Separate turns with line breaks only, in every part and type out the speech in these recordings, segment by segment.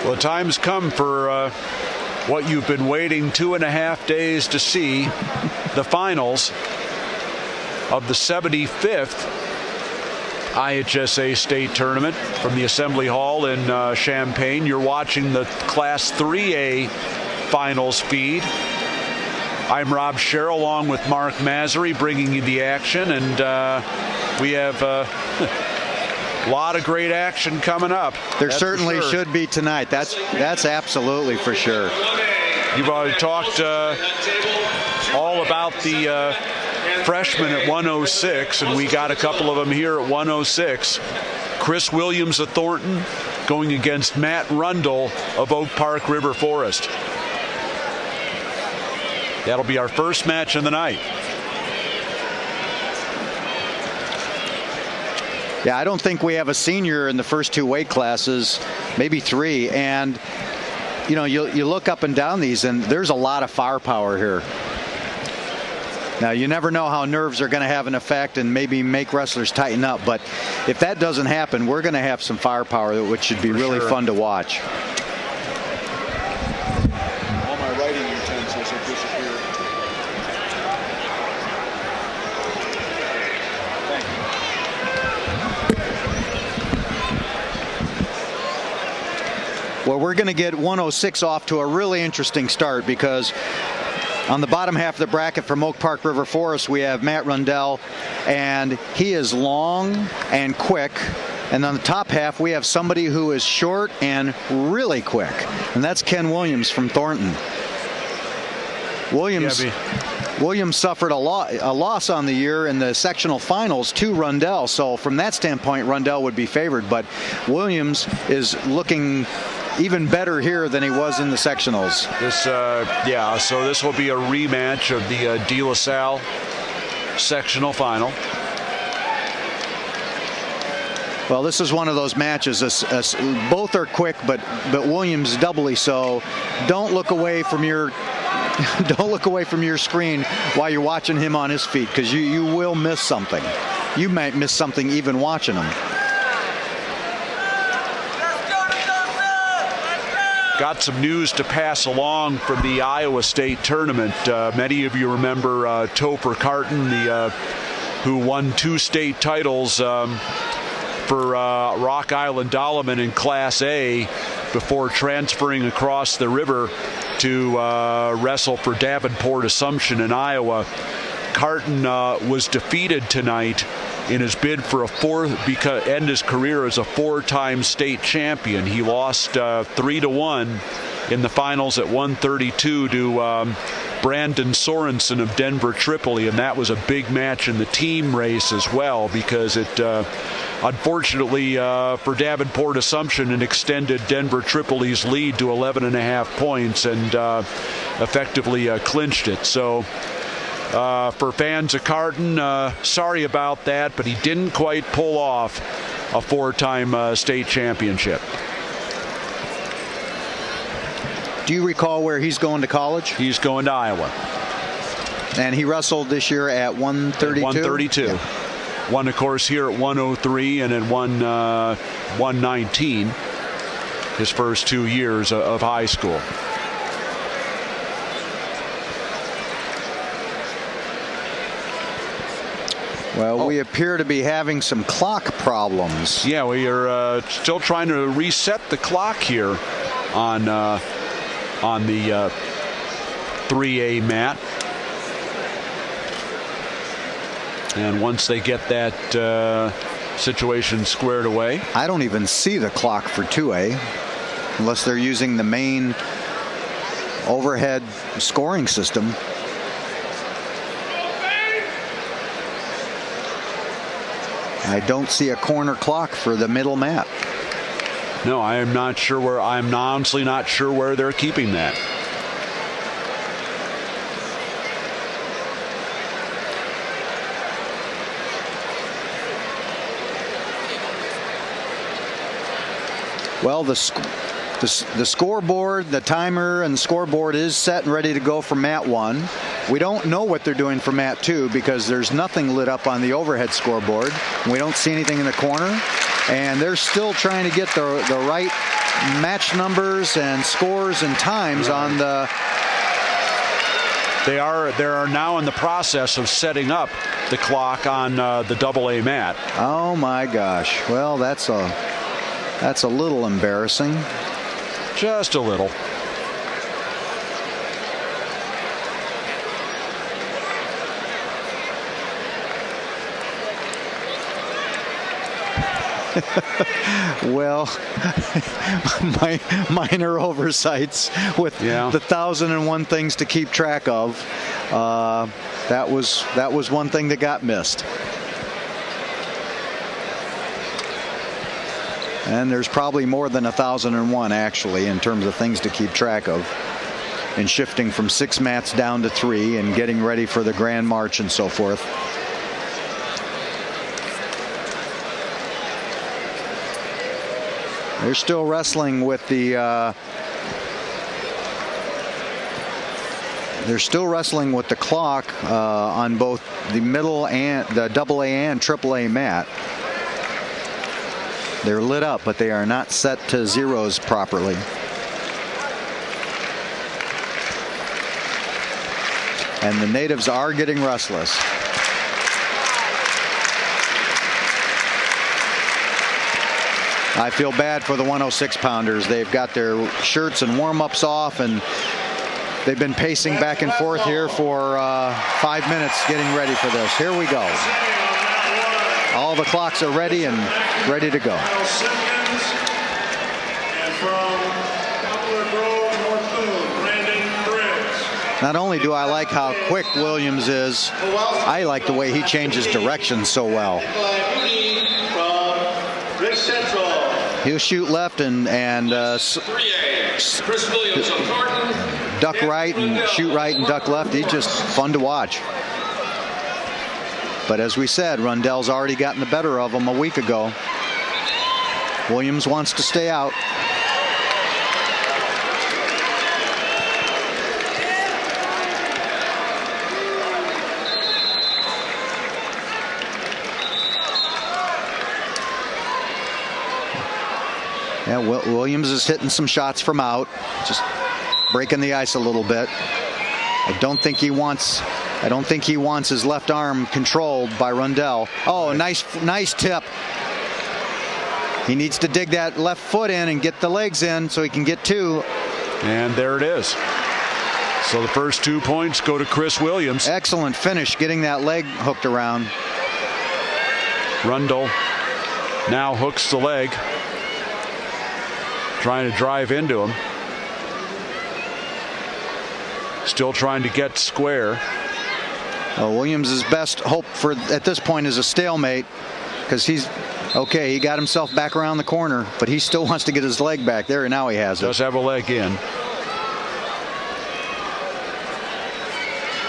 Well, time's come for what you've been waiting 2.5 days to see, the finals of the 75th IHSA state tournament from the Assembly Hall in Champaign. You're watching the Class 3A finals feed. I'm Rob Sherrill along with Mark Massery bringing you the action, and we have a lot of great action coming up.
There certainly should be tonight. That's absolutely for sure.
You've already talked all about the freshmen at 106, and we got a couple of them here at 106. Chris Williams of Thornton going against Matt Rundle of Oak Park River Forest. That'll be our first match of the night.
Yeah, I don't think we have a senior in the first two weight classes, maybe three. And, you know, you look up and down these, and there's a lot of firepower here. Now, you never know how nerves are going to have an effect and maybe make wrestlers tighten up. But if that doesn't happen, we're going to have some firepower, which should be really fun to watch.
All my writing utensils have disappeared.
Well, we're going to get 106 off to a really interesting start, because on the bottom half of the bracket from Oak Park River Forest, we have Matt Rundell, and he is long and quick. And on the top half, we have somebody who is short and really quick, and that's Ken Williams from Thornton. Williams suffered a loss on the year in the sectional finals to Rundell, so from that standpoint, Rundell would be favored. But Williams is looking even better here than he was in the sectionals.
So this will be a rematch of the De La Salle sectional final.
Well, this is one of those matches. Both are quick, but Williams doubly so. Don't look away from your screen while you're watching him on his feet, because you will miss something. You might miss something even watching him.
Got some news to pass along from the Iowa State tournament. Many of you remember Topher Carton, who won 2 state titles for Rock Island Dolleman in Class A before transferring across the river to wrestle for Davenport Assumption in Iowa. Carton was defeated tonight in his bid for end his career as a 4-time state champion. He lost 3-1 in the finals at 132 to Brandon Sorensen of Denver Tripoli, and that was a big match in the team race as well, because it unfortunately for Davenport Assumption, it extended Denver Tripoli's lead to 11.5 points and effectively clinched it. So for fans of Carton, sorry about that, but he didn't quite pull off a 4-time state championship.
Do you recall where he's going to college?
He's going to Iowa.
And he wrestled this year at 132?
132. Yeah. Won, of course, here at 103 and at 119 his first 2 years of high school.
Well, we appear to be having some clock problems.
Yeah, we are still trying to reset the clock here on the 3A mat. And once they get that situation squared away.
I don't even see the clock for 2A unless they're using the main overhead scoring system. I don't see a corner clock for the middle mat.
No, I am not sure where. I'm honestly not sure where they're keeping that.
Well, the scoreboard, the timer and the scoreboard is set and ready to go for mat 1. We don't know what they're doing for mat 2 because there's nothing lit up on the overhead scoreboard. We don't see anything in the corner, and they're still trying to get the right match numbers and scores and times on the.
They are now in the process of setting up the clock on the AA mat.
Oh my gosh. Well, that's a little embarrassing.
Just a little.
Well, minor oversights with the 1,001 things to keep track of. That was one thing that got missed. And there's probably more than 1,001 actually in terms of things to keep track of. And shifting from 6 mats down to 3 and getting ready for the Grand March and so forth. They're still wrestling with the clock on both the middle and the AA and AAA mat. They're lit up, but they are not set to zeros properly. And the natives are getting restless. I feel bad for the 106-pounders. They've got their shirts and warm-ups off, and they've been pacing back and forth here for 5 minutes getting ready for this. Here we go. All the clocks are ready and ready to go. Not only do I like how quick Williams is, I like the way he changes direction so well. He'll shoot left and duck right and shoot right and duck left. He's just fun to watch. But as we said, Rundell's already gotten the better of him a week ago. Williams wants to stay out. Yeah, Williams is hitting some shots from out, just breaking the ice a little bit. I don't think he wants his left arm controlled by Rundell. Oh, nice tip. He needs to dig that left foot in and get the legs in so he can get 2.
And there it is. So the first 2 points go to Chris Williams.
Excellent finish, getting that leg hooked around.
Rundell now hooks the leg, trying to drive into him. Still trying to get square.
Well, Williams' best hope for at this point is a stalemate, because he got himself back around the corner, but he still wants to get his leg back there, and now he has it.
Does have a leg in.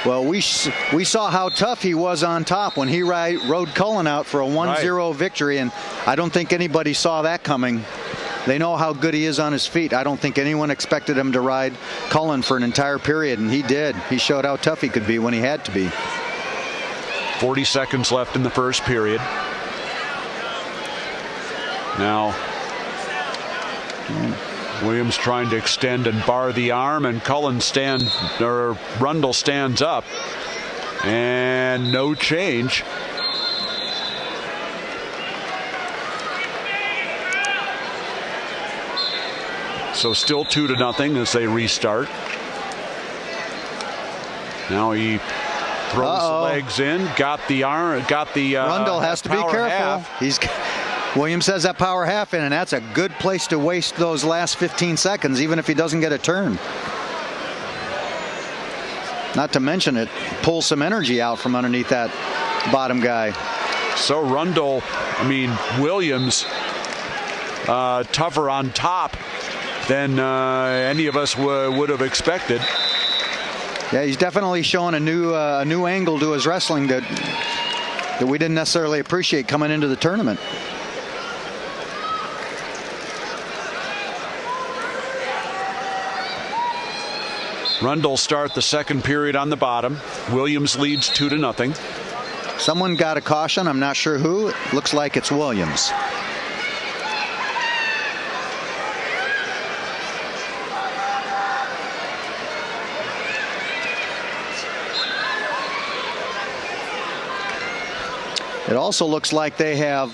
Well, we saw how tough he was on top when he rode Cullen out for a 1-0 victory, and I don't think anybody saw that coming. They know how good he is on his feet. I don't think anyone expected him to ride Cullen for an entire period, and he did. He showed how tough he could be when he had to be.
40 seconds left in the first period. Now, Williams trying to extend and bar the arm, and Rundell stands up, and no change. So still 2-0 as they restart. Now he throws the legs in, got the arm,
Rundell has to be careful. Williams has that power half in, and that's a good place to waste those last 15 seconds, even if he doesn't get a turn. Not to mention it pulls some energy out from underneath that bottom guy.
So Williams tougher on top than any of us would have expected.
Yeah, he's definitely showing a new angle to his wrestling that we didn't necessarily appreciate coming into the tournament.
Rundell start the second period on the bottom. Williams leads 2-0.
Someone got a caution. I'm not sure who. It looks like it's Williams. It also looks like they have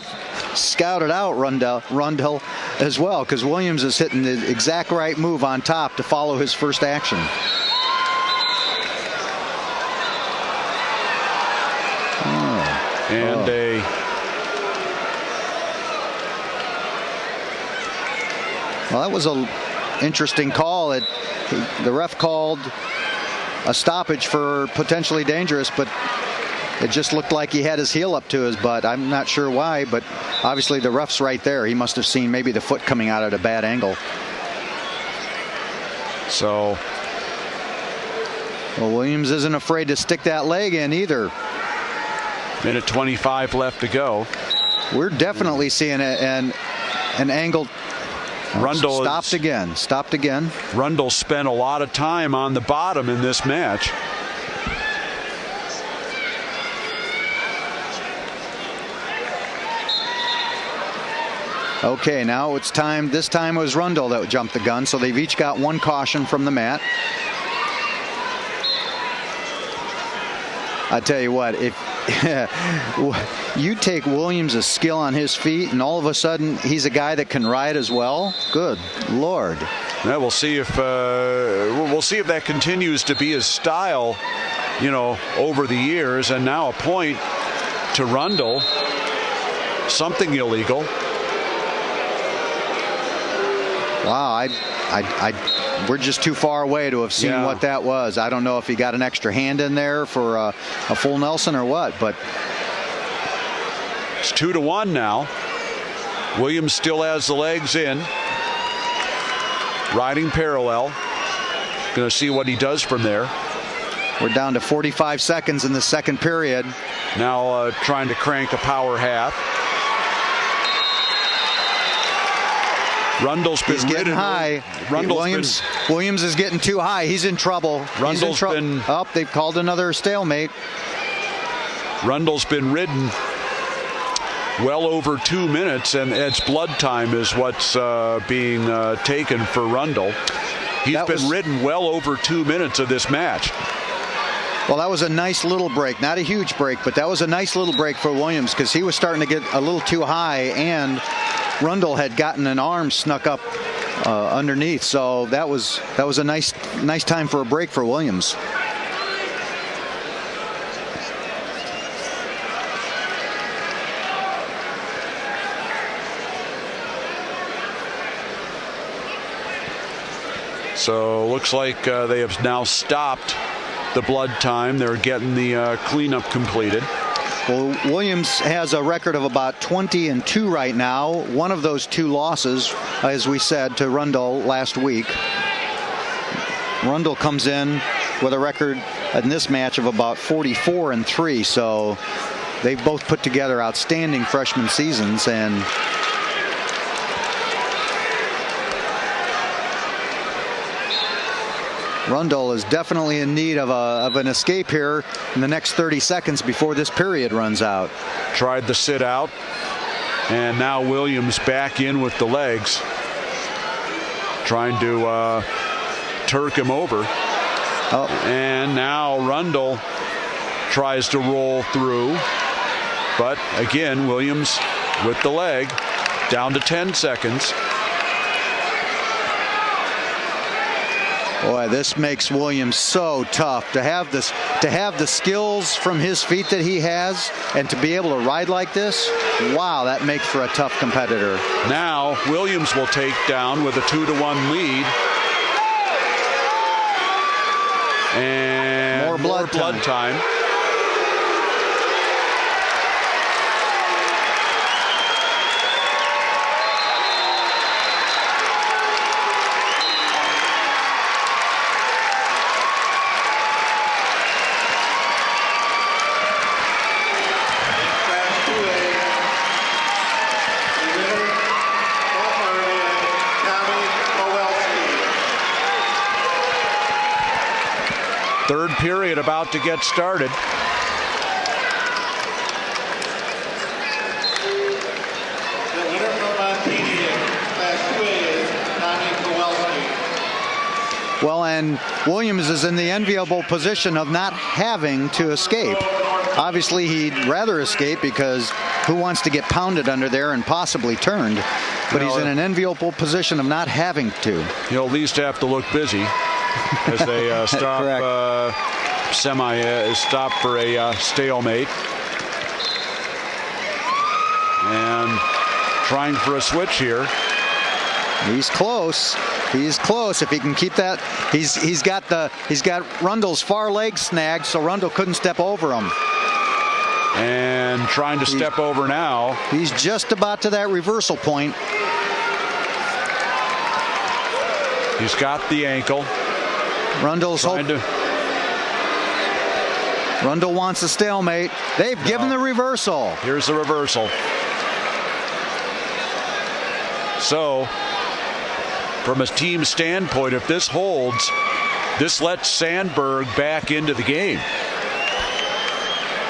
scouted out Rundle as well, because Williams is hitting the exact right move on top to follow his first action.
And
well, that was an interesting call. The ref called a stoppage for potentially dangerous, but it just looked like he had his heel up to his butt. I'm not sure why, but obviously the ref's right there. He must have seen maybe the foot coming out at a bad angle.
So,
well, Williams isn't afraid to stick that leg in either.
minute 25 left to go.
We're definitely seeing an angle.
Rundle
stopped again.
Rundle spent a lot of time on the bottom in this match.
Okay, now it's time. This time it was Rundle that jumped the gun, so they've each got one caution from the mat. I tell you what, if you take Williams' skill on his feet and all of a sudden he's a guy that can ride as well, good Lord.
Yeah, we'll see if that continues to be his style, over the years. And now a point to Rundle. Something illegal.
Wow, we're just too far away to have seen what that was. I don't know if he got an extra hand in there for a full Nelson or what, but
it's 2-1 now. Williams still has the legs in, riding parallel. Going to see what he does from there.
We're down to 45 seconds in the second period.
Now trying to crank a power half. Rundle's been
getting high. Williams is getting too high. He's in trouble.
Rundle's been.
Oh, they've called another stalemate.
Rundle's been ridden well over 2 minutes, and it's blood time is what's being taken for Rundle. He's been ridden well over 2 minutes of this match.
Well, that was a nice little break. Not a huge break, but that was a nice little break for Williams, because he was starting to get a little too high, and Rundle had gotten an arm snuck up underneath, so that was a nice time for a break for Williams.
So looks like they have now stopped the blood time. They're getting the cleanup completed.
Well, Williams has a record of about 20-2 right now. One of those two losses, as we said, to Rundle last week. Rundle comes in with a record in this match of about 44-3. So they've both put together outstanding freshman seasons, and Rundle is definitely in need of an escape here in the next 30 seconds before this period runs out.
Tried the sit out, and now Williams back in with the legs, trying to Turk him over.
Oh.
And now Rundle tries to roll through, but again Williams with the leg, down to 10 seconds.
Boy, this makes Williams so tough to have the skills from his feet that he has, and to be able to ride like this. Wow, that makes for a tough competitor.
Now Williams will take down with a 2-1 lead, and
more blood
time. Third period about to get started.
Well, and Williams is in the enviable position of not having to escape. Obviously, he'd rather escape because who wants to get pounded under there and possibly turned? But he's in an enviable position of not having to.
He'll at least have to look busy as they stop stop for a stalemate. And trying for a switch here.
He's close. He's close. If he can keep that, he's got Rundle's far leg snagged, so Rundle couldn't step over him.
And trying to step over now.
He's just about to that reversal point.
He's got the ankle.
Rundle wants a stalemate. They've given the reversal.
Here's the reversal. So, from a team standpoint, if this holds, this lets Sandberg back into the game.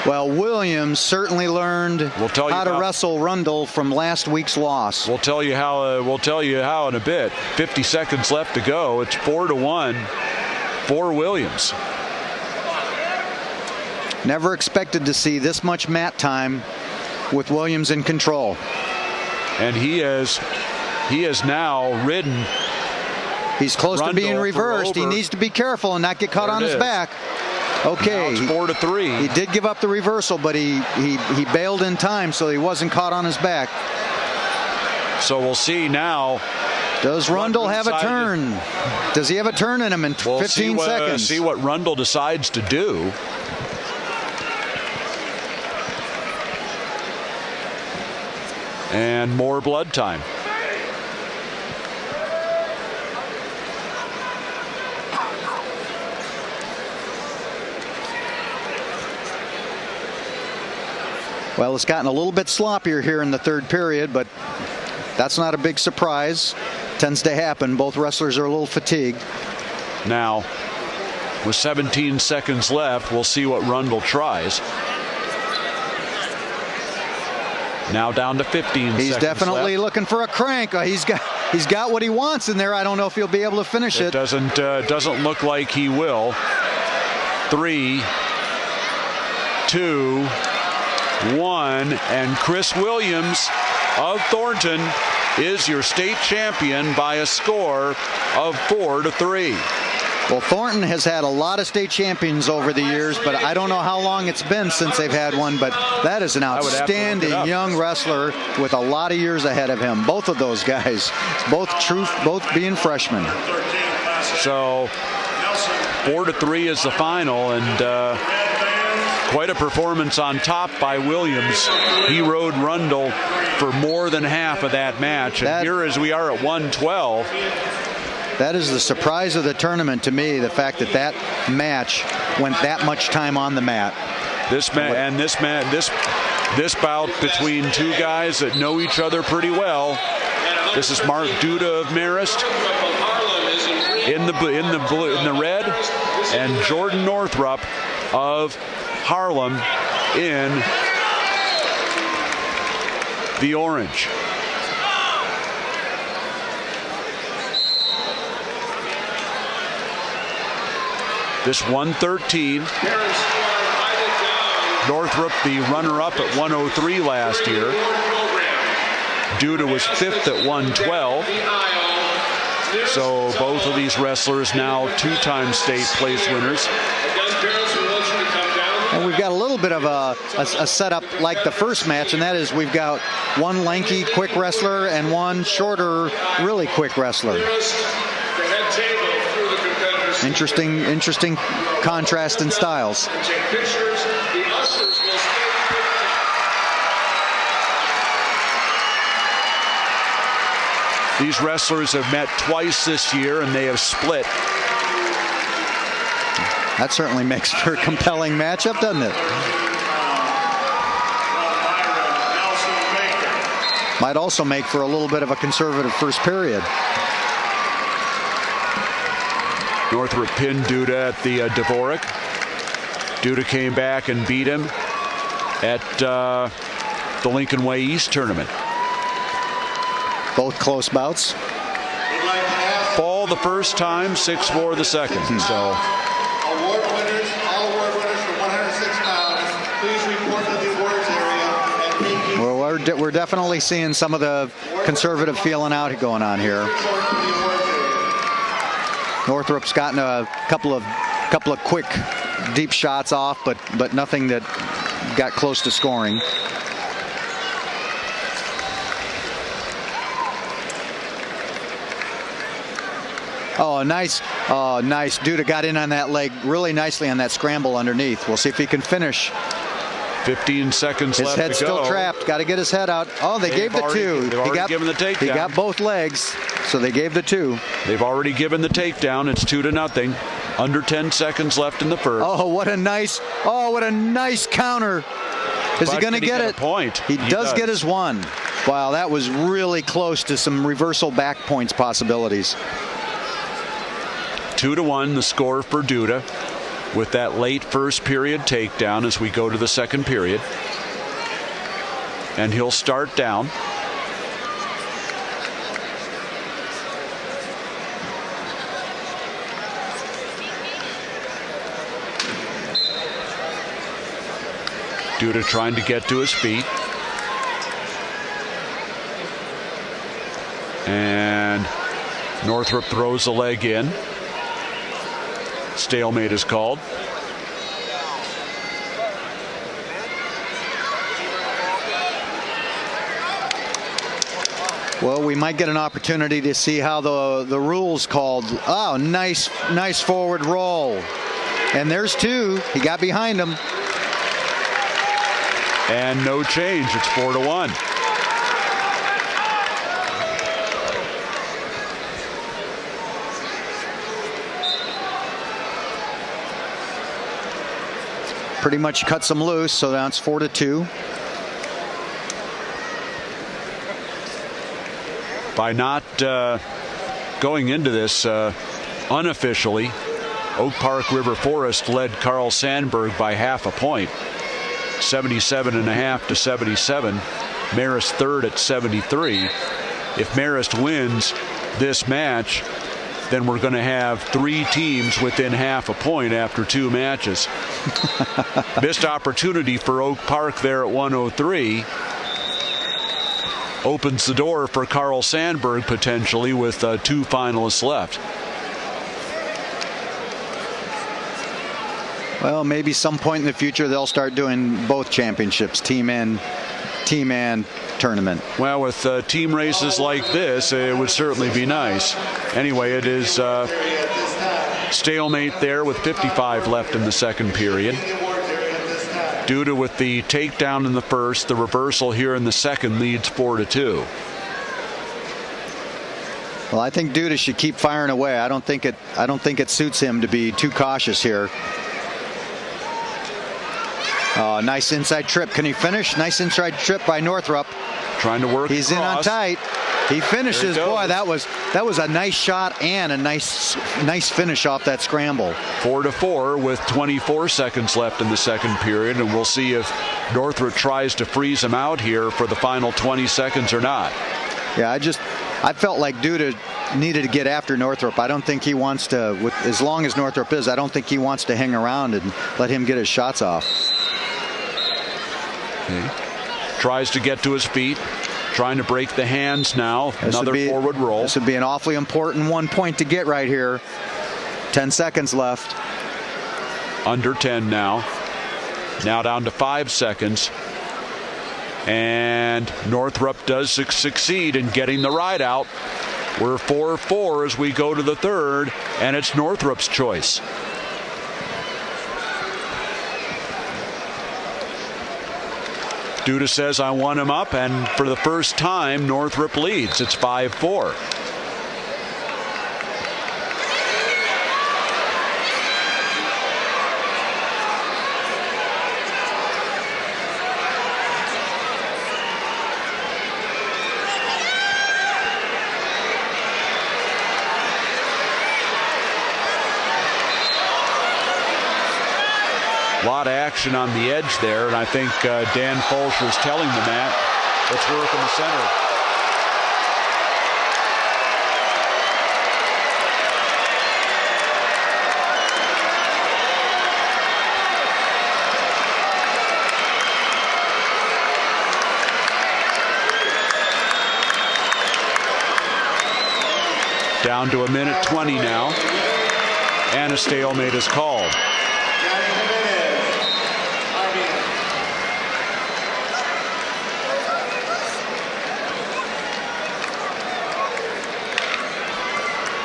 Well, Williams certainly learned how to wrestle Rundle from last week's loss.
We'll tell you how. We'll tell you how in a bit. 50 seconds left to go. It's 4-1 for Williams.
Never expected to see this much mat time with Williams in control.
And he has now ridden.
He's close to being reversed. He needs to be careful and not get caught on his back. Okay,
now it's 4-3.
He did give up the reversal, but he bailed in time, so he wasn't caught on his back.
So we'll see now.
Does Rundle have a turn? Does he have a turn in him in 15 seconds?
See what Rundle decides to do. And more blood time.
Well, it's gotten a little bit sloppier here in the third period, but that's not a big surprise. Tends to happen. Both wrestlers are a little fatigued.
Now, with 17 seconds left, we'll see what Rundle tries. Now down to 15 seconds.
He's definitely
left.
looking for a crank. He's got what he wants in there. I don't know if he'll be able to finish it.
Doesn't look like he will. 3, 2, 1, and Chris Williams of Thornton is your state champion by a score of 4-3.
Well, Thornton has had a lot of state champions over the years, but I don't know how long it's been since they've had one, but that is an outstanding young wrestler with a lot of years ahead of him. Both of those guys, both being freshmen.
So 4-3 is the final, and quite a performance on top by Williams. He rode Rundle for more than half of that match, and here as we are at 112.
That is the surprise of the tournament to me, the fact that match went that much time on the mat. This
bout between two guys that know each other pretty well. This is Mark Duda of Marist in the red, and Jordan Northrup of Harlem in the orange. This 113. Northrup, the runner-up at 103 last year. Duda was 5th at 112. So both of these wrestlers now two-time state place winners.
And we've got a little bit of a setup like the first match, and that is we've got one lanky, quick wrestler and one shorter, really quick wrestler. Interesting contrast in styles.
These wrestlers have met twice this year, and they have split.
That certainly makes for a compelling matchup, doesn't it? Might also make for a little bit of a conservative first period.
Northrup pinned Duda at the Dvorak. Duda came back and beat him at the Lincoln Way East tournament.
Both close bouts.
Fall the first time, 6-4 the second. So
award winners, all award winners for 106 pounds, please
we're definitely seeing some of the conservative feeling out going on here. Northrop's gotten a couple of quick, deep shots off, but nothing that got close to scoring. Oh, nice. Oh, nice. Duda got in on that leg really nicely on that scramble underneath. We'll see if he can finish.
15 seconds
his
left to go.
His head's still trapped. Got to get his head out. Oh, they gave the two.
They've already given the takedown.
He got both legs, so they gave the two.
They've already given the takedown. It's 2-0. Under 10 seconds left in the first.
Oh, what a nice counter. Is he going to get it?
Point.
He does get his one. Wow, that was really close to some reversal back points possibilities.
2-1 the score for Duda with that late first period takedown as we go to the second period. And he'll start down. Duda trying to get to his feet. And Northrop throws the leg in. Stalemate is called.
Well, we might get an opportunity to see how the rules called. Oh, nice forward roll. And there's two. He got behind him.
And no change. It's 4-1.
Pretty much cuts him loose, so now it's 4-2.
By not going into this unofficially, Oak Park River Forest led Carl Sandburg by half a point. 77.5 to 77. Marist third at 73. If Marist wins this match, then we're going to have three teams within half a point after two matches. Missed opportunity for Oak Park there at 103. Opens the door for Carl Sandburg potentially with two finalists left.
Well, maybe some point in the future they'll start doing both championships, team and tournament.
Well, with team races like this, it would certainly be nice. Anyway, it is stalemate there with 55 left in the second period. Duda with the takedown in the first, the reversal here in the second leads 4-2.
Well, I think Duda should keep firing away. I don't think it suits him to be too cautious here. Oh, nice inside trip. Can he finish? Nice inside trip by Northrop.
Trying to work.
He's
across.
in on tight. He finishes. Boy, that was a nice shot and a nice finish off that scramble.
4-4 with 24 seconds left in the second period, and we'll see if Northrop tries to freeze him out here for the final 20 seconds or not.
Yeah, I felt like Duda needed to get after Northrop. I don't think he wants to, as long as Northrop is, I don't think he wants to hang around and let him get his shots off.
Okay. Tries to get to his feet. Trying to break the hands now. Another forward roll.
This would be an awfully important 1 point to get right here. 10 seconds left.
Under 10 now. Now down to 5 seconds. And Northrop does succeed in getting the ride out. We're 4-4 as we go to the third, and it's Northrop's choice. Duda says, I want him up, and for the first time, Northrop leads. It's 5-4. A lot of action on the edge there, and I think Dan Fulcher is telling them that. Let's work in the center. Down to 1:20 now. And a stalemate is called.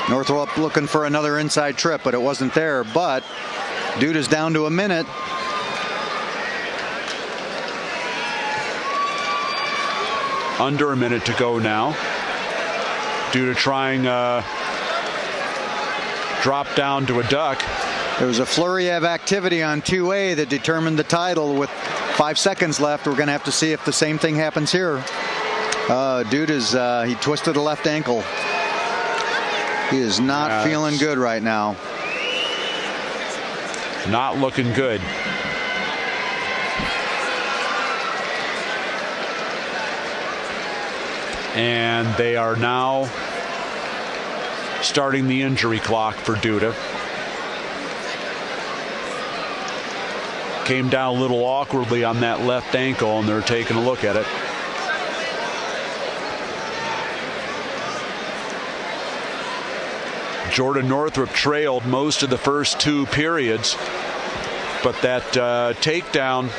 Northrop looking for another inside trip, but it wasn't there. But Duda's down to a minute.
Under a minute to go now. Duda trying drop down to a duck.
There was a flurry of activity on 2A that determined the title. With 5 seconds left, we're going to have to see if the same thing happens here. Duda's he twisted a left ankle. He is not feeling good right now.
Not looking good. And they are now starting the injury clock for Duda. Came down a little awkwardly on that left ankle, and they're taking a look at it. Jordan Northrop trailed most of the first 2 periods, but that takedown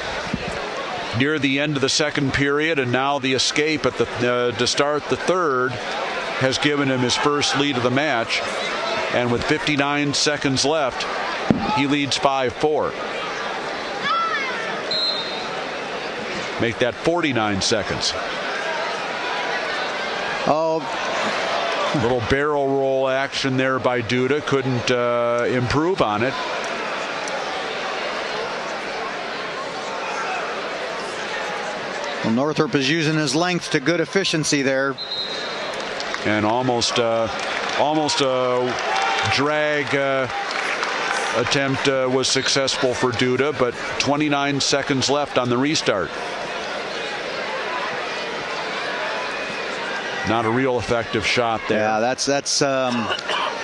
near the end of the second period, and now the escape at the to start the third, has given him his first lead of the match. And with 59 seconds left, he leads 5-4. Make that 49 seconds.
Oh.
Little barrel roll action there by Duda. Couldn't improve on it.
Well, Northrop is using his length to good efficiency there.
And almost a drag attempt was successful for Duda, but 29 seconds left on the restart. Not a real effective shot there.
Yeah, that's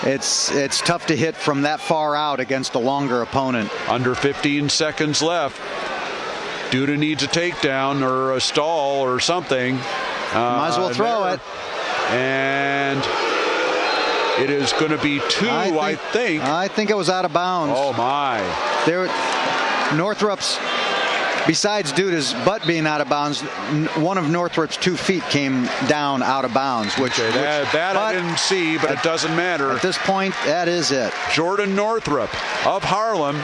it's tough to hit from that far out against a longer opponent.
Under 15 seconds left. Duda needs a takedown or a stall or something.
Might as well throw it.
And it is going to be 2, I think.
I think it was out of bounds.
Oh my!
Northrop's, besides Duda's butt being out of bounds, one of Northrop's 2 feet came down out of bounds.
That I didn't see, but it doesn't matter.
At this point, that is it.
Jordan Northrop of Harlem,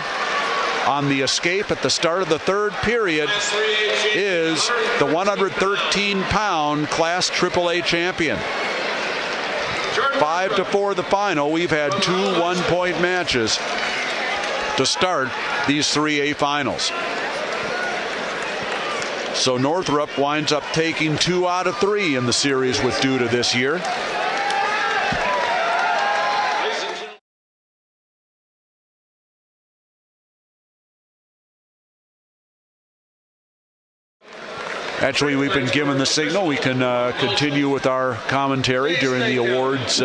on the escape at the start of the third period, is the 113-pound Class AAA champion. 5-4 the final. We've had 2 one-point matches to start these 3A finals. So Northrop winds up taking 2 out of 3 in the series with Duda this year. Actually, we've been given the signal. We can continue with our commentary during the awards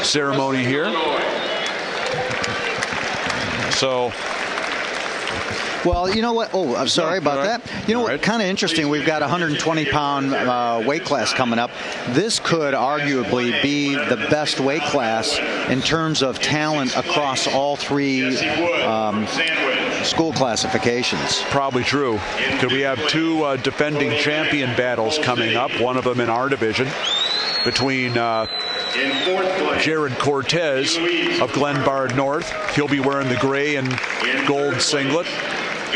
ceremony here. So.
Well, you know what? Oh, I'm sorry about that. You know what? Kind of interesting. We've got a 120-pound weight class coming up. This could arguably be the best weight class in terms of talent across all 3 school classifications.
Probably true. Could we have 2 defending champion battles coming up? One of them in our division between Jared Cortez of Glenbard North. He'll be wearing the gray and gold singlet.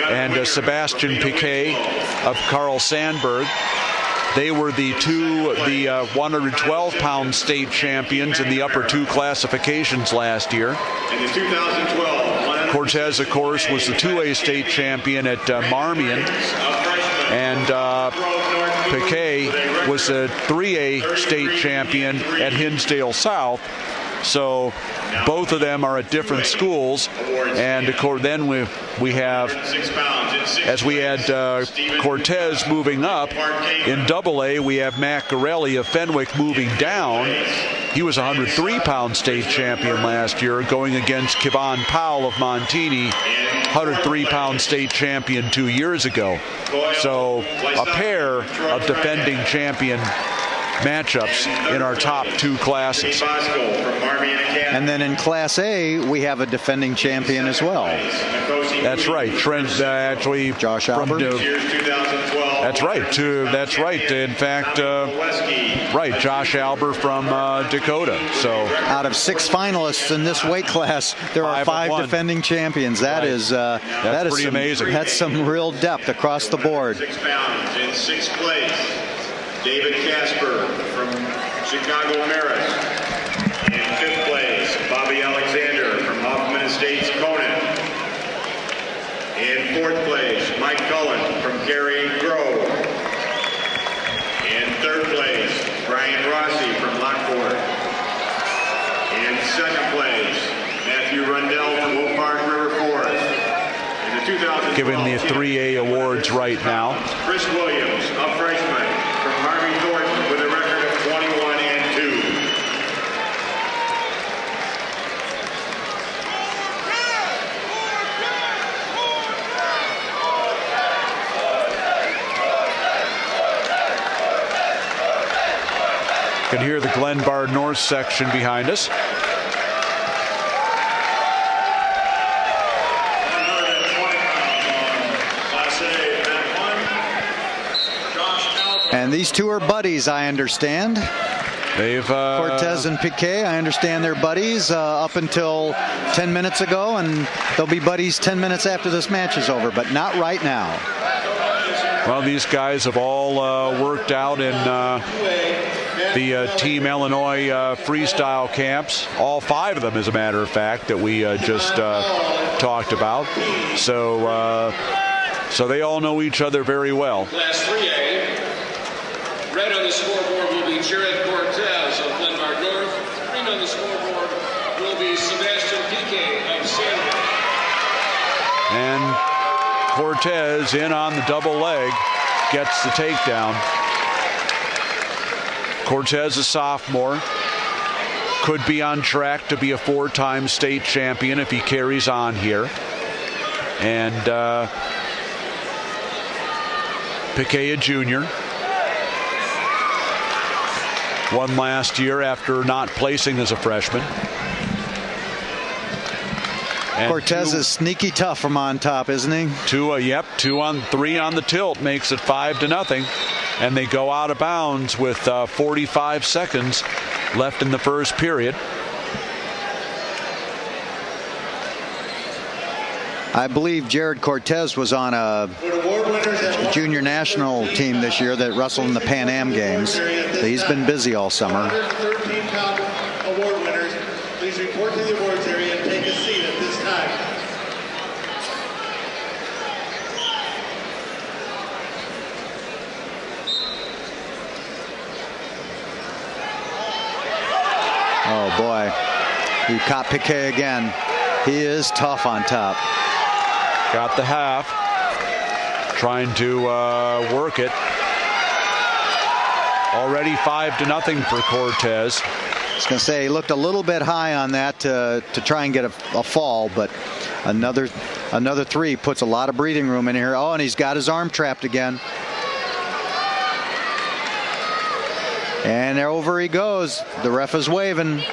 And Sebastian Piquet of Carl Sandburg. They were the 112-pound state champions in the upper 2 classifications last year. Cortez, of course, was the 2A state champion at Marmion. And Piquet was a 3A state champion at Hinsdale South. So both of them are at different schools. And of course, then we have, as we had Cortez moving up in AA, we have Matt Gorelli of Fenwick moving down. He was a 103-pound state champion last year, going against Kevon Powell of Montini, 103-pound state champion 2 years ago. So a pair of defending champion matchups in our top 2 classes.
And then in Class A, we have a defending champion as well.
That's right. Trent, actually,
Josh Albert.
That's right. That's right. In fact, right, Josh Albert from Dakota. So
out of 6 finalists in this weight class, there are 5 defending champions. That is that is
pretty amazing.
That's some real depth across the board.
6 pounds in 6th place, David Casper from Chicago Marist. In 5th place, Bobby Alexander from Hoffman Estates Conan. In 4th place, Mike Cullen from Cary Grove. In 3rd place, Brian Rossi from Lockport. In 2nd place, Matthew Rundell from Oak Park River Forest. In the 2012
giving the 3A awards right now.
Chris Williams, a freshman from Harvey Thornton with a record of 21-2.
You can hear the Glenbard North section behind us.
And these 2 are buddies, I understand.
They've
Cortez and Piquet, I understand they're buddies up until 10 minutes ago, and they'll be buddies 10 minutes after this match is over, but not right now.
Well, these guys have all worked out in the Team Illinois freestyle camps. All 5 of them, as a matter of fact, that we just talked about. So they all know each other very well.
Class 3A, red on the scoreboard will be Jared Cortez of Glenbard North. Green on the scoreboard will be Sebastian Piquet of Sandwich.
And Cortez in on the double leg, gets the takedown. Cortez, a sophomore, could be on track to be a 4-time state champion if he carries on here. And Piquet, a junior, won last year after not placing as a freshman. And
Cortez is sneaky tough from on top, isn't he?
3 on the tilt makes it 5-0, and they go out of bounds with 45 seconds left in the first period.
I believe Jared Cortez was on a junior national team this year that wrestled in the Pan Am Games. He's been busy all summer.
13-pound award winners, please report to the awards area and take a seat at this time.
Oh boy, he caught Piquet again. He is tough on top.
Got the half, trying to work it. Already 5-0 for Cortez.
I was going to say he looked a little bit high on that to try and get a fall, but another 3 puts a lot of breathing room in here. Oh, and he's got his arm trapped again. And over he goes. The ref is waving.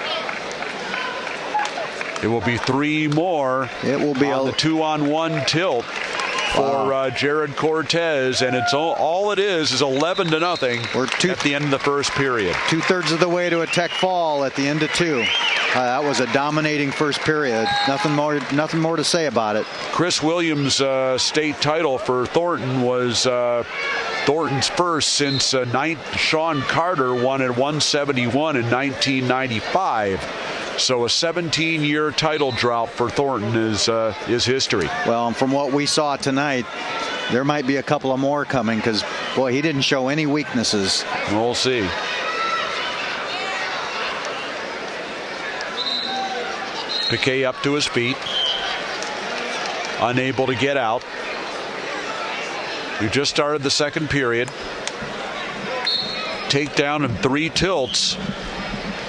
It will be 3 more.
It will be
on the 2-on-1 tilt for Jared Cortez, and it's all it is 11-0.
We're
at the end of the first period.
2/3 of the way to a tech fall at the end of 2. That was a dominating first period. Nothing more to say about it.
Chris Williams' state title for Thornton was Thornton's first since Sean Carter won at 171 in 1995. So a 17-year title drought for Thornton is history.
Well, and from what we saw tonight, there might be a couple of more coming because, boy, he didn't show any weaknesses.
We'll see. Piquet up to his feet, unable to get out. We've just started the second period. Takedown and 3 tilts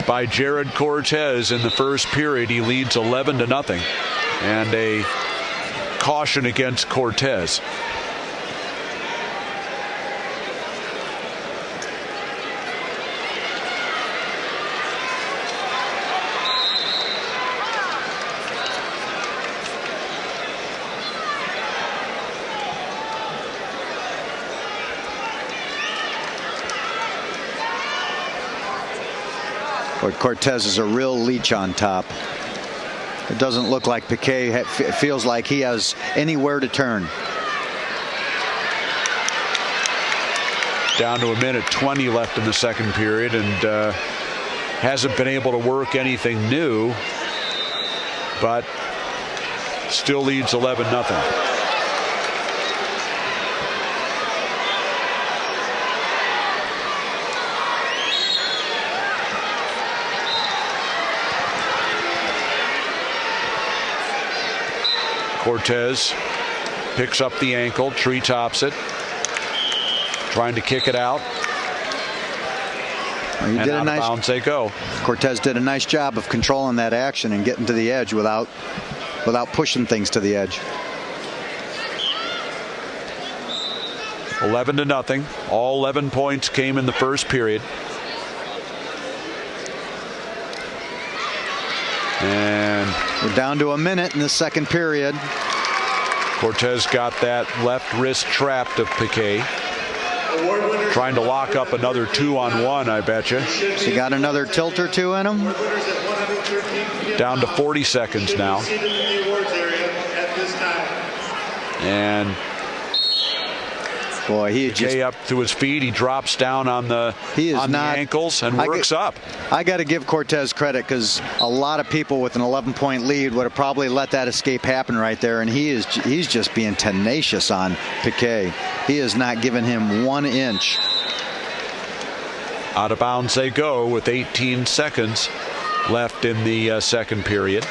by Jared Cortez in the first period. He leads 11-0, and a caution against Cortez.
But Cortez is a real leech on top. It doesn't look like Piquet feels like he has anywhere to turn.
Down to 1:20 left in the second period, and hasn't been able to work anything new, but still leads 11-0. Cortez picks up the ankle, treetops it, trying to kick it out.
He
and
did
out
a nice,
of bounds they go.
Cortez did a nice job of controlling that action and getting to the edge without pushing things to the edge.
11-0. All 11 points came in the first period. And
we're down to a minute in the second period.
Cortez got that left wrist trapped of Piquet. Trying to lock up another 2-on-1, I bet you.
He got another tilt or two in him.
Down to 40 seconds now. And
boy, he
Piquet
just
up to his feet. He drops down on the ankles and works up.
I got to give Cortez credit, because a lot of people with an 11-point lead would have probably let that escape happen right there, and he's just being tenacious on Piquet. He has not given him 1 inch.
Out of bounds they go with 18 seconds left in the second period.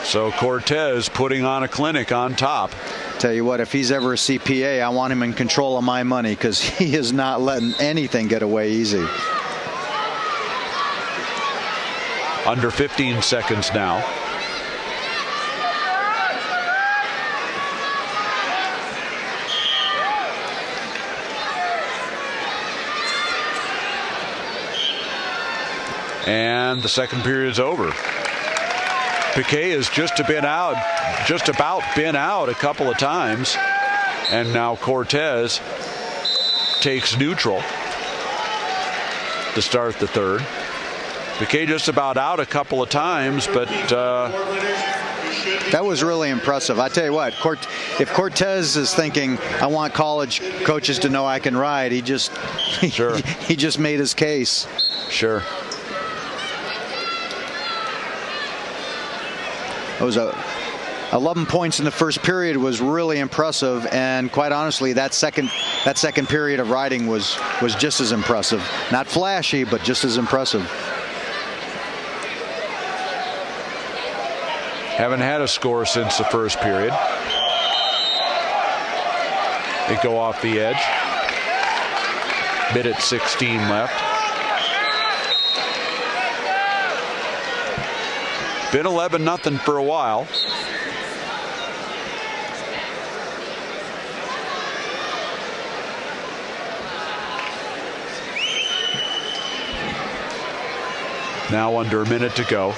So Cortez putting on a clinic on top.
Tell you what, if he's ever a CPA, I want him in control of my money, because he is not letting anything get away easy.
Under 15 seconds now. And the second period is over. Piquet has just about been out a couple of times, and now Cortez takes neutral to start the third. Piquet just about out a couple of times, but
that was really impressive. I tell you what, if Cortez is thinking, I want college coaches to know I can ride, he just made his case.
Sure.
It was 11 points in the first period was really impressive, and quite honestly, that second period of riding was just as impressive. Not flashy, but just as impressive.
Haven't had a score since the first period. They go off the edge. Minute 16 left. Been 11-0 for a while. Now under a minute to go.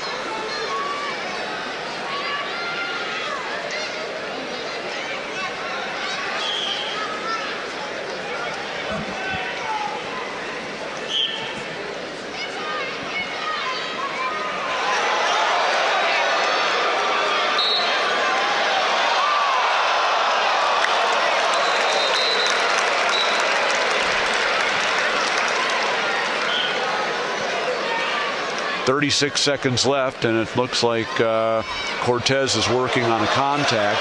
.36 seconds left, and it looks like Cortez is working on a contact.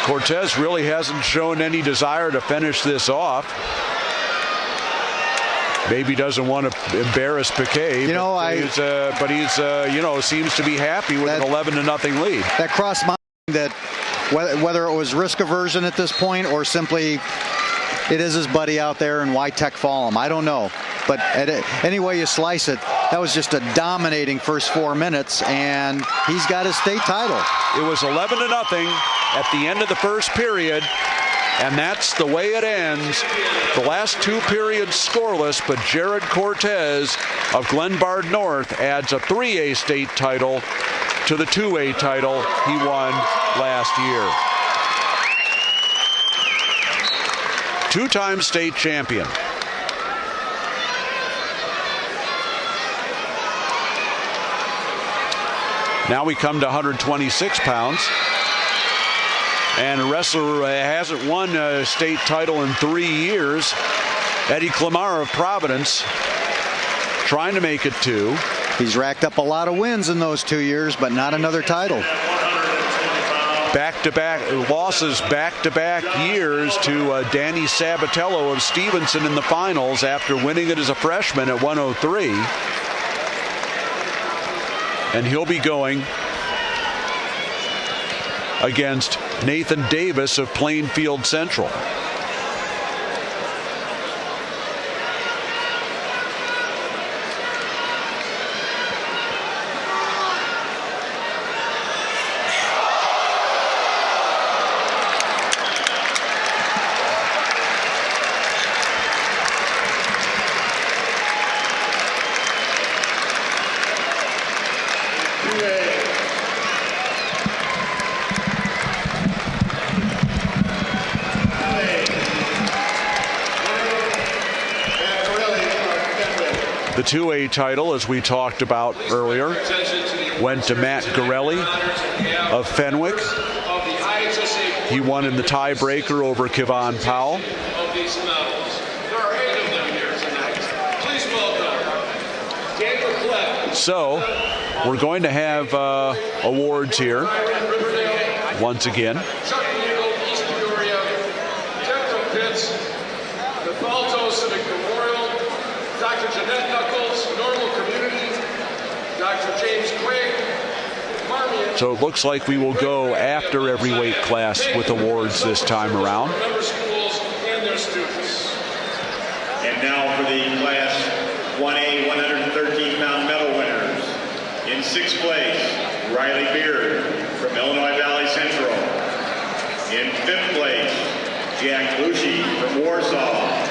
Cortez really hasn't shown any desire to finish this off. Maybe doesn't want to embarrass Piquet, but he's seems to be happy with an 11-0 lead.
That crossed my mind that whether it was risk aversion at this point or simply it is his buddy out there and why tech fall him, I don't know. But any way you slice it, that was just a dominating first 4 minutes, and he's got his state title.
It was 11-0 at the end of the first period. And that's the way it ends. The last 2 periods scoreless, but Jared Cortez of Glenbard North adds a 3A state title to the 2A title he won last year. 2-time state champion. Now we come to 126 pounds. And a wrestler who hasn't won a state title in 3 years, Eddie Clamara of Providence, trying to make it 2.
He's racked up a lot of wins in those 2 years, but not another title.
Back-to-back losses, back-to-back years to Danny Sabatello of Stevenson in the finals after winning it as a freshman at 103. And he'll be going against Nathan Davis of Plainfield Central. The 2A title, as we talked about earlier, went to Matt Gorelli of Fenwick. He won in the tiebreaker over Kevon Powell. So we're going to have awards here once again.
Dr. Jeanette Knuckles, Normal Community, Dr. James Quigg, Marmion.
So it looks like we will go after every weight class with awards this time around.
Member schools and their students.
And now for the Class 1A 113-pound medal winners. In 6th place, Riley Beard from Illinois Valley Central. In 5th place, Jack Lucci from Warsaw.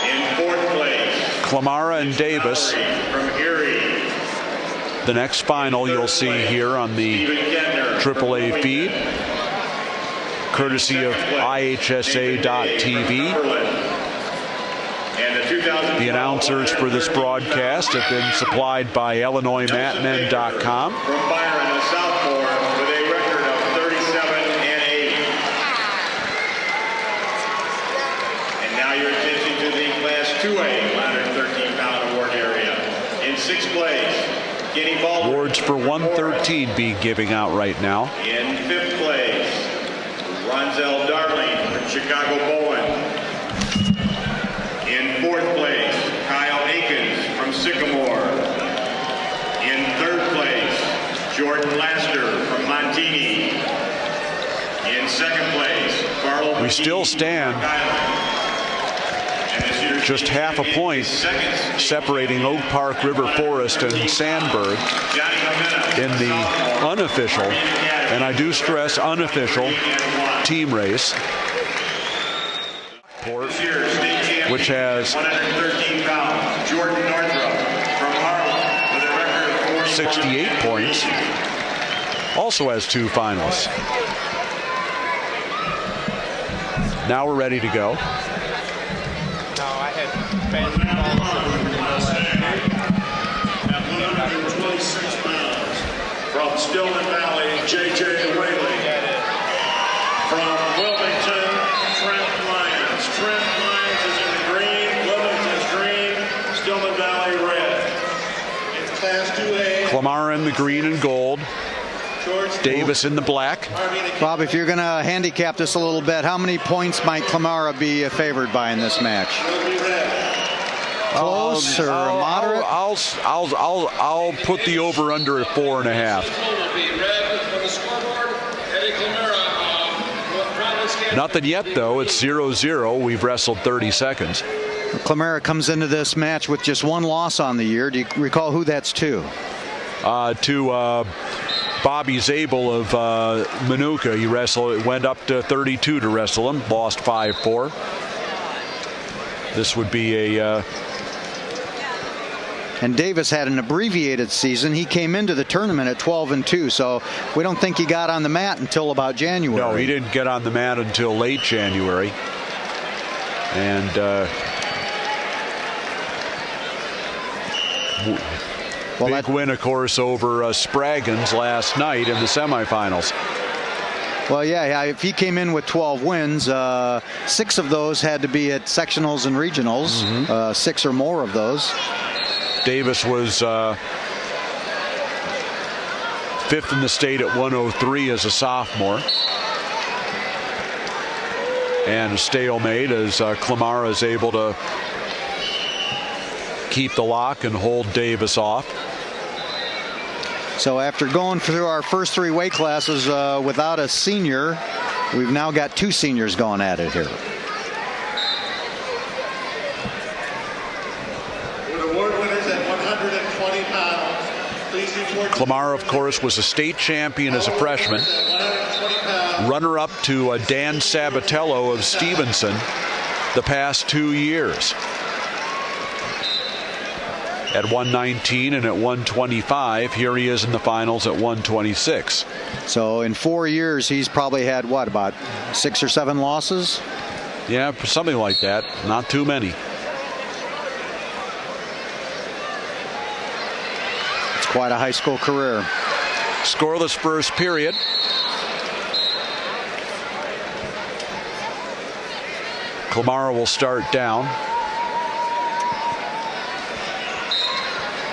In 4th place,
Clamara and Davis.
from Erie.
The next final you'll see here on the AAA feed, courtesy of IHSA.tv. The announcers for this broadcast have been supplied by IllinoisMatmen.com.
From Byron, a sophomore, with a record of 37-8. And now your attention to the Class 2A 113-pound award area. In 6th place, Kenny Baldwin.
Awards for 113 being giving out right now.
In 5th place, Ronzel Darling from Chicago Bowen. In 4th place, Kyle Akins from Sycamore. In 3rd place, Jordan Laster from Montini. In 2nd place, Carlo.
We still stand just half a point separating Oak Park, River Forest, and Sandburg in the unofficial, and I do stress unofficial, team race, which has
113 pounds, Jordan Northrup from Harlem with a record of
68 points, also has 2 finals. Now we're ready to go.
No, I had bad
At 126 pounds, from Stillman Valley, J.J. Whaley. From Wilmington, Trent Lyons. Trent Lyons is in the green, Wilmington's green, Stillman Valley red. In Class 2A,
Clamara in the green and gold, Davis in the black.
Bob, if you're going to handicap this a little bit, how many points might Clamara be favored by in this match? Close or moderate?
I'll put the over under at 4.5. Nothing yet, though. It's 0-0. We've wrestled 30 seconds.
Clamara comes into this match with just 1 loss on the year. Do you recall who that's to?
To Bobby Zabel of Manuka. He went up to 32 to wrestle him, lost 5-4. This would be a
and Davis had an abbreviated season. He came into the tournament at 12-2, so we don't think he got on the mat until about January.
No, he didn't get on the mat until late January. And big win, of course, over Spraggins last night in the semifinals.
Well, yeah, if he came in with 12 wins, 6 of those had to be at sectionals and regionals, 6 or more of those.
Davis was 5th in the state at 103 as a sophomore. And a stalemate as Klimara is able to keep the lock and hold Davis off.
So after going through our first 3 weight classes without a senior, we've now got 2 seniors going at it here.
Klimara, of course, was a state champion as a freshman. Runner-up to Dan Sabatello of Stevenson the past 2 years. At 119 and at 125. Here he is in the finals at 126.
So in 4 years, he's probably had, what, about 6 or 7 losses?
Yeah, something like that. Not too many.
Quite a high school career.
Scoreless first period. Klimara will start down.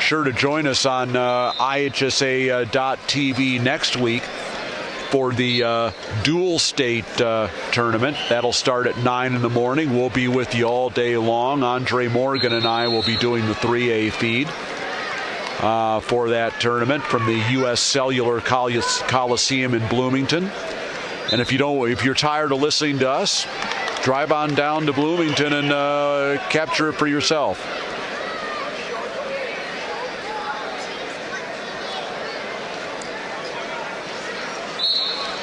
Sure to join us on IHSA.TV next week for the dual state tournament. That'll start at 9 in the morning. We'll be with you all day long. Andre Morgan and I will be doing the 3A feed for that tournament from the U.S. Cellular Coliseum in Bloomington. And if you're tired of listening to us, drive on down to Bloomington and capture it for yourself.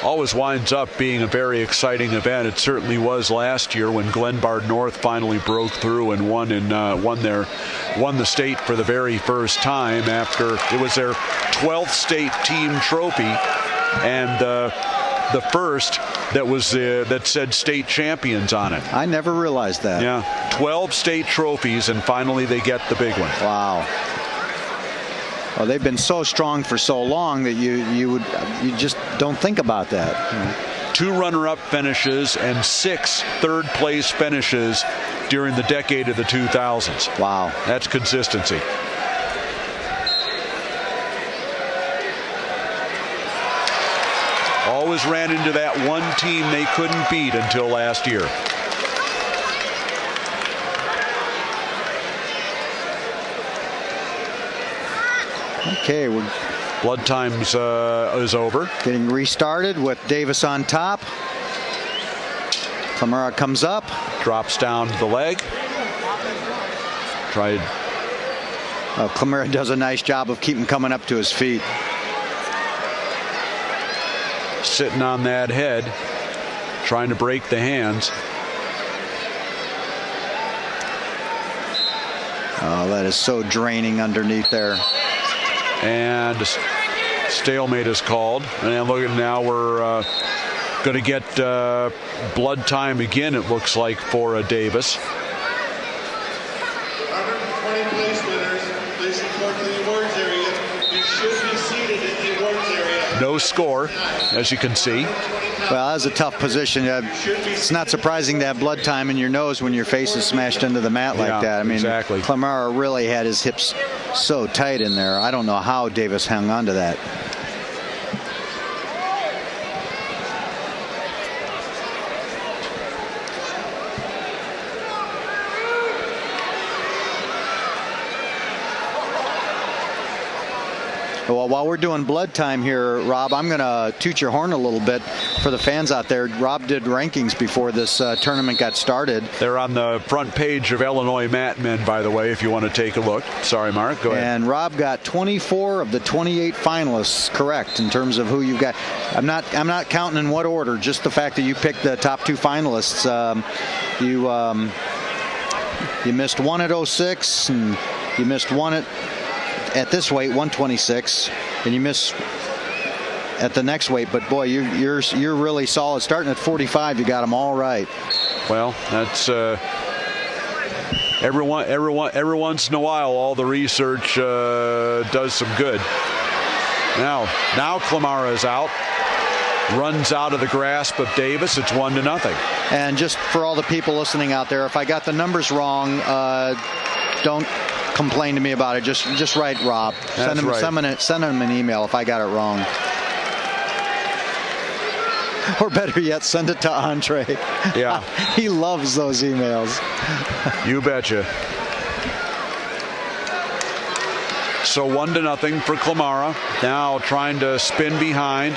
Always winds up being a very exciting event. It certainly was last year when Glenbard North finally broke through and won the state for the very first time after it was their 12th state team trophy and the first that said state champions on it.
I never realized that.
Yeah, 12 state trophies and finally they get the big one.
Wow. Well, they've been so strong for so long that you just don't think about that.
2 runner-up finishes and 6 third-place finishes during the decade of the 2000s.
Wow.
That's consistency. Always ran into that one team they couldn't beat until last year.
Okay,
blood times is over.
Getting restarted with Davis on top. Klimara comes up.
Drops down to the leg.
Klimara does a nice job of keeping coming up to his feet.
Sitting on that head, trying to break the hands.
Oh, that is so draining underneath there.
And stalemate is called. And look at now, we're going to get blood time again, it looks like, for Davis.
120 place winners, please report to the awards area. You should be seated in the awards area.
No score, as you can see.
Well, that's a tough position. It's not surprising to have blood time in your nose when your face is smashed into the mat like that. I mean,
exactly.
Klimara really had his hips so tight in there. I don't know how Davis hung on to that. Well, while we're doing blood time here, Rob, I'm going to toot your horn a little bit for the fans out there. Rob did rankings before this tournament got started.
They're on the front page of Illinois Mat Men, by the way, if you want to take a look. Sorry, Mark. Go ahead.
And Rob got 24 of the 28 finalists correct in terms of who you've got. I'm not counting in what order, just the fact that you picked the top 2 finalists. You missed one at 06, and you missed one at this weight, 126, and you miss at the next weight. But boy, you're really solid. Starting at 45, you got them all right.
Well, that's every once in a while, all the research does some good. Now Klimara is out. Runs out of the grasp of Davis. It's 1-0.
And just for all the people listening out there, if I got the numbers wrong, don't complain to me about it. Just write Rob. Send him an email if I got it wrong. Or better yet, send it to Andre.
Yeah.
He loves those emails.
You betcha. So 1-0 for Klimara. Now trying to spin behind.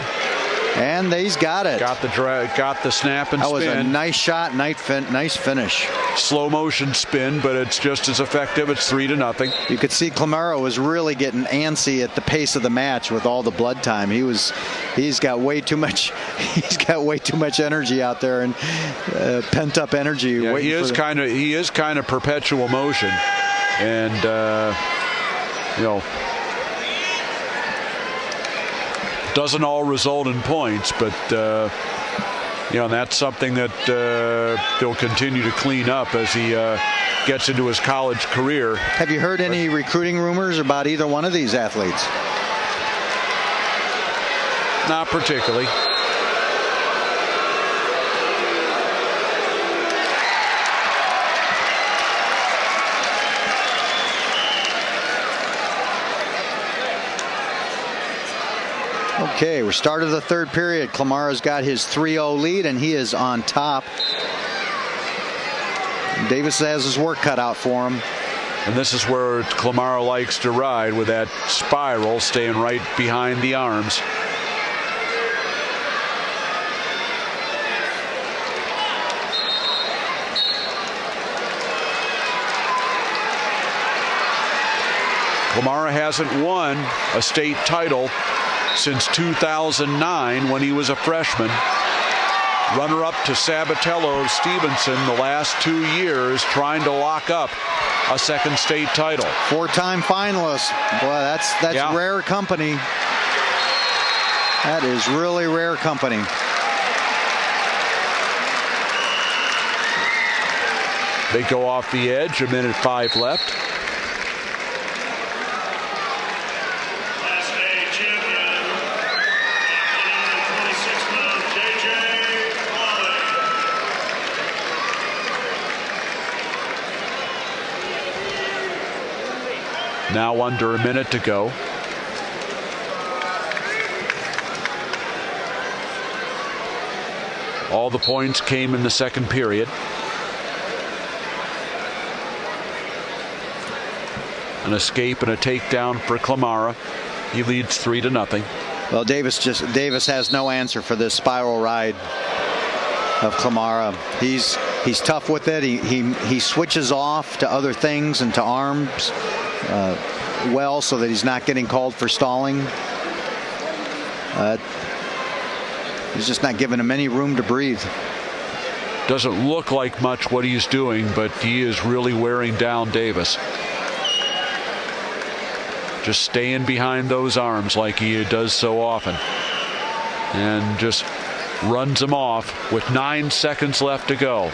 And he's got it.
Got the snap and spin.
That was a nice shot, nice finish.
Slow motion spin, but it's just as effective. It's 3-0.
You could see Klimara was really getting antsy at the pace of the match with all the blood time. He's got way too much. He's got way too much energy out there, and pent up energy.
Yeah, he is kind of perpetual motion, and doesn't all result in points, but that's something that they'll continue to clean up as he gets into his college career.
Have you heard any recruiting rumors about either one of these athletes?
Not particularly.
Okay, we're started the third period. Klimara's got his 3-0 lead, and he is on top. Davis has his work cut out for him.
And this is where Klimara likes to ride, with that spiral, staying right behind the arms. Klimara hasn't won a state title since 2009 when he was a freshman. Runner-up to Sabatello of Stevenson the last 2 years, trying to lock up a second state title.
4-time finalist. Boy, that's rare company. That is really rare company.
They go off the edge, 1:05 left. Now under a minute to go. All the points came in the second period. An escape and a takedown for Klimara. He leads 3-0.
Well, Davis has no answer for this spiral ride of Klimara. He's tough with it. He switches off to other things and to arms. Well, so that he's not getting called for stalling. He's just not giving him any room to breathe.
Doesn't look like much what he's doing, but he is really wearing down Davis. Just staying behind those arms like he does so often, and just runs him off with 9 seconds left to go.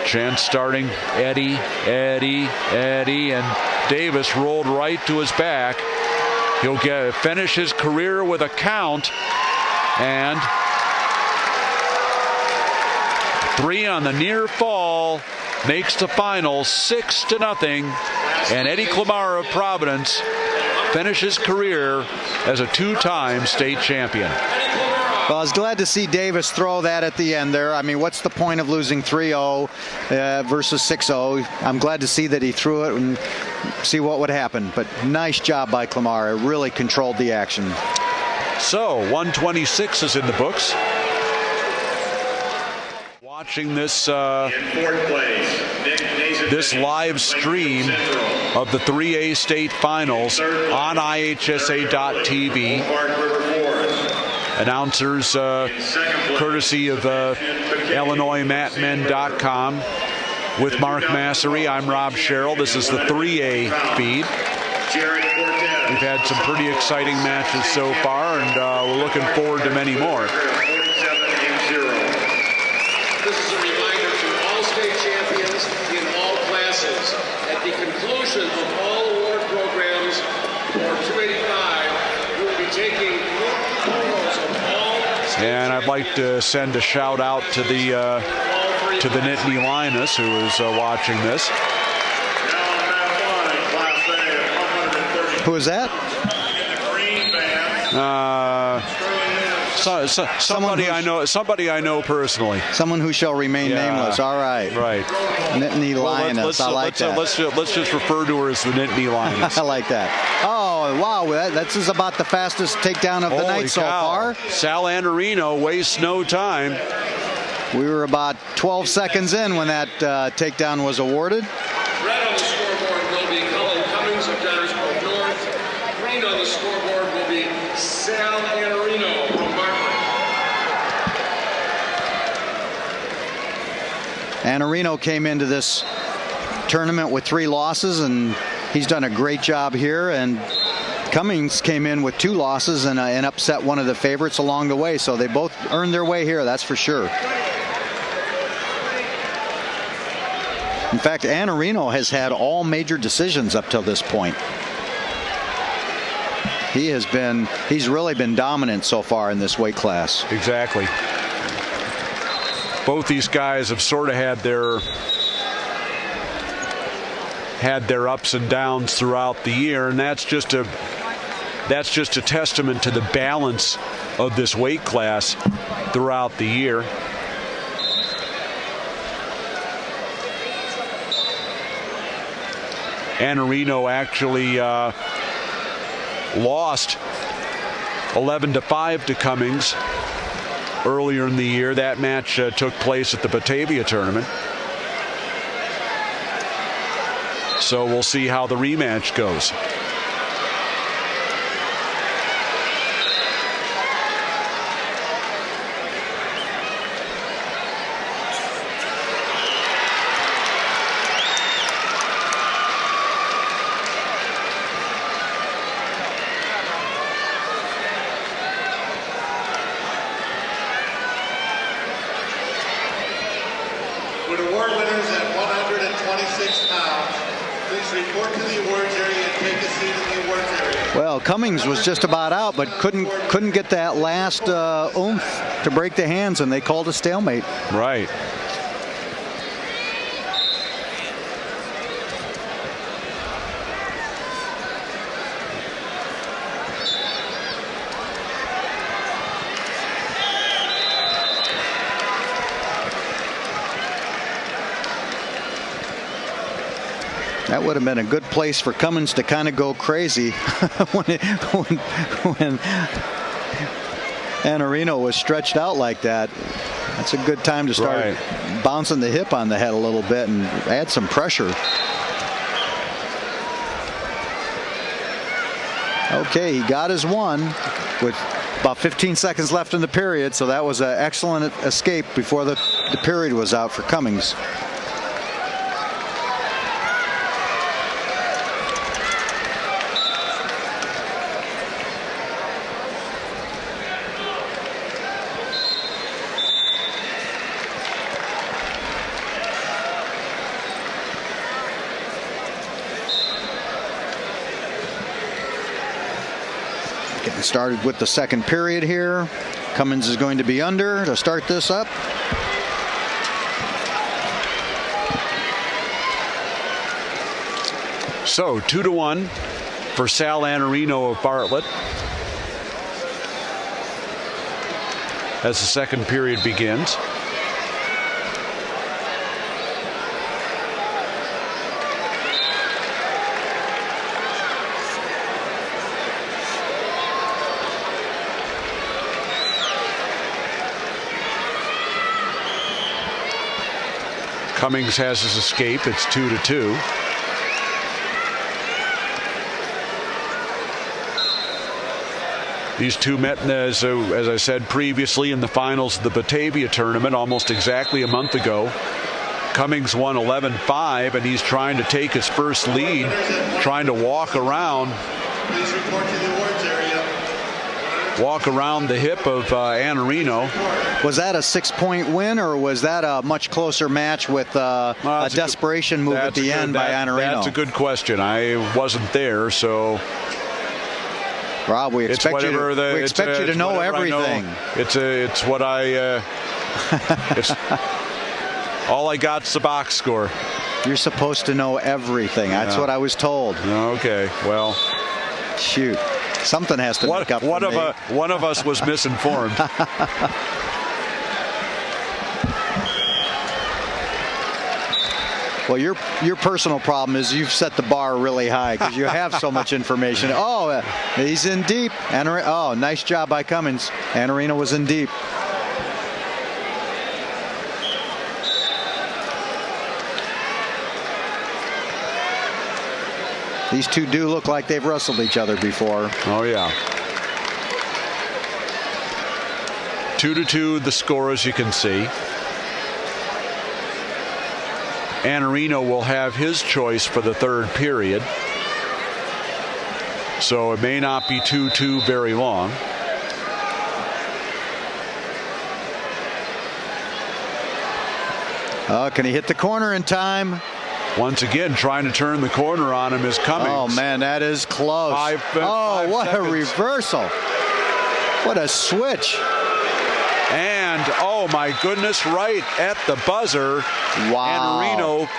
Chance starting, Eddie, and Davis rolled right to his back. He'll finish his career with a count, and 3 on the near fall, makes the final 6-0, and Eddie Klimara of Providence finishes his career as a 2-time state champion.
Well, I was glad to see Davis throw that at the end there. I mean, what's the point of losing 3-0 versus 6-0? I'm glad to see that he threw it and see what would happen. But nice job by Klamar. It really controlled the action.
So 126 is in the books. Watching this this live stream of the 3A state finals on IHSA.tv. Announcers courtesy of IllinoisMatMen.com with Mark Massery. I'm Rob Sherrill. This is the 3A feed. We've had some pretty exciting matches so far, and we're looking forward to many more.
This is a reminder to all state champions in all classes. At the conclusion of all award programs for 285, we will be taking photos of all. And
I'd like to send a shout out to the Nittany Linus, who is watching this.
Who is that?
Somebody I know personally.
Someone who shall remain nameless. All right.
Right.
Nittany Linus. I like that.
Let's just refer to her as the Nittany Linus.
I like that. Oh, wow. This is about the fastest takedown of the night so far.
Sal Anarino wastes no time.
We were about 12 seconds in when that takedown was awarded.
Red on the scoreboard will be Colin Cummings of Donnersburg North. Green on the scoreboard will be Sal Anarino from Martland.
Anarino came into this tournament with 3 losses, and he's done a great job here. And Cummings came in with 2 losses and upset one of the favorites along the way. So they both earned their way here, that's for sure. In fact, Anarino has had all major decisions up till this point. He's really been dominant so far in this weight class.
Exactly. Both these guys have sort of had their ups and downs throughout the year, and that's just a testament to the balance of this weight class throughout the year. Anarino actually lost 11-5 to Cummings earlier in the year. That match took place at the Batavia tournament. So we'll see how the rematch goes.
With award winners at 126 pounds, please report to the awards area and take a seat in the awards area.
Well, Cummings was just about out, but couldn't get that last oomph to break the hands, and they called a stalemate.
Right.
That would have been a good place for Cummings to kind of go crazy when Anarino was stretched out like that. That's a good time to start bouncing the hip on the head a little bit and add some pressure. Okay, he got his one with about 15 seconds left in the period, so that was an excellent escape before the period was out for Cummings. Getting started with the second period here. Cummings is going to be under to start this up.
So 2-1 for Sal Anarino of Bartlett. as the second period begins. Cummings has his escape. It's 2-2. These two met, as I said previously, in the finals of the Batavia tournament almost exactly a month ago. Cummings won 11-5, and he's trying to take his first lead, trying to walk around.
Please report to the awards area.
Walk around the hip of Annarino.
Was that a 6-point win, or was that a much closer match with a desperation move at the end by Annarino?
That's a good question. I wasn't there, so.
Rob, we expect you to know everything.
It's what I. It's all I got's the box score.
You're supposed to know everything. That's what I was told.
Okay, well.
Shoot. Something has to make up for me.
One of us was misinformed.
Well, your personal problem is you've set the bar really high because you have so much information. Oh, he's in deep. Oh, nice job by Cummings. Annarino was in deep. These two do look like they've wrestled each other before.
Oh, yeah. 2-2 the score, as you can see. Annarino will have his choice for the third period. So it may not be 2-2 very long.
Can he hit the corner in time?
Once again, trying to turn the corner on him is Cummings.
Oh, man, that is close. What seconds. A reversal. What a switch.
And, oh, my goodness, right at the buzzer.
Wow.
Annarino.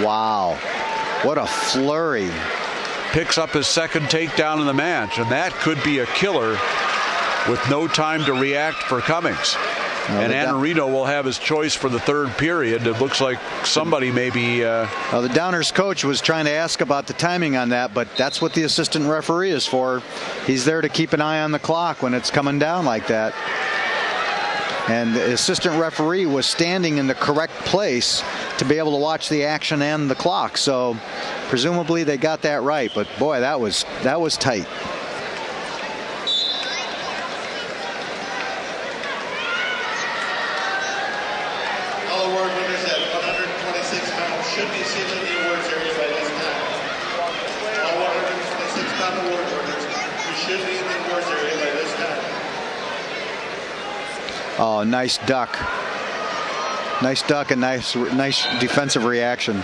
Wow. What a flurry.
Picks up his second takedown in the match, and that could be a killer with no time to react for Cummings. And Annarino will have his choice for the third period. It looks like somebody maybe.
The Downers coach was trying to ask about the timing on that, but that's what the assistant referee is for. He's there to keep an eye on the clock when it's coming down like that. And the assistant referee was standing in the correct place to be able to watch the action and the clock. So presumably they got that right. But boy, that was tight.
All award winners at 126 pounds should be seated in the awards area by this time. All 126-pound award winners, you should be in the awards area by this time.
Oh, nice duck. Nice duck and nice defensive reaction.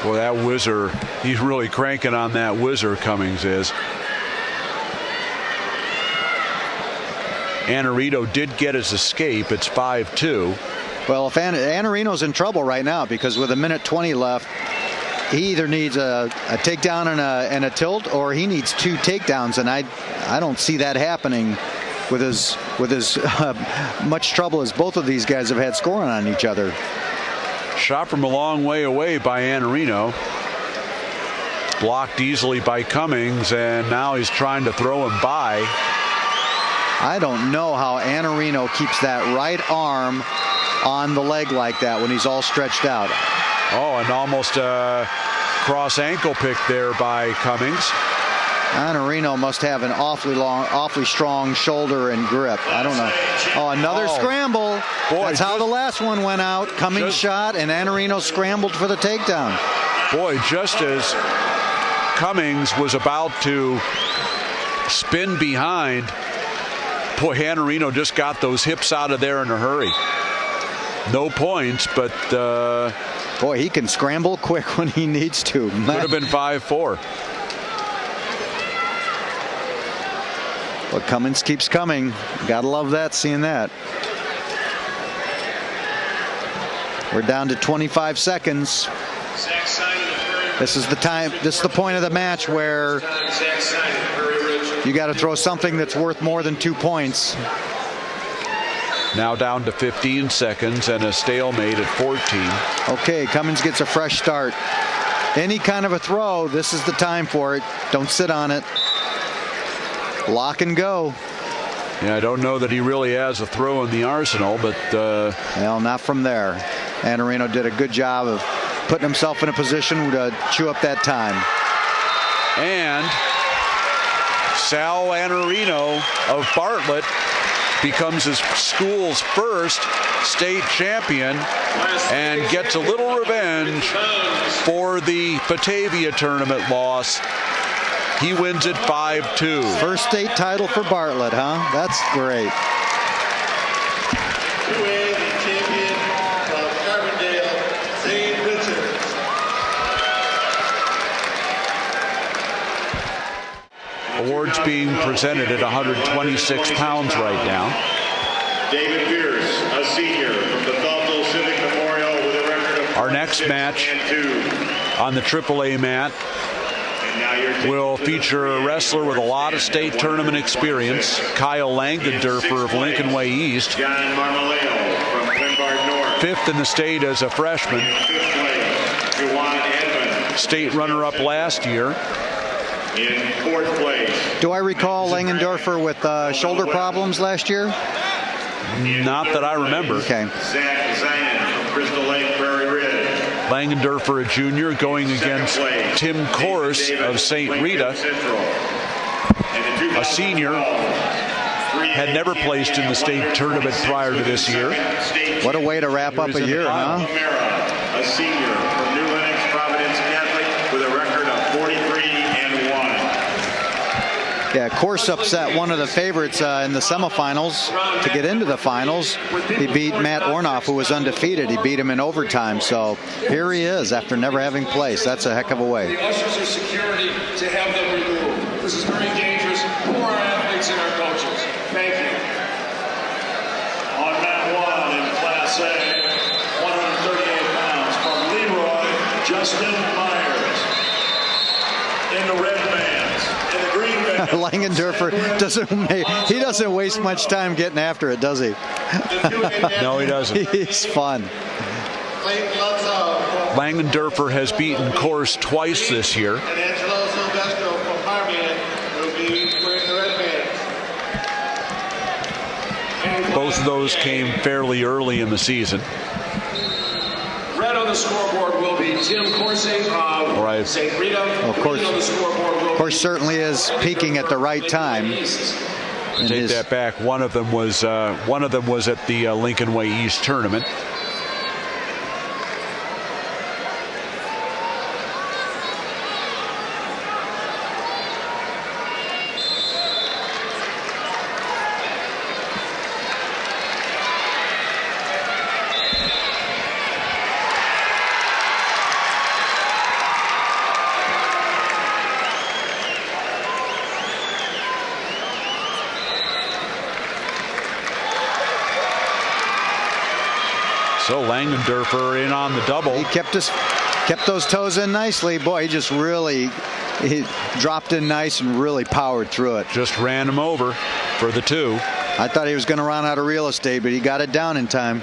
Well, that whizzer, he's really cranking on that whizzer, Cummings is. Annarino did get his escape. It's 5-2.
Well, if Annarino's in trouble right now because with 1:20 left, he either needs a takedown and a tilt, or he needs two takedowns, and I don't see that happening with as much trouble as both of these guys have had scoring on each other.
Shot from a long way away by Annarino. Blocked easily by Cummings, and now he's trying to throw him by.
I don't know how Annarino keeps that right arm on the leg like that when he's all stretched out.
Oh, and almost a cross ankle pick there by Cummings.
Annarino must have an awfully strong shoulder and grip. I don't know. Oh, another scramble. Boy, that's how the last one went out. Cummings shot, and Annarino scrambled for the takedown.
Boy, just as Cummings was about to spin behind, boy, Annarino just got those hips out of there in a hurry. No points, but
boy, he can scramble quick when he needs to.
Could have been 5-4.
But Cummings keeps coming. Gotta love that, seeing that. We're down to 25 seconds. This is the time. This is the point of the match where you got to throw something that's worth more than 2 points.
Now down to 15 seconds and a stalemate at 14.
Okay, Cummins gets a fresh start. Any kind of a throw, this is the time for it. Don't sit on it. Lock and go.
Yeah, I don't know that he really has a throw in the arsenal, but
well, not from there. Anarino did a good job of putting himself in a position to chew up that time.
And Sal Anarino of Bartlett becomes his school's first state champion and gets a little revenge for the Batavia tournament loss. He wins it 5-2.
First state title for Bartlett, huh? That's great.
2A, the champion from Carbondale, St. Richards.
Awards being presented at 126 pounds right now.
David Pierce, a senior from the Belleville Civic Memorial with a record of
Our next match
6-2.
on the AAA mat will feature a wrestler with a lot of state tournament experience, Kyle Langendorfer of Lincoln Way East.
John Marmaleo from Clinbard North.
Fifth in the state as a freshman.
Fifth place, Juwan Edmond.
State runner-up last year.
In fourth place,
Do I recall Langendorfer with shoulder problems last year?
Not that I remember.
Okay.
Zach Zion from Crystal Lake Prairie Ridge.
Langendorfer, a junior, going against Tim Kors of St. Rita, a senior, had never placed in the state tournament prior to this year.
What a way to wrap up a year, huh?
A senior from New Lenox Providence Catholic with a record of 43-1.
Yeah, Kors upset one of the favorites in the semifinals to get into the finals. He beat Matt Ornoff, who was undefeated. He beat him in overtime. So here he is after never having placed. That's a heck of a way.
The ushers of security to have them removed. This is very dangerous for our athletes and our coaches. Thank you.
On mat 1 in Class A, 138 pounds, from Leroy, Justin Myers. In the red bands, in the green bands.
Langendorfer doesn't waste much time getting after it, does he?
No, he doesn't.
He's fun.
Clayton Lutzow from
Langendorfer has beaten Kors twice this year.
and Angelo Silvestro from Parmian will be wearing the red bands.
Both of those came fairly early in the season.
Red on the scoreboard will be Tim Corsing of
Right.
St. Rita.
Of course.
Green on the scoreboard will
Kors certainly is peaking at the right time.
East.
in
Take
his-
that back. One of them was at the Lincoln Way East tournament. So Langendorfer in on the double.
He kept those toes in nicely. Boy, he dropped in nice and really powered through it.
Just ran him over for the 2.
I thought he was going to run out of real estate, but he got it down in time.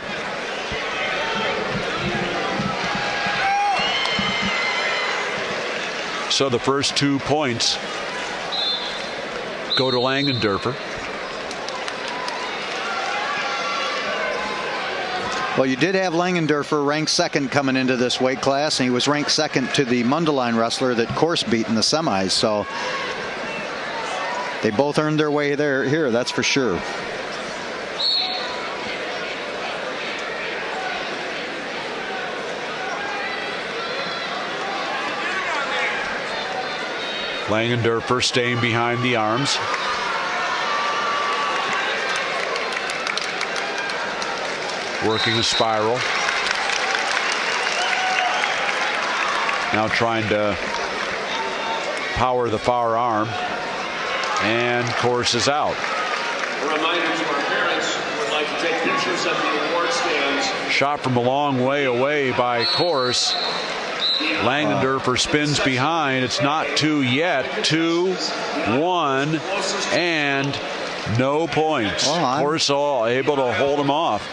So the first 2 points go to Langendorfer.
Well, you did have Langendorfer ranked second coming into this weight class, and he was ranked second to the Mundelein wrestler that Kors beat in the semis. So they both earned their way there here, that's for sure.
Langendorfer staying behind the arms. Working a spiral. Now trying to power the far arm. And Kors is out.
A reminder to our parents who would like to take pictures of the award stands.
Shot from a long way away by Kors.
The
Langendorfer spins behind. It's not 2 yet. 2, 1, and no points. Corso able to hold him off.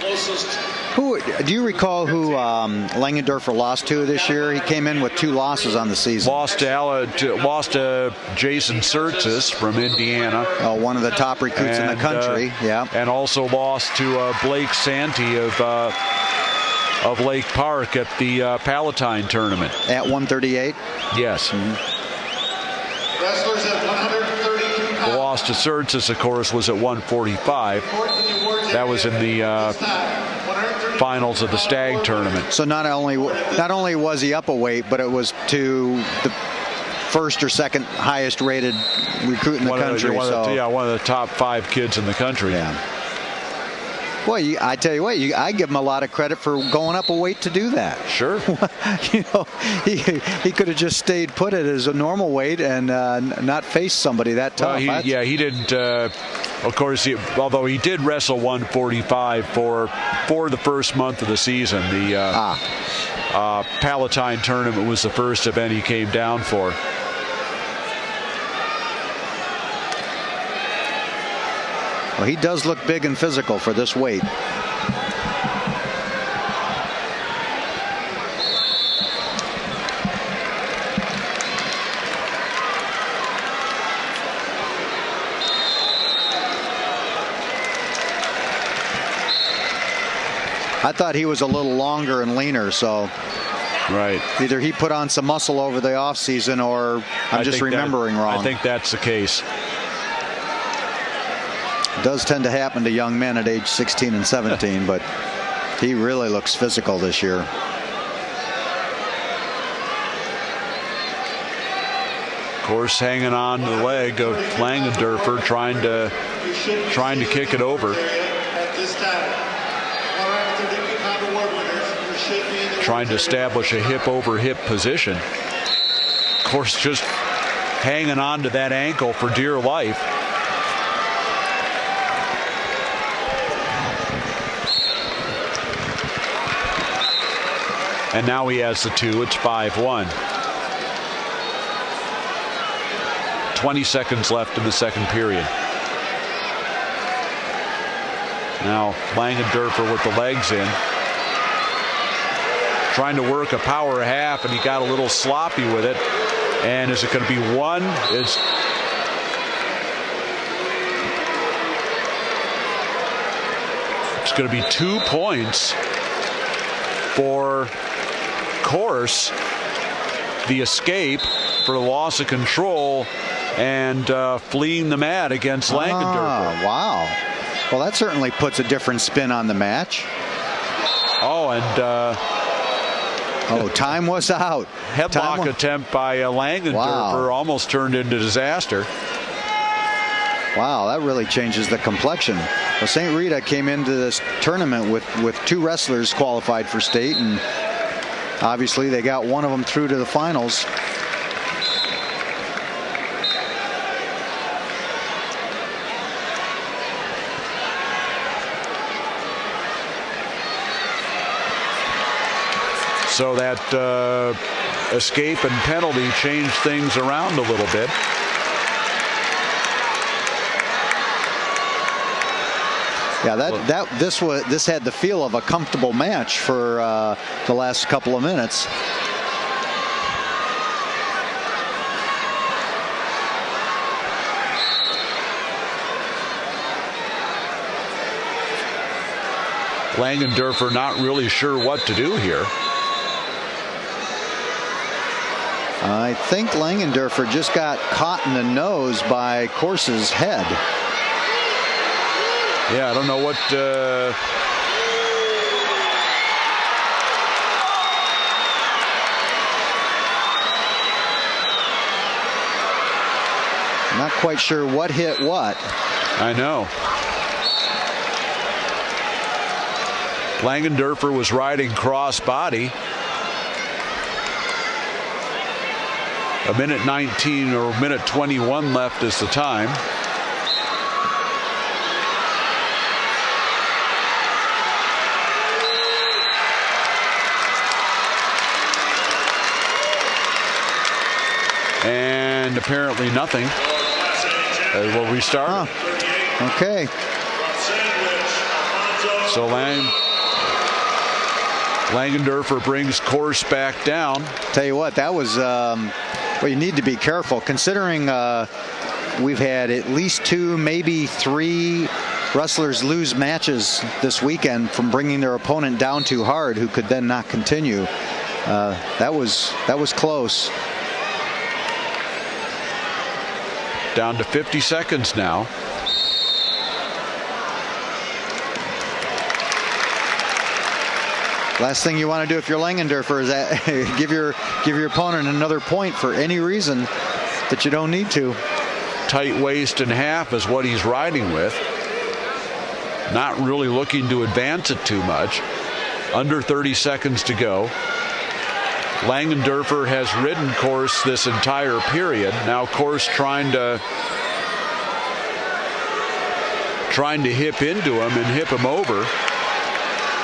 Who do you recall who Langendorfer lost to this year? He came in with 2 losses on the season.
Lost to Jason Surtis from Indiana.
One of the top recruits in the country.
And also lost to Blake Santee of Lake Park at the Palatine tournament.
At 138?
Yes.
Wrestlers at 132 pounds.
The loss to Surtis, of course, was at 145. That was in the finals of the Stag tournament.
So not only was he up a weight, but it was to the first or second highest rated recruit in the country.
One of the top 5 kids in the country.
Yeah. Well, I tell you what, I give him a lot of credit for going up a weight to do that.
Sure.
He could have just stayed put at his normal weight and not faced somebody that tough.
He didn't. Of course, although he did wrestle 145 for the first month of the season. The Palatine tournament was the first event he came down for.
Well, he does look big and physical for this weight. I thought he was a little longer and leaner, so
right.
Either he put on some muscle over the offseason or I'm just remembering wrong.
I think that's the case.
It does tend to happen to young men at age 16 and 17, but he really looks physical this year.
Of course, hanging on to the leg of Langendorfer, trying to kick it over.
At this time, 132-pound award winners who should be in the
Trying to establish a hip-over-hip position. Of course, just hanging on to that ankle for dear life. And now he has the 2. It's 5-1. 20 seconds left in the second period. Now Langendorfer with the legs in. Trying to work a power half, and he got a little sloppy with it. And is it going to be 1? It's going to be 2 points for Course, the escape for the loss of control and fleeing the mat against Langendorfer.
Wow. Well, that certainly puts a different spin on the match.
Oh, and
time was out.
Headlock attempt by Langendorfer almost turned into disaster.
Wow, that really changes the complexion. Well, St. Rita came into this tournament with 2 wrestlers qualified for state, and obviously they got one of them through to the finals.
So that escape and penalty changed things around a little bit.
Yeah, this had the feel of a comfortable match for the last couple of minutes.
Langendorfer not really sure what to do here.
I think Langendorfer just got caught in the nose by Course's head.
Yeah, I don't know what.
Not quite sure what hit what.
I know. Langendorfer was riding cross body. A minute 19 or minute 21 left is the time. and apparently nothing. Will we start?
Okay.
So Langendorfer brings course back down.
Tell you what, that was well, you need to be careful considering we've had at least 2, maybe 3 wrestlers lose matches this weekend from bringing their opponent down too hard, who could then not continue. That was close.
Down to 50 seconds now.
Last thing you want to do if you're Langendorfer is that give your opponent another point for any reason that you don't need to.
Tight waist and half is what he's riding with. Not really looking to advance it too much. Under 30 seconds to go. Langendorfer has ridden course this entire period. Now course trying to hip into him and hip him over.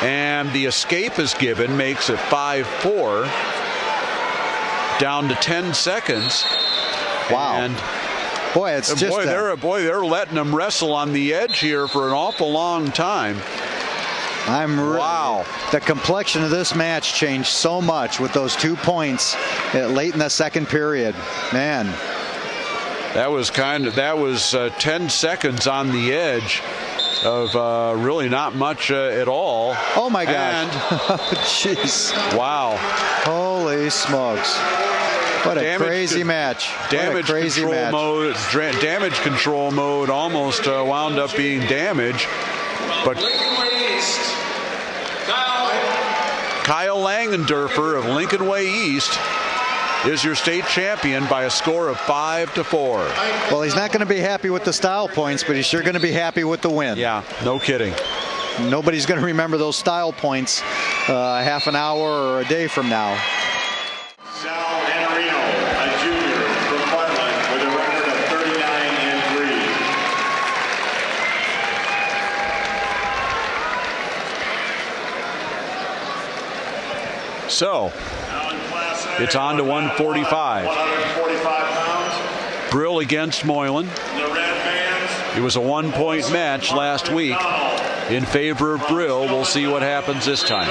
And the escape is given, makes it 5-4. Down to 10 seconds.
Wow.
And
boy, it's just
they're letting him wrestle on the edge here for an awful long time.
Wow. The complexion of this match changed so much with those 2 points late in the second period. Man.
That was 10 seconds on the edge of really not much at all.
Oh my God. Jeez.
Wow.
Holy smokes. What a crazy match.
Damage control mode almost wound up being damage. But Kyle Langendorfer of Lincoln Way East is your state champion by a score of 5-4.
Well, he's not going to be happy with the style points, but he's sure going to be happy with the win.
Yeah, no kidding.
Nobody's going to remember those style points half an hour or a day from now.
Sal Anarino, a junior from Bartlett, with a record of 39-3.
So it's on to 145.
145 pounds.
Brill against Moylan.
The red bands.
It was a 1-point match last week in favor of Brill. We'll see what happens this time.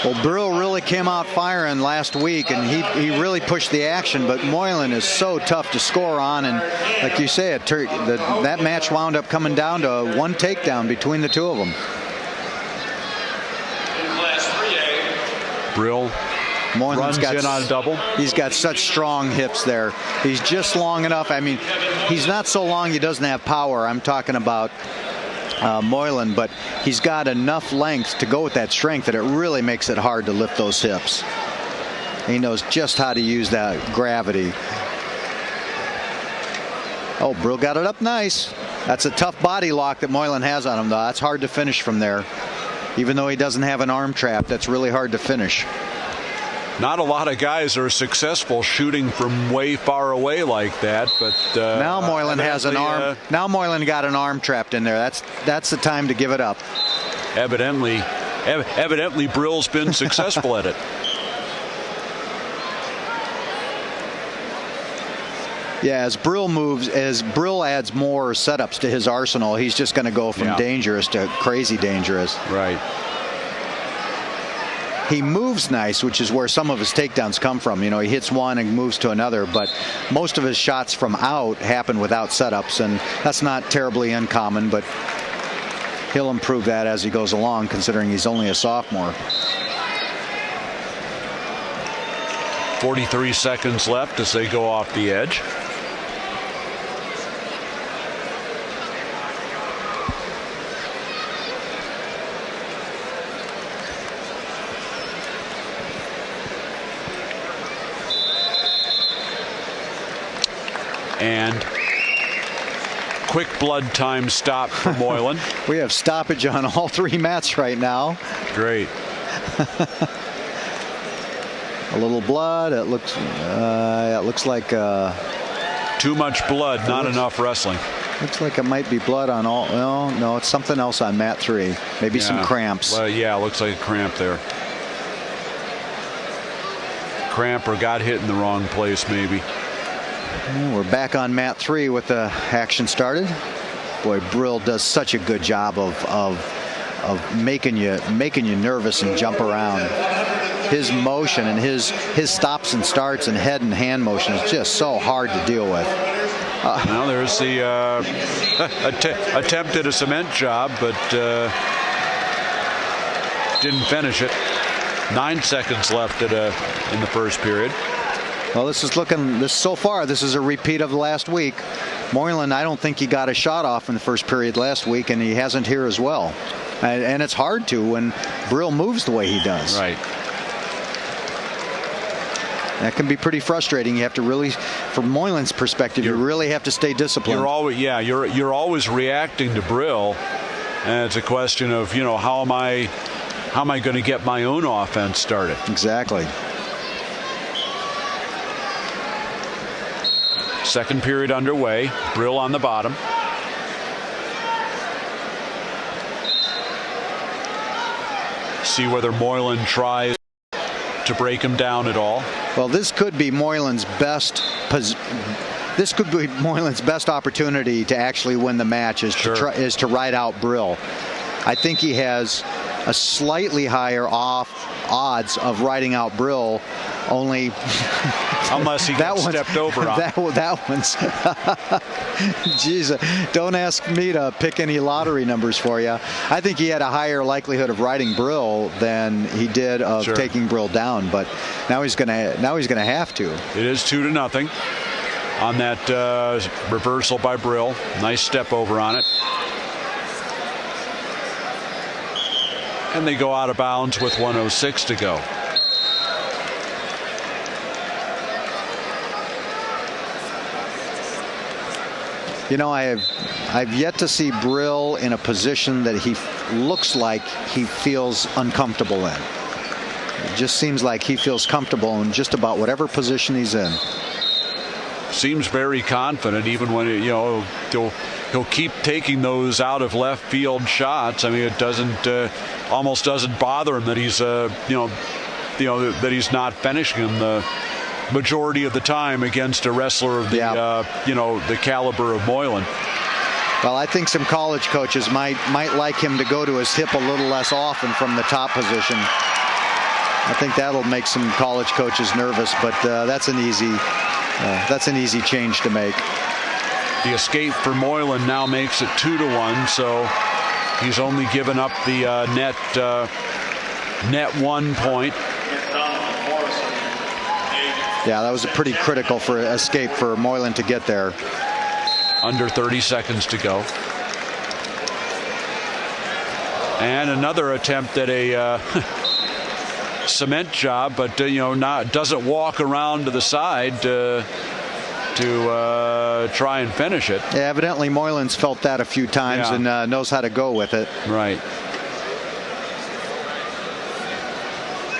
Well, Brill really came out firing last week, and he really pushed the action, but Moylan is so tough to score on, and like you say, that match wound up coming down to 1 takedown between the 2 of them.
Brill runs in on a double.
He's got such strong hips there. He's just long enough. I mean, he's not so long he doesn't have power. I'm talking about Moylan, but he's got enough length to go with that strength that it really makes it hard to lift those hips. He knows just how to use that gravity. Oh, Brill got it up nice. That's a tough body lock that Moylan has on him, though. That's hard to finish from there. Even though he doesn't have an arm trap, that's really hard to finish.
Not a lot of guys are successful shooting from way far away like that, but
now Moylan has an arm. Now Moylan got an arm trapped in there. That's the time to give it up.
Evidently Brill's been successful at it.
Yeah, as Brill adds more setups to his arsenal, he's just going to go from dangerous to crazy dangerous.
Right.
He moves nice, which is where some of his takedowns come from. You know, he hits one and moves to another, but most of his shots from out happen without setups, and that's not terribly uncommon, but he'll improve that as he goes along, considering he's only a sophomore.
43 seconds left as they go off the edge. And quick blood time stop for Moylan.
We have stoppage on all 3 mats right now.
Great.
A little blood. It looks like
too much blood, not enough wrestling.
Looks like it might be blood on all. No, it's something else on mat 3. Maybe some cramps.
Yeah, looks like a cramp there. cramp or got hit in the wrong place, maybe.
We're back on mat 3 with the action started. Boy, Brill does such a good job of making you nervous and jump around. His motion and his stops and starts and head and hand motion is just so hard to deal with.
Now there's the attempt at a cement job, but didn't finish it. 9 seconds left in the first period.
Well, so far, this is a repeat of last week. Moylan, I don't think he got a shot off in the first period last week, and he hasn't here as well. And it's hard to when Brill moves the way he does.
Right.
That can be pretty frustrating. You have to really, from Moylan's perspective, you really have to stay disciplined.
You're always reacting to Brill, and it's a question of, how am I going to get my own offense started?
Exactly.
Second period underway. Brill on the bottom. See whether Moylan tries to break him down at all.
Well, this could be Moylan's best. This could be Moylan's best opportunity to actually win the match. Is to ride out Brill. I think he has a slightly higher odds of riding out Brill. Only
unless he gets stepped over on.
That one's geez, don't ask me to pick any lottery numbers for you. I think he had a higher likelihood of riding Brill than he did of taking Brill down, but now he's gonna have to.
It is 2-0 on that reversal by Brill. Nice step over on it. And they go out of bounds with 1:06 to go.
I've yet to see Brill in a position that he looks like he feels uncomfortable in. It just seems like he feels comfortable in just about whatever position he's in.
Seems very confident, even when he'll keep taking those out of left field shots. I mean, it doesn't almost doesn't bother him that he's that he's not finishing them the majority of the time against a wrestler of the the caliber of Moylan.
Well, I think some college coaches might like him to go to his hip a little less often from the top position. I think that'll make some college coaches nervous, but that's an easy change to make.
The escape for Moylan now makes it 2-1, so he's only given up the net 1 point.
Yeah, that was a pretty critical for escape for Moylan to get there.
Under 30 seconds to go. And another attempt at a cement job, but doesn't walk around to the side to try and finish it.
Yeah, evidently Moylan's felt that a few times and knows how to go with it.
Right.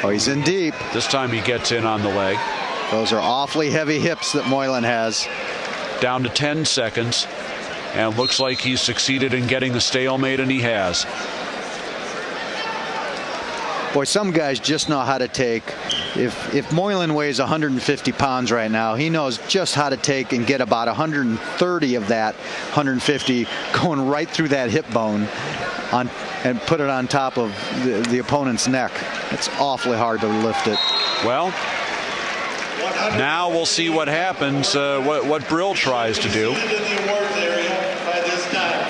Oh, he's in deep.
This time he gets in on the leg.
Those are awfully heavy hips that Moylan has.
Down to 10 seconds, and looks like he's succeeded in getting the stalemate, and he has.
Boy, some guys just know how to take. If Moylan weighs 150 pounds right now, he knows just how to take and get about 130 of that 150 going right through that hip bone and put it on top of the opponent's neck. It's awfully hard to lift it.
Well, now we'll see what happens, what Brill tries to do.
In the awards area by this time.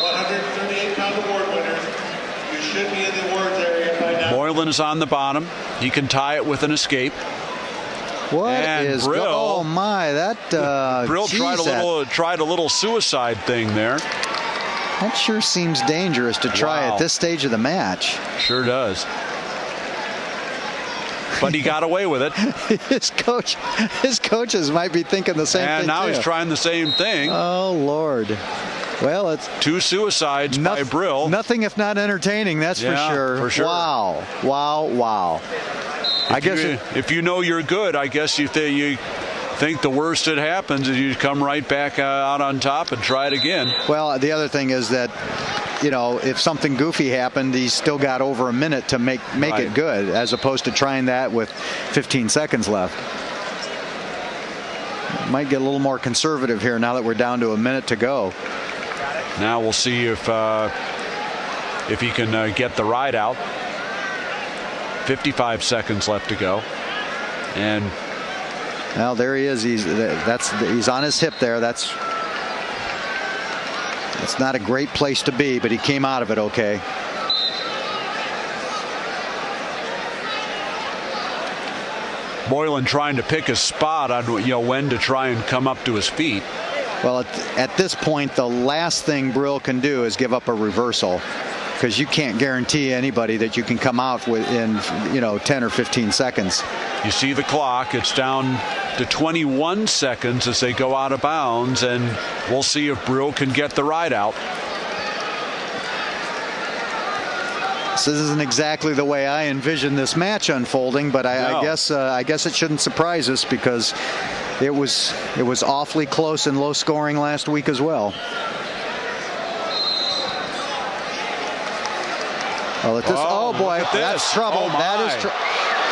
138-pound award winners. You should be in the awards area by now.
Moylan is on the bottom. He can tie it with an escape.
Brill, oh my, that
Brill tried a little suicide thing there.
That sure seems dangerous to try at this stage of the match.
Sure does. But he got away with it.
His coaches might be thinking the same thing.
And now
too.
he's trying the same thing.
Oh Lord. Well, it's
2 suicides by Brill.
Nothing if not entertaining, that's for sure.
For sure.
Wow.
If you know you're good, I guess you think the worst that happens is you come right back out on top and try it again.
Well, the other thing is that, you know, if something goofy happened, he's still got over a minute to make
Right.
it good, as opposed to trying that with 15 seconds left. Might get a little more conservative here now that we're down to a minute to go.
Now we'll see if he can get the ride out. 55 seconds left to go. And
now there he is. He's on his hip there. That's not a great place to be, but he came out of it okay.
Moylan trying to pick his spot on when to try and come up to his feet.
Well, at this point, the last thing Brill can do is give up a reversal, because you can't guarantee anybody that you can come out within 10 or 15 seconds.
You see the clock. It's down to 21 seconds as they go out of bounds, and we'll see if Brill can get the ride out.
This isn't exactly the way I envisioned this match unfolding, but I guess it shouldn't surprise us, because it was awfully close and low scoring last week as well. Well, oh boy, that's trouble.
Oh,
that is trouble.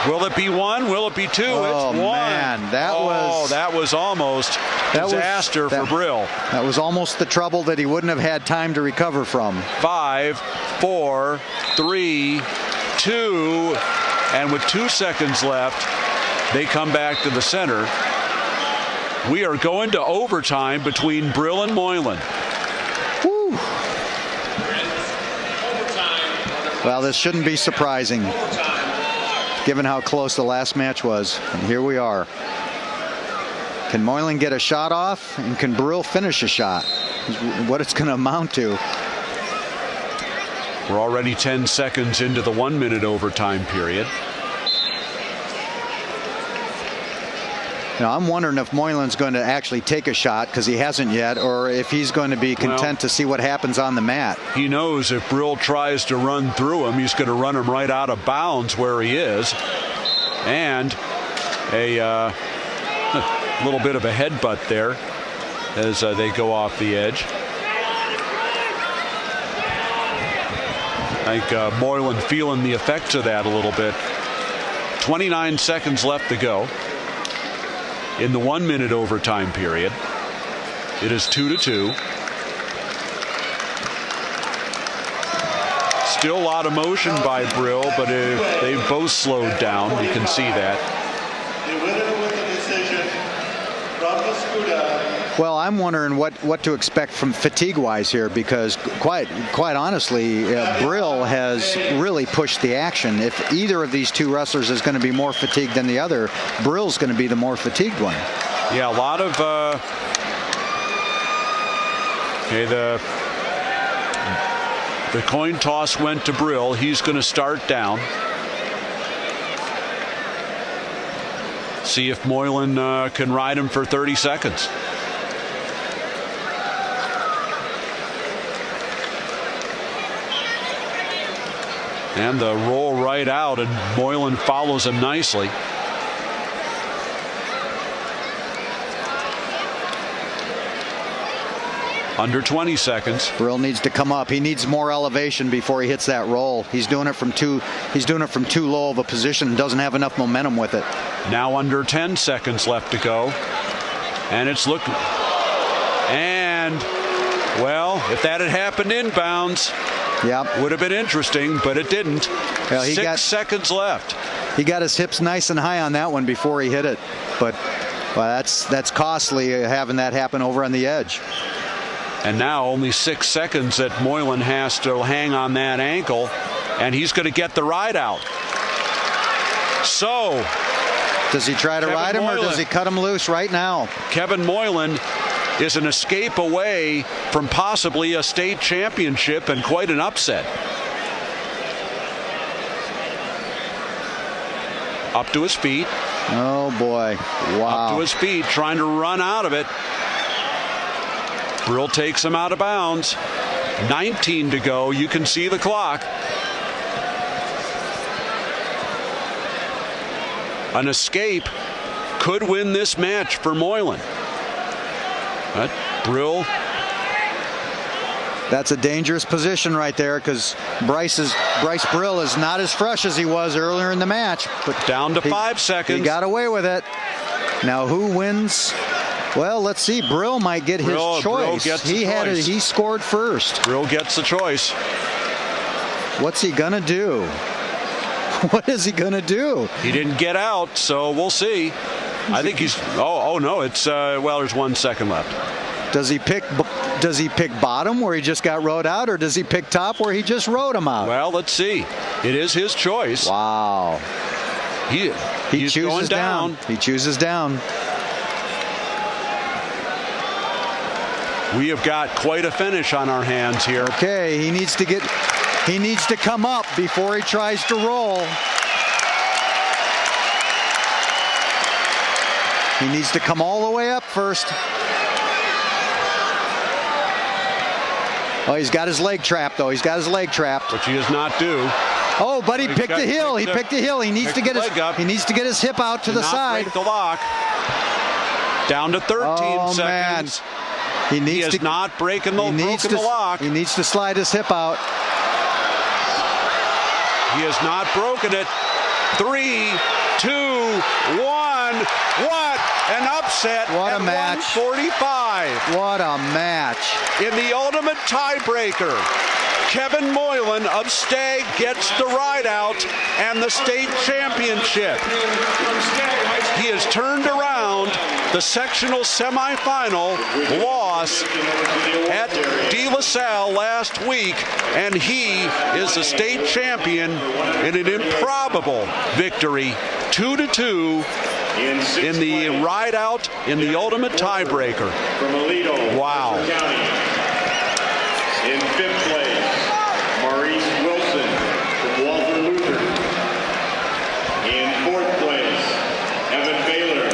Will it be one? Will it be two?
Oh,
it's one.
Man, that
was almost disaster for Brill.
That was almost the trouble that he wouldn't have had time to recover from.
5, 4, 3, 2, and with 2 seconds left, they come back to the center. We are going to overtime between Brill and Moylan.
Woo. Well, this shouldn't be surprising, given how close the last match was. And here we are. Can Moylan get a shot off, and can Brill finish a shot? What it's going to amount to.
We're already 10 seconds into the 1 minute overtime period.
Now, I'm wondering if Moylan's going to actually take a shot, because he hasn't yet, or if he's going to be content to see what happens on the mat.
He knows if Brill tries to run through him, he's going to run him right out of bounds where he is. And a little bit of a headbutt there as they go off the edge. I think Moylan feeling the effects of that a little bit. 29 seconds left to go in the 1 minute overtime period. It is 2-2. Still a lot of motion by Brill, but they've both slowed down. You can see that.
The winner with the decision from the Scuda.
Well, I'm wondering what to expect from fatigue-wise here, because quite honestly, Brill has really pushed the action. If either of these two wrestlers is going to be more fatigued than the other, Brill's going to be the more fatigued one.
Yeah, a lot of the coin toss went to Brill. He's going to start down. See if Moylan can ride him for 30 seconds. And the roll right out, and Moylan follows him nicely. Under 20 seconds.
Brill needs to come up. He needs more elevation before he hits that roll. He's doing it from too low of a position and doesn't have enough momentum with it.
Now under 10 seconds left to go. And it's looking. And, well, if that had happened inbounds,
yep,
would have been interesting, but it didn't.
Well,
6 seconds left.
He got his hips nice and high on that one before he hit it. But that's costly, having that happen over on the edge.
And now only 6 seconds that Moylan has to hang on that ankle, and he's going to get the ride out. So,
does he try to ride him, or does he cut him loose right now?
Kevin Moylan is an escape away from possibly a state championship, and quite an upset. Up to his feet.
Oh boy. Wow.
Up to his feet, trying to run out of it. Brill takes him out of bounds. 19 to go. You can see the clock. An escape could win this match for Moylan. But Brill.
That's a dangerous position right there because Bryce Brill is not as fresh as he was earlier in the match. But
Down to 5 seconds.
He got away with it. Now who wins? Well, let's see. Brill might get his choice.
Brill gets the choice.
He scored first.
Brill gets the choice.
What's he gonna do? What is he gonna do?
He didn't get out, so we'll see. I think he's. Oh no! It's well. There's 1 second left.
Does he pick bottom where he just got rode out, or does he pick top where he just rode him out?
Well, let's see. It is his choice.
Wow.
He's
chooses
going down.
He chooses down.
We have got quite a finish on our hands here.
Okay, he needs to come up before he tries to roll. He needs to come all the way up first. Oh, he's got his leg trapped, though. He's got his leg trapped.
Which he does not do.
Oh, but he picked a hill. He picked a hill. He needs to get his hip out to the side.
Break the lock. Down to 13 seconds.
Man. He is
not breaking the lock.
He needs to slide his hip out.
He has not broken it. 3, 2, 1. What an upset!
What a
at
match!
145.
What a match!
In the ultimate tiebreaker, Kevin Moylan of Stagg gets the ride out and the state championship. He has turned around the sectional semifinal loss at De La Salle last week, and he is the state champion in an improbable victory, 2-2 in the ride out in the ultimate tiebreaker. Wow.
In 5th place, Maurice Wilson from Walter Luther. In 4th place, Evan Baylor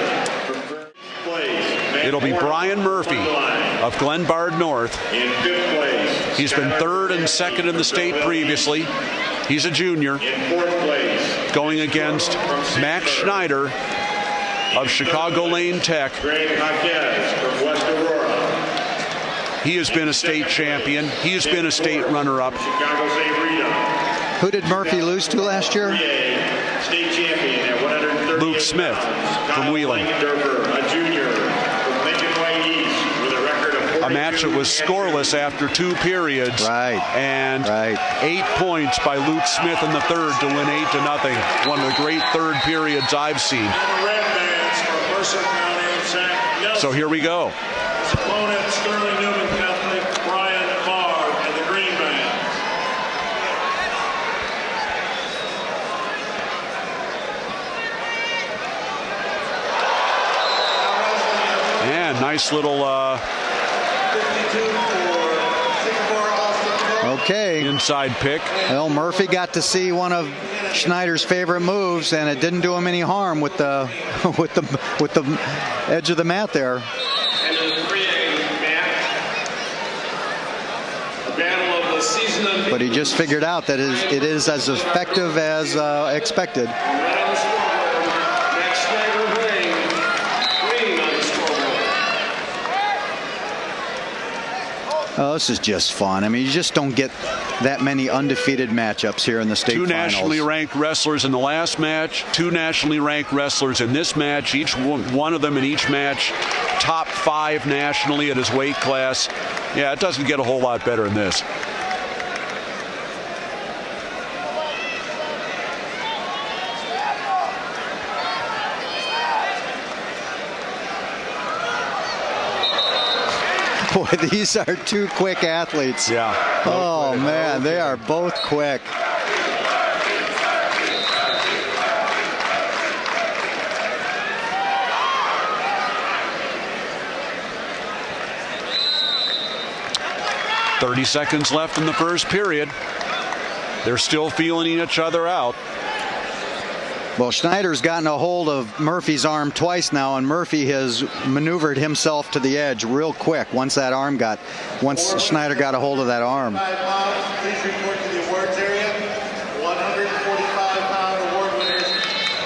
from 1st place.
It'll be Brian Murphy of Glenbard North.
In 5th place,
he's been 3rd and 2nd in the state previously. He's a junior.
In 4th place,
going against Max Schneider of Chicago Lane Tech.
Greg Marquez from West Aurora.
He has been a state champion. He has been a state runner-up.
Chicago St. Rita.
Who did Murphy lose to last year?
State champion at 130.
Luke Smith from Wheeling.
A junior from Lincoln Way East with a record of 42.
A match that was scoreless after 2 periods.
Right.
And 8 points by Luke Smith in the 3rd to win 8-0. One of the great 3rd periods I've seen. So here we go.
His opponent, Sterling Newman Catholic, Brian Marr, and the Green Band.
And nice little inside pick.
Well, Murphy got to see one of Schneider's favorite moves, and it didn't do him any harm with the with the edge of the mat there.
And in the 3A match, a battle of the season.
But he just figured out that it is as effective as expected.
Max Schneider winning on the scoreboard.
Oh, this is just fun. I mean, you just don't get that many undefeated matchups here in the state finals.
2 nationally ranked wrestlers in the last match, 2 nationally ranked wrestlers in this match, each one of them in each match top 5 nationally at his weight class. Yeah, it doesn't get a whole lot better than this.
Boy, these are 2 quick athletes.
Yeah.
Oh, man, they are both quick.
.30 seconds left in the first period. They're still feeling each other out.
Well, Schneider's gotten a hold of Murphy's arm twice now, and Murphy has maneuvered himself to the edge real quick once Schneider got a hold of that arm.
Please report to the awards area. 145-pound award winners,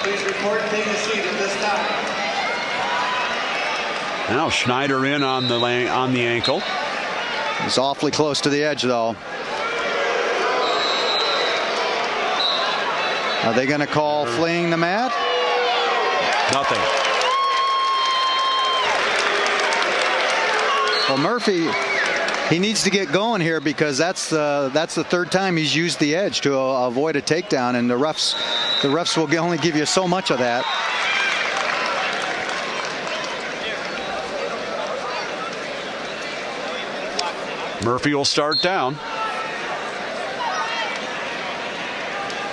please report and take a seat at this time.
Now Schneider in on the ankle.
He's awfully close to the edge, though. Are they going to call fleeing the mat?
Nothing.
Well, Murphy, he needs to get going here because that's the third time he's used the edge to avoid a takedown, and the refs will only give you so much of that.
Murphy will start down.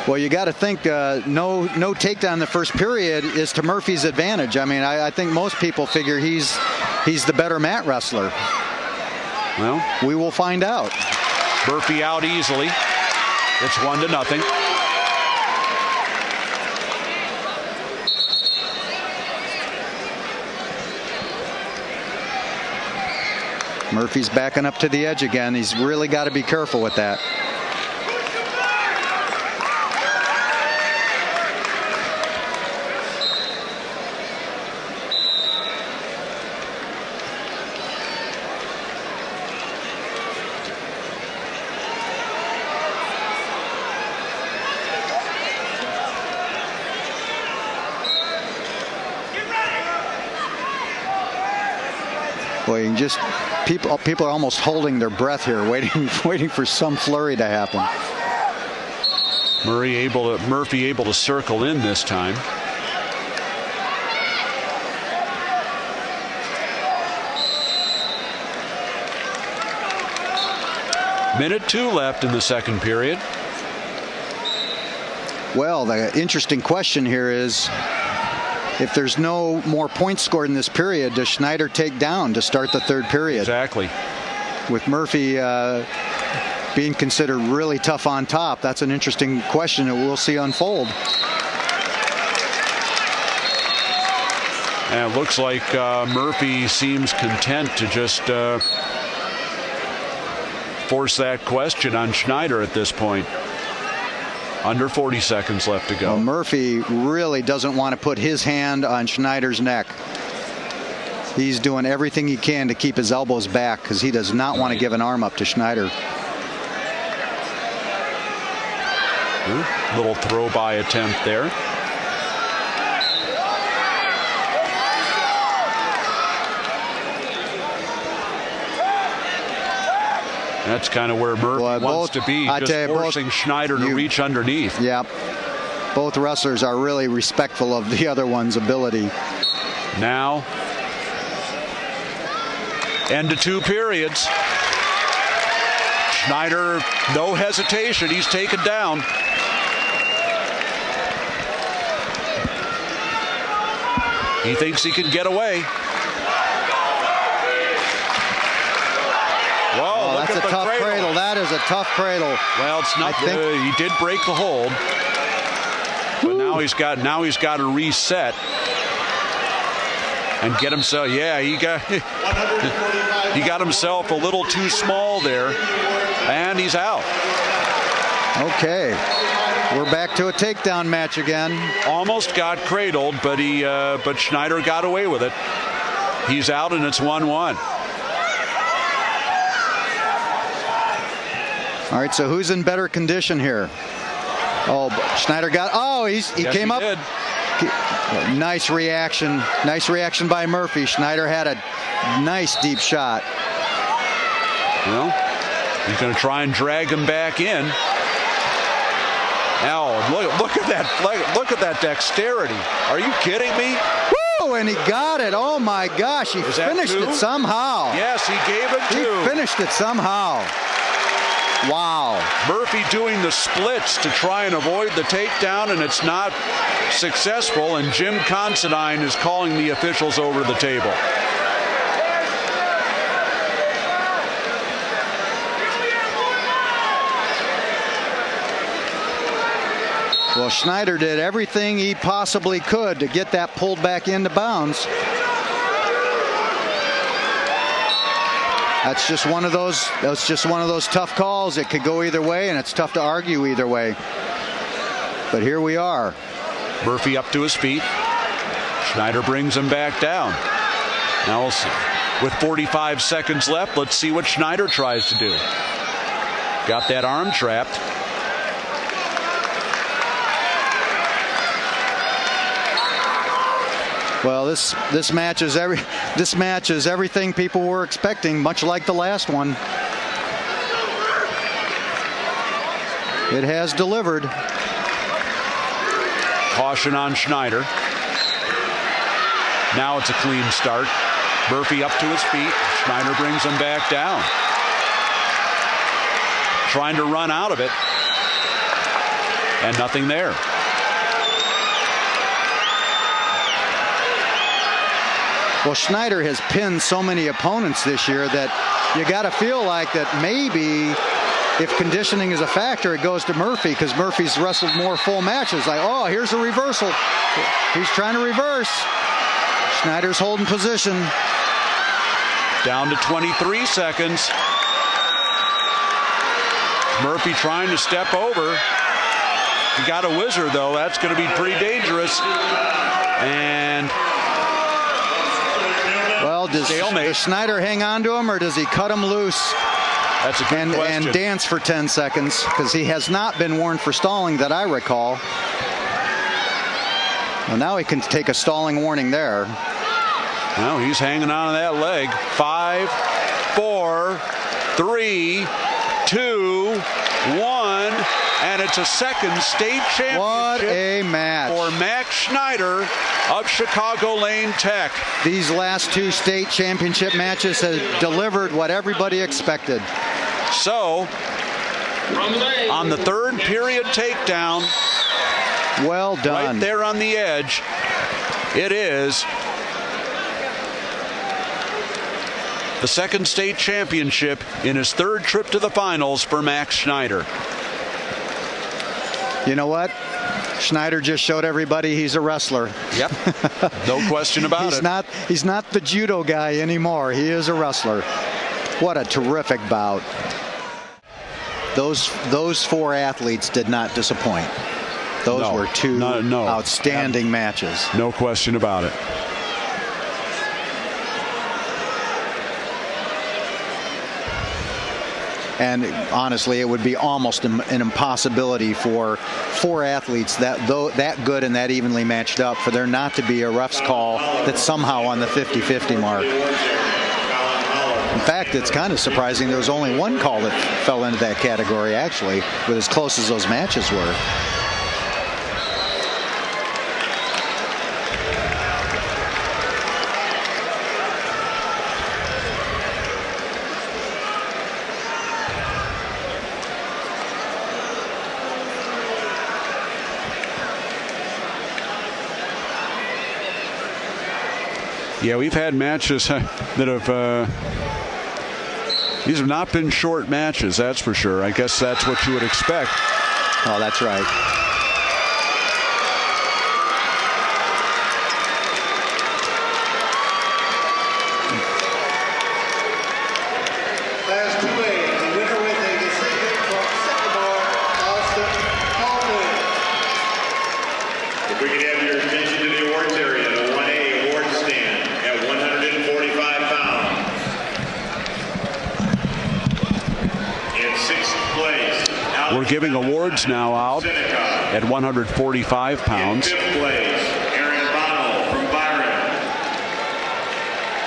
Well, you got to think no takedown in the first period is to Murphy's advantage. I mean, I think most people figure he's the better mat wrestler.
Well,
we will find out.
Murphy out easily. It's 1-0.
Murphy's backing up to the edge again. He's really got to be careful with that. Boy, you just people are almost holding their breath here, waiting for some flurry to happen.
Murphy able to circle in this time. Minute 2 left in the second period.
Well, the interesting question here is, if there's no more points scored in this period, does Schneider take down to start the third period?
Exactly.
With Murphy being considered really tough on top, that's an interesting question that we'll see unfold.
And it looks like Murphy seems content to just force that question on Schneider at this point. Under 40 seconds left to go.
Well, Murphy really doesn't want to put his hand on Schneider's neck. He's doing everything he can to keep his elbows back because he does not want to give an arm up to Schneider.
Little throw by attempt there. That's kind of where Murphy wants to be, just forcing Schneider to reach underneath.
Yeah. Both wrestlers are really respectful of the other one's ability.
Now, end of 2 periods. Schneider, no hesitation. He's taken down. He thinks he can get away. Whoa,
that's a tough cradle. That is a tough cradle.
Well, it's not. He did break the hold, but now he's got to reset and get himself. Yeah, he got himself a little too small there, and he's out.
Okay, we're back to a takedown match again. Almost
got cradled, but Schneider got away with it. He's out, and it's 1-1.
All right, so who's in better condition here? Oh, Schneider got. Oh, he came up.
Did.
Nice reaction. Nice reaction by Murphy. Schneider had a nice deep shot.
Well, he's going to try and drag him back in. Now look at that! Look at that dexterity. Are you kidding me?
Woo! And he got it. Oh my gosh! He finished it somehow.
Yes, he gave it two.
He finished it somehow. Wow.
Murphy doing the splits to try and avoid the takedown, and it's not successful, and Jim Considine is calling the officials over the table.
Well, Schneider did everything he possibly could to get that pulled back into bounds. That's just one of those tough calls. It could go either way, and it's tough to argue either way. But here we are.
Murphy up to his feet. Schneider brings him back down. Now we'll see. With 45 seconds left, let's see what Schneider tries to do. Got that arm trapped.
Well, this match is everything people were expecting, much like the last one. It has delivered.
Caution on Schneider. Now it's a clean start. Murphy up to his feet. Schneider brings him back down. Trying to run out of it. And nothing there.
Well, Schneider has pinned so many opponents this year that you got to feel like that maybe if conditioning is a factor, it goes to Murphy, because Murphy's wrestled more full matches. Like, oh, here's a reversal. He's trying to reverse. Schneider's holding position.
Down to 23 seconds. Murphy trying to step over. He got a whizzer, though. That's going to be pretty dangerous. And
well, does Schneider hang on to him, or does he cut him loose?
That's a good question.
And dance for 10 seconds, because he has not been warned for stalling that I recall. Well, now he can take a stalling warning there.
Well, he's hanging on to that leg. 5, 4, 3, 2, 1, and it's a second state championship.
What a match
for Max Schneider of Chicago Lane Tech.
These last two state championship matches have delivered what everybody expected.
So, on the third period takedown,
well done.
Right there on the edge, it is the second state championship in his third trip to the finals for Max Schneider.
You know what? Schneider just showed everybody he's a wrestler.
Yep. No question about it.
He's not the judo guy anymore. He is a wrestler. What a terrific bout. Those four athletes did not disappoint. Those were two outstanding matches.
No question about it.
And honestly, it would be almost an impossibility for four athletes that good and that evenly matched up for there not to be a ref's call that's somehow on the 50-50 mark. In fact, it's kind of surprising there was only one call that fell into that category, actually, with as close as those matches were.
Yeah, we've had matches that have these have not been short matches, that's for sure. I guess that's what you would expect.
Oh, that's right.
Class 2A, the winner with a decision from Sycamore, Austin Coleman.
If we could have your attention to the awards area, the 1A award stand at 145 pounds. In sixth place,
We're giving awards now out at 145 pounds.
In fifth place, Aaron Bonnell from Byron.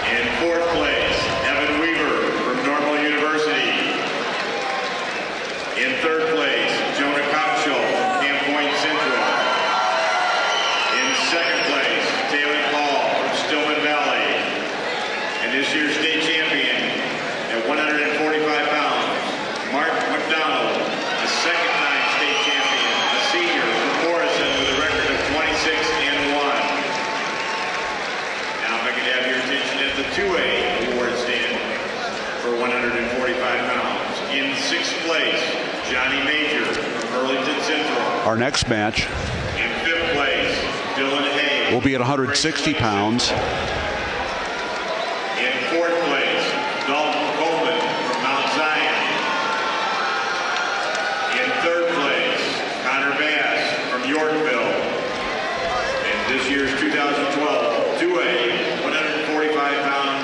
In fourth place, Evan Weaver from Normal University. In third place, Jonah Kopschel from Camp Point Central. In second place, Taylor Paul from Stillman Valley. And this year's state champion at 145 pounds, Mark McDonald, a second-time state champion, a senior from Morrison with a record of 26-1. Now, if I could have your attention at the 2A award stand for 145 pounds. In sixth place, Johnny Major from Burlington Central.
Our next match
In fifth place, Dylan Hay
will be at 160 pounds.
In fourth place, Dalton Coleman from Mount Zion. In third place, Connor Bass from Yorkville. And this year's 2012 2A 145-pound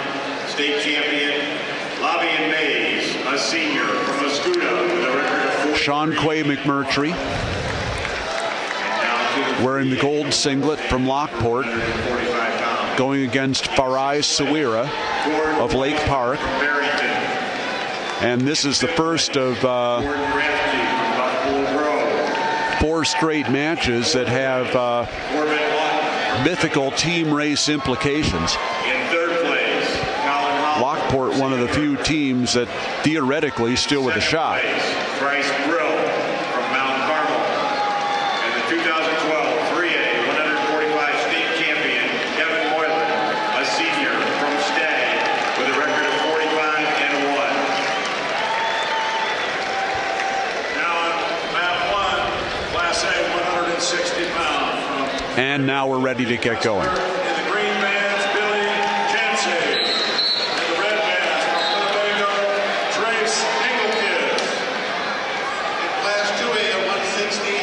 Sean Quay McMurtry, wearing the gold singlet from Lockport, going against Farai Sawira of Lake Park. And this is the first of 4 straight matches that have mythical team race implications. Lockport, one of the few teams that theoretically still with a shot.
Bryce Brill from Mount Carmel. And the 2012 3A 145 state champion, Kevin Moylan, a senior from Stagg, with a record of 45-1.
Now on map 1, Class A 160 pounds.
And now we're ready to get going.
In the green bands, Billy Chansey. In the red bands, from Winnebago, Trace Engelkis.
In Class 2A at 160,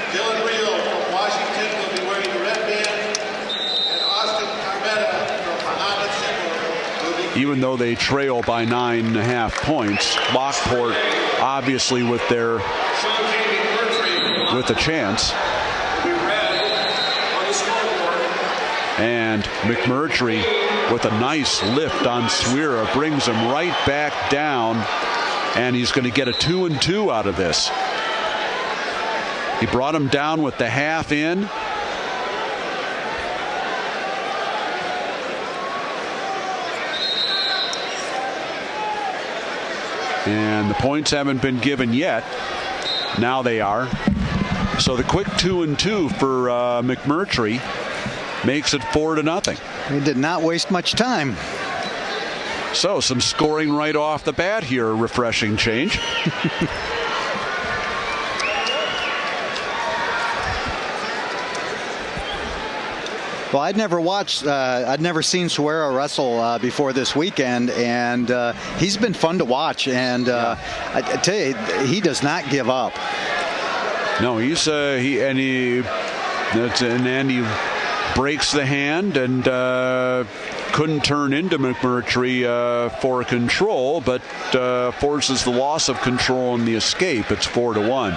Dylan Rio from Washington will be wearing the red band, and Austin Carmetta from Muhammad Simler will be.
Even though they trail by 9.5 points, Lockport obviously with a chance. And McMurtry with a nice lift on Sawira brings him right back down, and he's going to get a 2-2 out of this. He brought him down with the half in. And the points haven't been given yet. Now they are. So the quick 2-2 for McMurtry makes it 4-0.
He did not waste much time.
So some scoring right off the bat here, a refreshing change.
Well, I'd never seen Sawira wrestle before this weekend, and he's been fun to watch. And I tell you, he does not give up.
No, he breaks the hand and couldn't turn into McMurtry for control, but forces the loss of control in the escape. It's 4-1.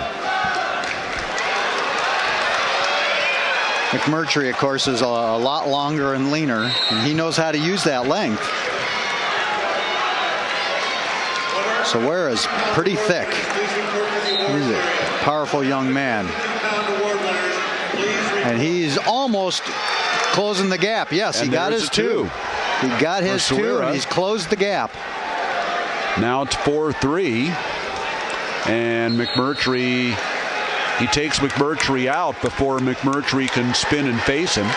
McMurtry, of course, is a lot longer and leaner, and he knows how to use that length. Sawira's pretty thick. He's a powerful young man. And he's almost closing the gap. Yes,
and
he got his 2. He got his 2, and he's closed the gap.
Now it's 4-3. And McMurtry, he takes McMurtry out before McMurtry can spin and face him.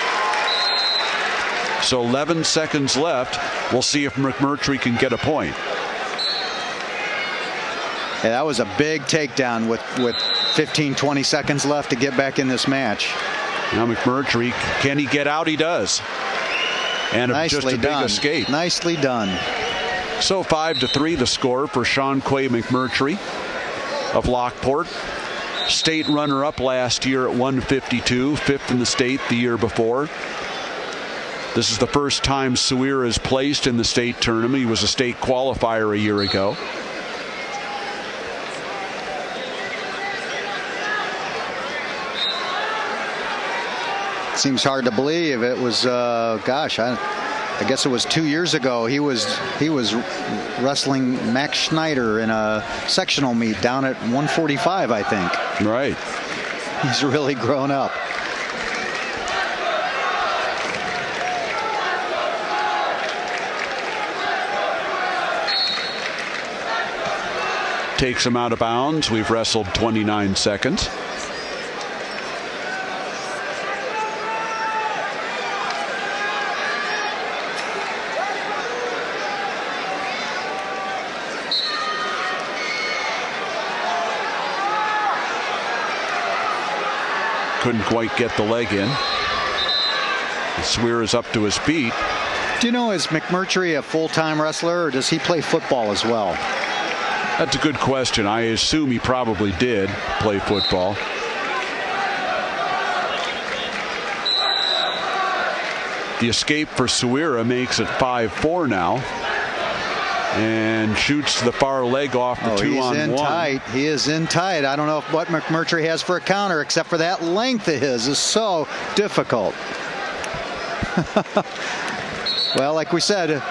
So 11 seconds left. We'll see if McMurtry can get a point.
Yeah, that was a big takedown with 15-20 seconds left to get back in this match.
Now McMurtry, can he get out? He does. And just a big escape.
Nicely done.
So 5-3 the score for Sean Quay McMurtry of Lockport. State runner-up last year at 152, 5th in the state the year before. This is the first time Sawira is placed in the state tournament. He was a state qualifier a year ago.
Seems hard to believe. It was, gosh, I guess it was 2 years ago. He was wrestling Max Schneider in a sectional meet down at 145, I think.
Right.
He's really grown up.
Takes him out of bounds. We've wrestled 29 seconds. Couldn't quite get the leg in. Sawira's up to his feet.
Do you know, is McMurtry a full-time wrestler, or does he play football as well?
That's a good question. I assume he probably did play football. The escape for Sawira makes it 5-4 now. and shoots the far leg off the 2-on-1.
He's in tight. He is in tight. I don't know what McMurtry has for a counter, except for that length of his is so difficult. Well, like we said,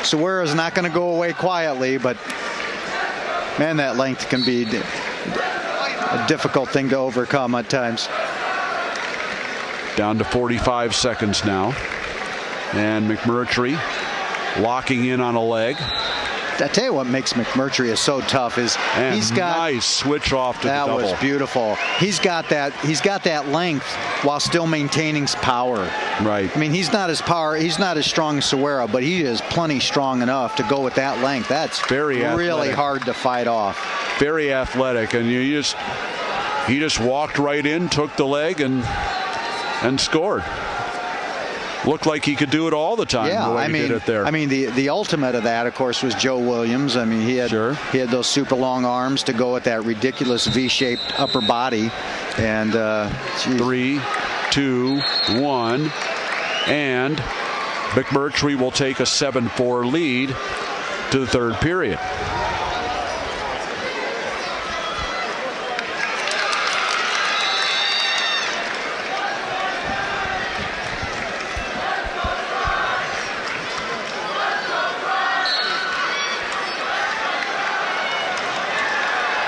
Suera's not going to go away quietly, but man, that length can be a difficult thing to overcome at times.
Down to 45 seconds now. And McMurtry locking in on a leg.
I tell you what makes McMurtry is so tough is he's got
nice switch off to the double.
That was beautiful. He's got that length while still maintaining his power.
Right.
I mean, he's not as strong as Suera, but he is plenty strong enough to go with that length. That's
very
really
athletic.
hard to fight off.
Very athletic, and he just walked right in, took the leg, and scored. Looked like he could do it all the time.
Yeah,
the way he did it there.
I mean, the ultimate of that, of course, was Joe Williams. I mean, he had those super long arms to go with that ridiculous V-shaped upper body. And
3, 2, 1, and McMurtry will take a 7-4 lead to the third period.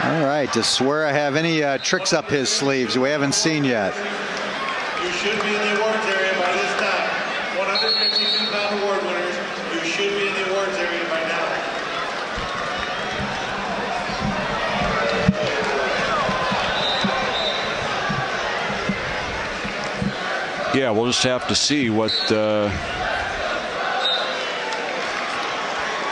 All right, does Suera have any tricks up his sleeves we haven't seen yet?
You should be in the awards area by this time. 152-pound award winners, you should be in the awards area by now.
Yeah, we'll just have to see what.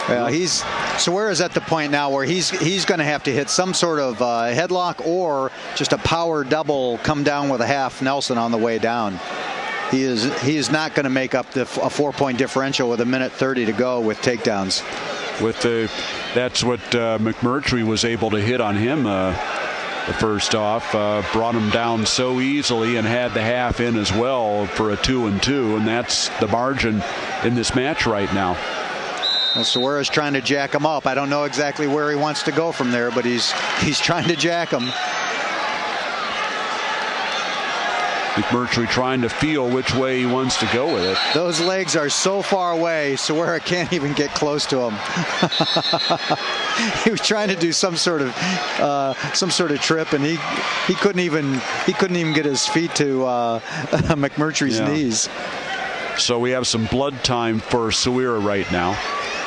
Well, Suera's at the point now where he's going to have to hit some sort of headlock or just a power double, come down with a half Nelson on the way down. He is not going to make up a 4-point differential with 1:30 to go with takedowns.
That's what McMurtry was able to hit on him the first off. Brought him down so easily and had the half in as well for a 2-2, and that's the margin in this match right now.
Well, Suera's trying to jack him up. I don't know exactly where he wants to go from there, but he's trying to jack him.
McMurtry trying to feel which way he wants to go with it.
Those legs are so far away, Suera can't even get close to him. He was trying to do some sort of trip, and he couldn't even get his feet to McMurtry's knees. So
we have some blood time for Suera right now.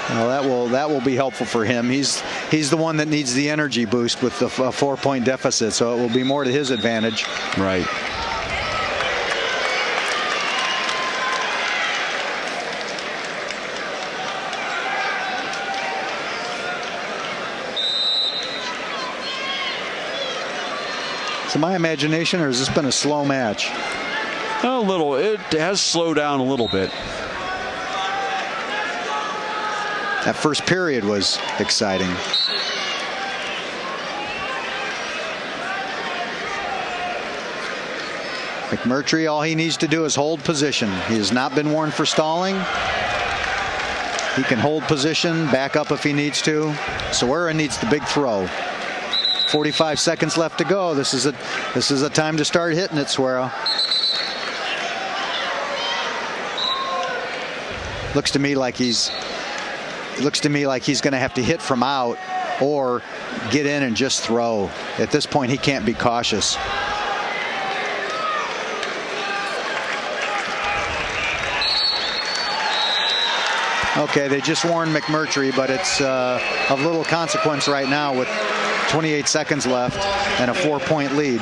Well, that will be helpful for him. He's the one that needs the energy boost with the 4-point deficit, so it will be more to his advantage.
Right.
Is it my imagination, or has this been a slow match?
A little. It has slowed down a little bit.
That first period was exciting. McMurtry, all he needs to do is hold position. He has not been warned for stalling. He can hold position, back up if he needs to. Suera needs the big throw. 45 seconds left to go. This is a time to start hitting it, Suera. Looks to me like he's going to have to hit from out or get in and just throw. At this point, he can't be cautious. Okay, they just warned McMurtry, but it's of little consequence right now with 28 seconds left and a 4-point lead.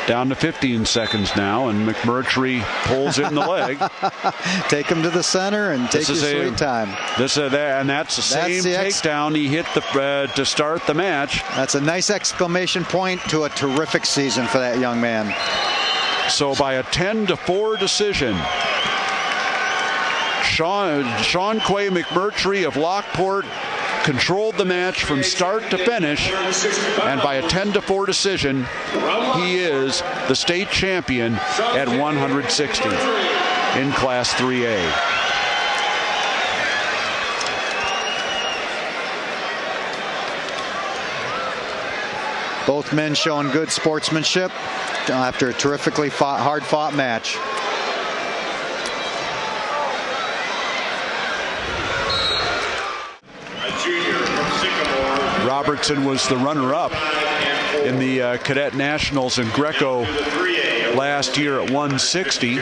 Down to 15 seconds now, and McMurtry pulls in the leg.
Take him to the center and take your sweet time.
And that's the same takedown he hit to start the match.
That's a nice exclamation point to a terrific season for that young man.
So by a 10-4 decision, Sean Quay McMurtry of Lockport controlled the match from start to finish, and by a 10-4 decision, he is the state champion at 160 in Class 3A.
Both men showing good sportsmanship after a terrifically hard-fought match.
Robertson was the runner-up in the Cadet Nationals in Greco last year at 160.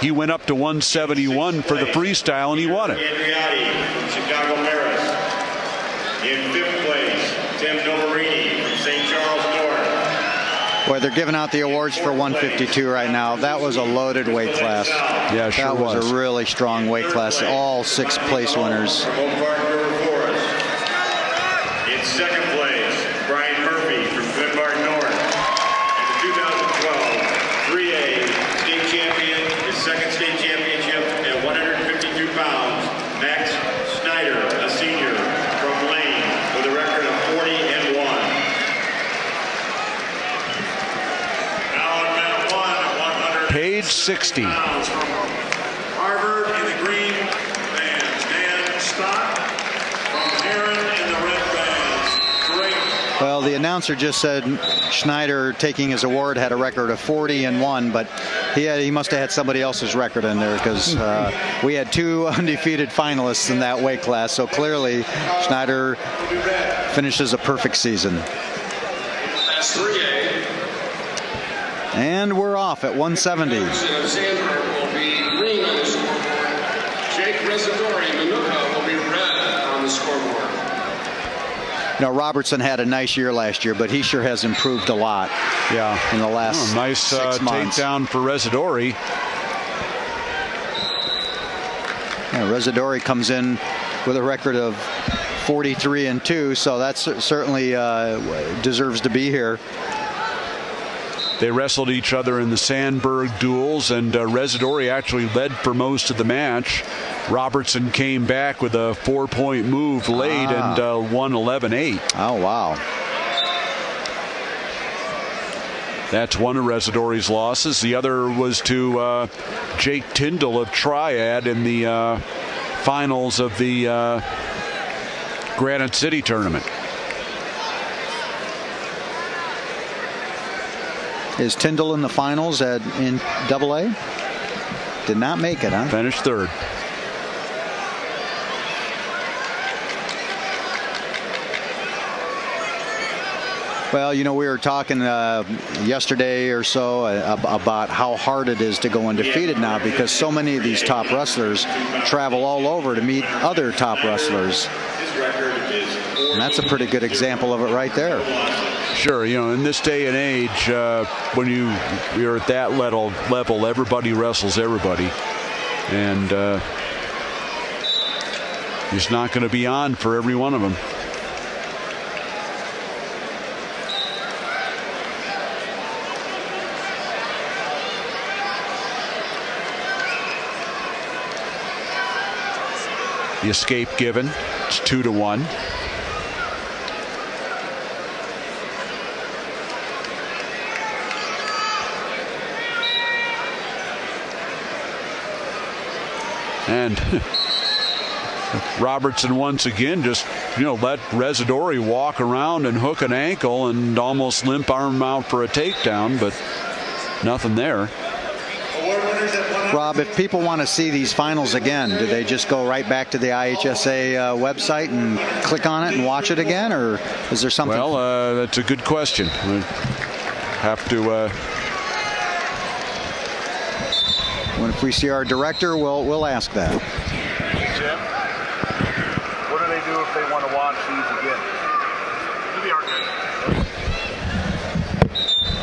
He went up to 171 for the freestyle, and he won it.
Chicago Maris. In 5th place, Tim Novarini from St. Charles North.
Boy, they're giving out the awards for 152 right now. That was a loaded weight class.
Yeah, sure
that was a really strong weight class. All 6th place winners.
In 2nd place, Brian Murphy from Glenbard North. And the 2012 3A state champion, his 2nd state championship at 152 pounds, Max Snyder, a senior from Lane, with a record of 40-1.
Now on mat 1 at 100.
Page 60.
Pounds from Harvard in the green bands. Dan Stott from Heron in the red bands. Great.
Well, the announcer just said Schneider, taking his award, had a record of 40-1, but he must have had somebody else's record in there, because we had 2 undefeated finalists in that weight class. So clearly, Schneider finishes a perfect season.
Class 3A.
And we're off at 170.
Sandberg will be green on the scoreboard. Jake Residori Manuka will be red on the scoreboard.
Now, Robertson had a nice year last year, but he sure has improved a lot.
Yeah,
in the last
nice
6 months.
takedown for Residori.
Yeah, Residori comes in with a record of 43-2, so that's certainly deserves to be here.
They wrestled each other in the Sandberg duels, and Residori actually led for most of the match. Robertson came back with a 4-point move late and won 11-8.
Oh, wow.
That's one of Residori's losses. The other was to Jake Tyndall of Triad in the finals of the Granite City tournament.
Is Tyndall in the finals in AA? Did not make it, huh?
Finished 3rd.
Well, you know, we were talking yesterday or so about how hard it is to go undefeated now, because so many of these top wrestlers travel all over to meet other top wrestlers. And that's a pretty good example of it right there.
Sure, you know, in this day and age, when you're at that level, everybody wrestles everybody, and it's not going to be on for every one of them. The escape given. It's 2-1. And Robertson once again just, let Residori walk around and hook an ankle and almost limp arm out for a takedown, but nothing there.
Rob, if people want to see these finals again, do they just go right back to the IHSA website and click on it and watch it again, or is there something?
Well, that's a good question. We have to.
If we see our director, we'll ask that.
Jim, what do they do if they want to watch these again?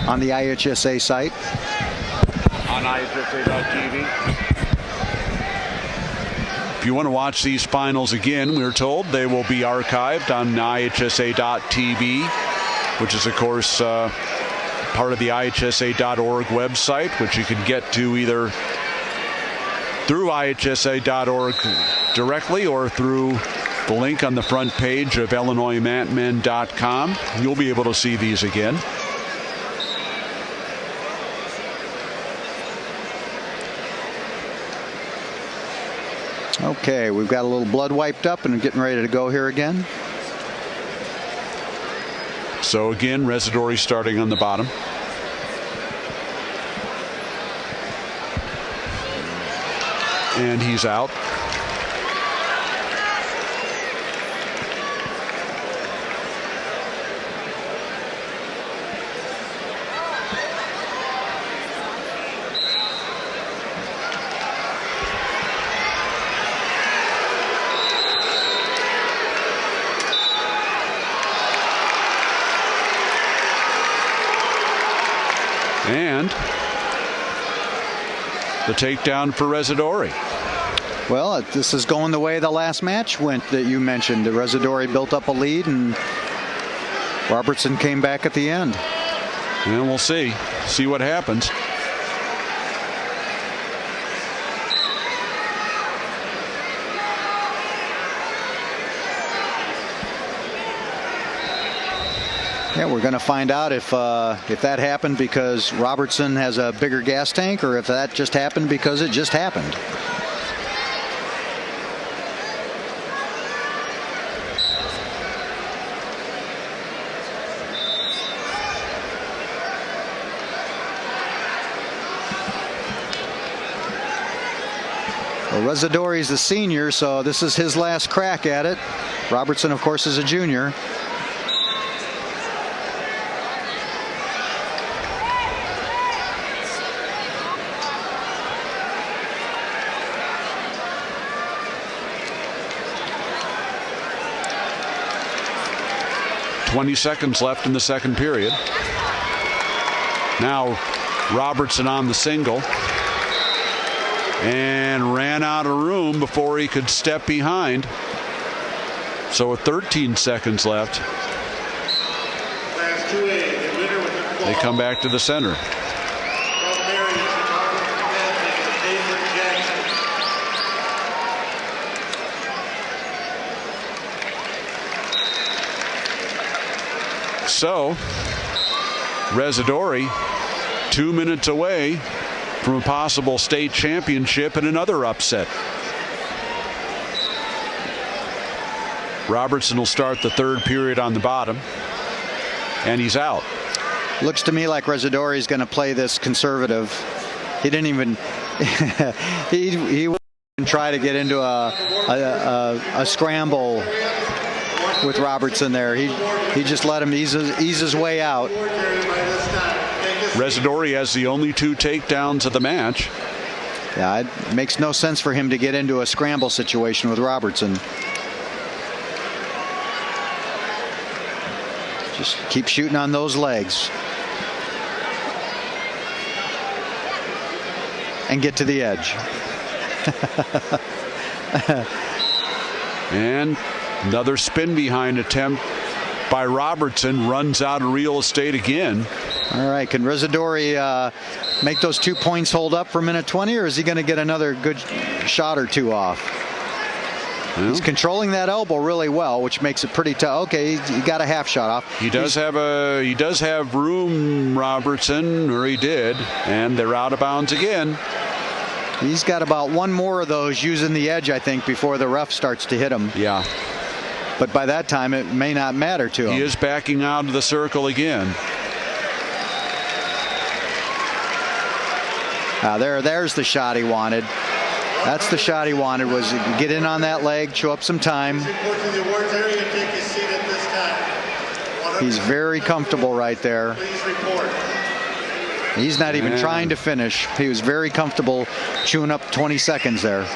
On the IHSA site.
On IHSA.tv.
If you want to watch these finals again, we're told they will be archived on IHSA.tv, which is, of course, part of the IHSA.org website, which you can get to either through IHSA.org directly or through the link on the front page of IllinoisMatmen.com. You'll be able to see these again.
Okay, we've got a little blood wiped up and getting ready to go here again.
So again, Residori starting on the bottom. And he's out. And the takedown for Residori.
Well, this is going the way the last match went that you mentioned. The Residori built up a lead and Robertson came back at the end.
And we'll see what happens.
Yeah, we're going to find out if that happened because Robertson has a bigger gas tank or if that just happened because it just happened. Well, Residori's the senior, so this is his last crack at it. Robertson, of course, is a junior.
.20 left in the second period. Now Robertson on the single and ran out of room before he could step behind. So with 13 seconds left, they come back to the center. So Residori 2 minutes away from a possible state championship and another upset. Robertson will start the third period on the bottom, and he's out.
Looks to me like Residori is going to play this conservative. He didn't even he wouldn't try to get into a scramble with Robertson there. He just let him ease his way out.
Residori has the only 2 takedowns of the match.
Yeah, it makes no sense for him to get into a scramble situation with Robertson. Just keep shooting on those legs. And get to the edge.
And another spin behind attempt by Robertson, runs out of real estate again.
All right, can Residori make those 2 points hold up for minute 20, or is he going to get another good shot or two off? Well, he's controlling that elbow really well, which makes it pretty tough. Okay, he got a half shot off.
He does have room, Robertson, or he did, and they're out of bounds again.
He's got about one more of those using the edge, I think, before the ref starts to hit him.
Yeah.
But by that time, it may not matter to him.
He is backing out of the circle again.
There's the shot he wanted. That's the shot he wanted, was to get in on that leg, chew up some time. He's very comfortable right there. He's not even trying to finish. He was very comfortable chewing up 20 seconds there.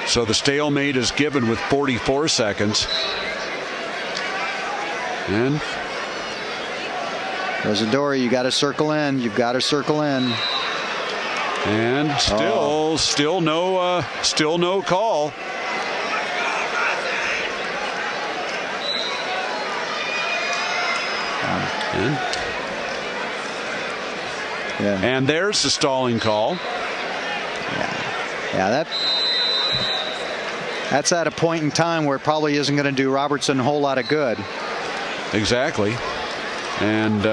So the stalemate is given with 44 seconds. And
Residori, you got to circle in. You've got to circle in.
And still no call. And there's the stalling call.
Yeah, That's at a point in time where it probably isn't going to do Robertson a whole lot of good.
Exactly. And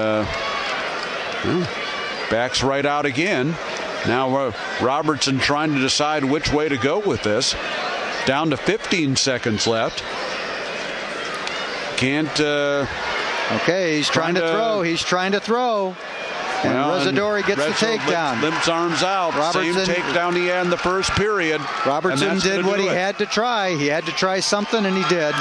backs right out again. Now Robertson trying to decide which way to go with this. Down to 15 seconds left. Can't.
Okay, he's trying to throw. He's trying to throw. And Residori gets the takedown.
Limps arms out. Same takedown he had in the first period.
Robertson did what he had to try. He had to try something, and he did.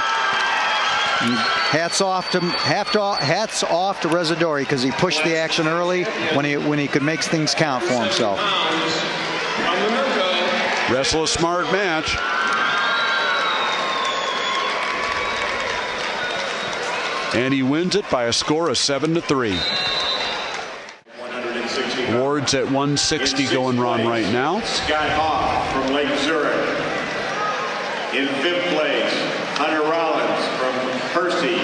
And hats off to Residori because he pushed the action early when he could make things count for himself.
Wrestle a smart match. And he wins it by a score of 7-3. Ward's at 160 going on right now.
Scott Hoff from Lake Zurich. In 5th place, Hunter Rollins from Percy.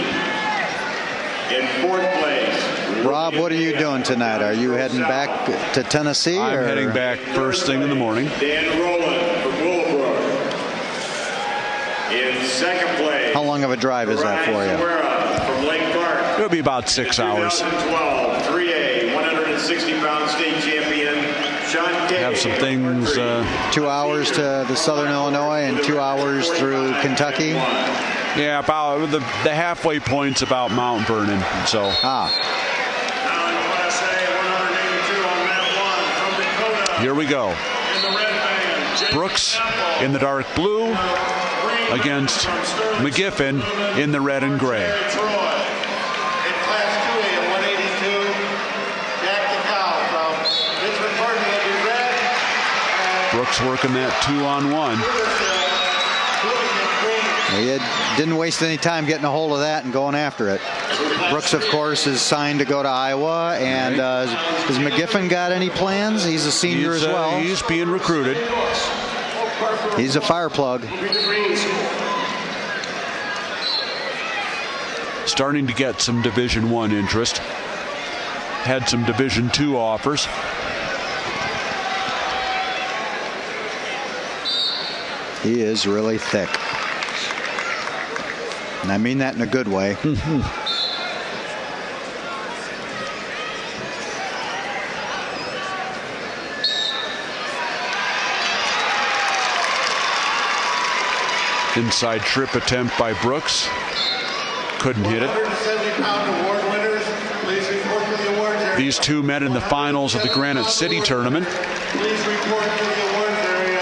In 4th place.
Rob, what are you doing tonight? Are you heading back to Tennessee?
I'm heading back first thing in the morning.
Dan Rowland from Willowbrook. In 2nd place.
How long of a drive is that for you?
From Lake Park.
It'll be about 6 hours.
2012 3A 160-pound state champion Sean Kay.
Have some things.
2 hours to the Southern Illinois and 2 hours through Kentucky.
Yeah, about the halfway point's about Mount Vernon. So. Here we go. Brooks in the dark blue against McGiffin in the red and gray. Brooks working that 2-on-1.
He didn't waste any time getting a hold of that and going after it. Brooks, of course, is signed to go to Iowa. And has McGiffin got any plans? He's a senior as well.
He's being recruited.
He's a fire plug.
Starting to get some Division I interest. Had some Division II offers.
He is really thick. And I mean that in a good way.
Inside trip attempt by Brooks. Couldn't hit it. These two met in the finals of the Granite City tournament.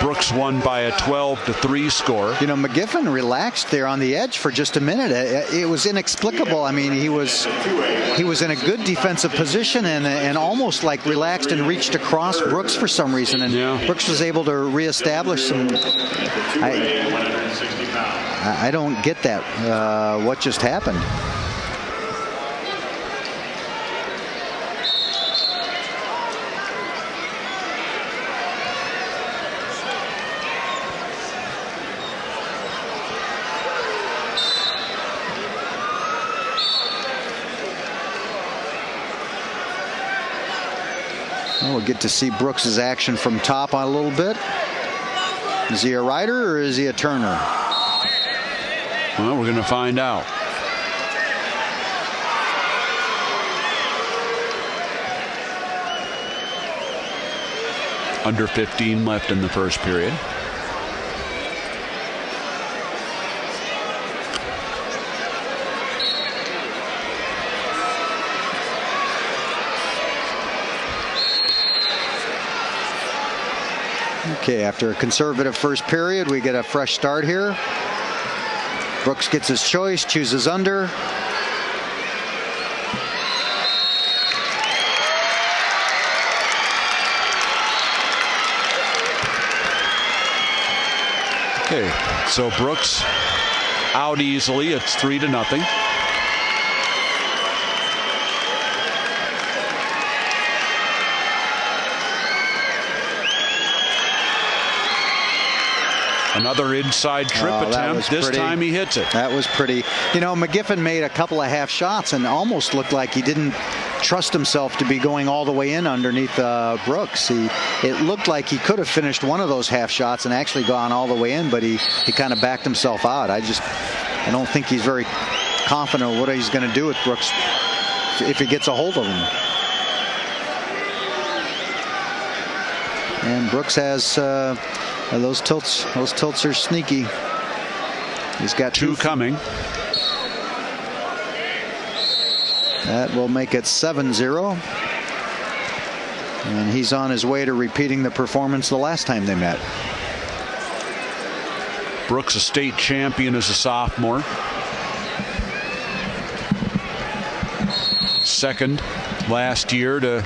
Brooks won by a 12-3 score.
You know, McGiffin relaxed there on the edge for just a minute. It was inexplicable. I mean, he was in a good defensive position and almost like relaxed and reached across Brooks for some reason. And Brooks was able to reestablish some. I don't get that. What just happened? We'll get to see Brooks's action from top on a little bit. Is he a rider or is he a turner?
Well, we're going to find out. Under 15 left in the first period.
Okay, after a conservative first period, we get a fresh start here. Brooks gets his choice, chooses under.
Okay, so Brooks out easily. It's 3-0. Another inside trip attempt. This time he hits it.
That was pretty. You know, McGiffin made a couple of half shots and almost looked like he didn't trust himself to be going all the way in underneath Brooks. It looked like he could have finished one of those half shots and actually gone all the way in, but he kind of backed himself out. I don't think he's very confident of what he's going to do with Brooks if he gets a hold of him. And Brooks has those tilts. Those tilts are sneaky. He's got
two coming.
That will make it 7-0. And he's on his way to repeating the performance the last time they met.
Brooks, a state champion as a sophomore. Second last year to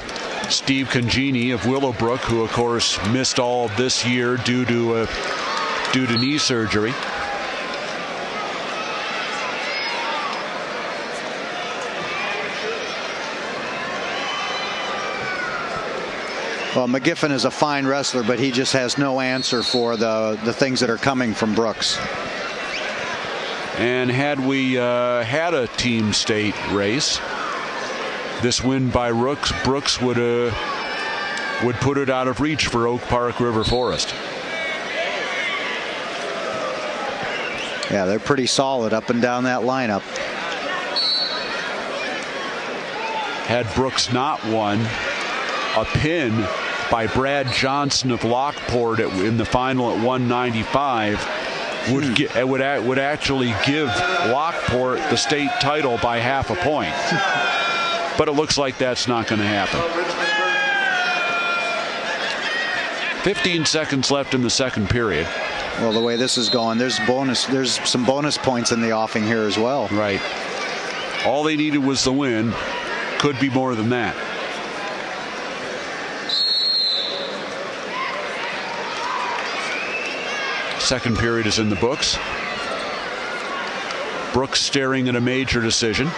Steve Congini of Willowbrook, who of course missed all of this year due to knee surgery.
Well, McGiffin is a fine wrestler, but he just has no answer for the things that are coming from Brooks.
And had we had a team state race, this win by Brooks would put it out of reach for Oak Park River Forest.
Yeah, they're pretty solid up and down that lineup.
Had Brooks not won, a pin by Brad Johnson of Lockport in the final at 195 would actually give Lockport the state title by half a point. But it looks like that's not going to happen. 15 seconds left in the second period.
Well, the way this is going, there's some bonus points in the offing here as well.
Right. All they needed was the win. Could be more than that. Second period is in the books. Brooks staring at a major decision.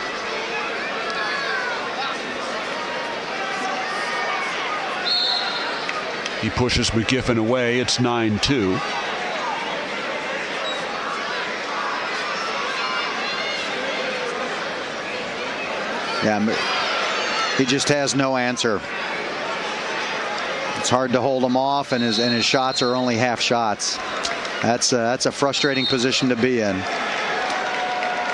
He pushes McGiffin away. It's 9-2.
Yeah, he just has no answer. It's hard to hold him off, and his shots are only half shots. That's a frustrating position to be in.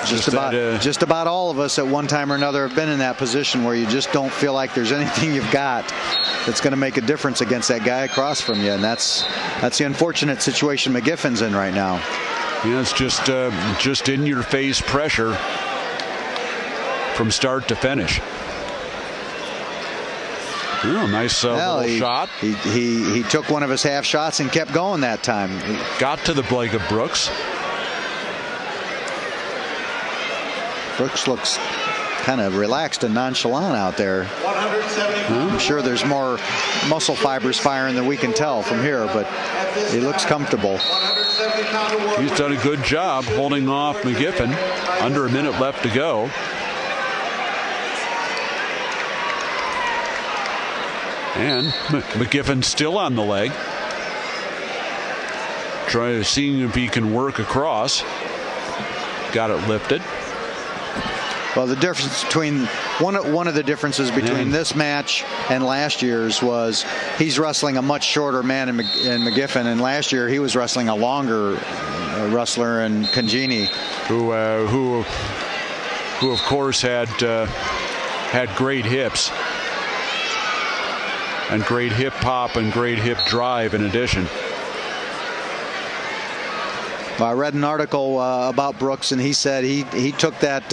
Just about all of us at one time or another have been in that position where you just don't feel like there's anything you've got that's going to make a difference against that guy across from you, and that's the unfortunate situation McGiffin's in right now.
Yeah, it's just in your face pressure from start to finish. Oh, nice little shot.
He took one of his half shots and kept going that time.
Got to the leg of Brooks.
Brooks looks kind of relaxed and nonchalant out there. I'm sure there's more muscle fibers firing than we can tell from here, but he looks comfortable.
He's done a good job holding off McGiffin. Under a minute left to go. And McGiffin still on the leg. Seeing if he can work across. Got it lifted.
Well, the difference between one of the differences between this match and last year's was he's wrestling a much shorter man in McGiffin, and last year he was wrestling a longer wrestler in Congini,
who of course had great hips and great hip hop and great hip drive in addition.
I read an article about Brooks, and he said he took that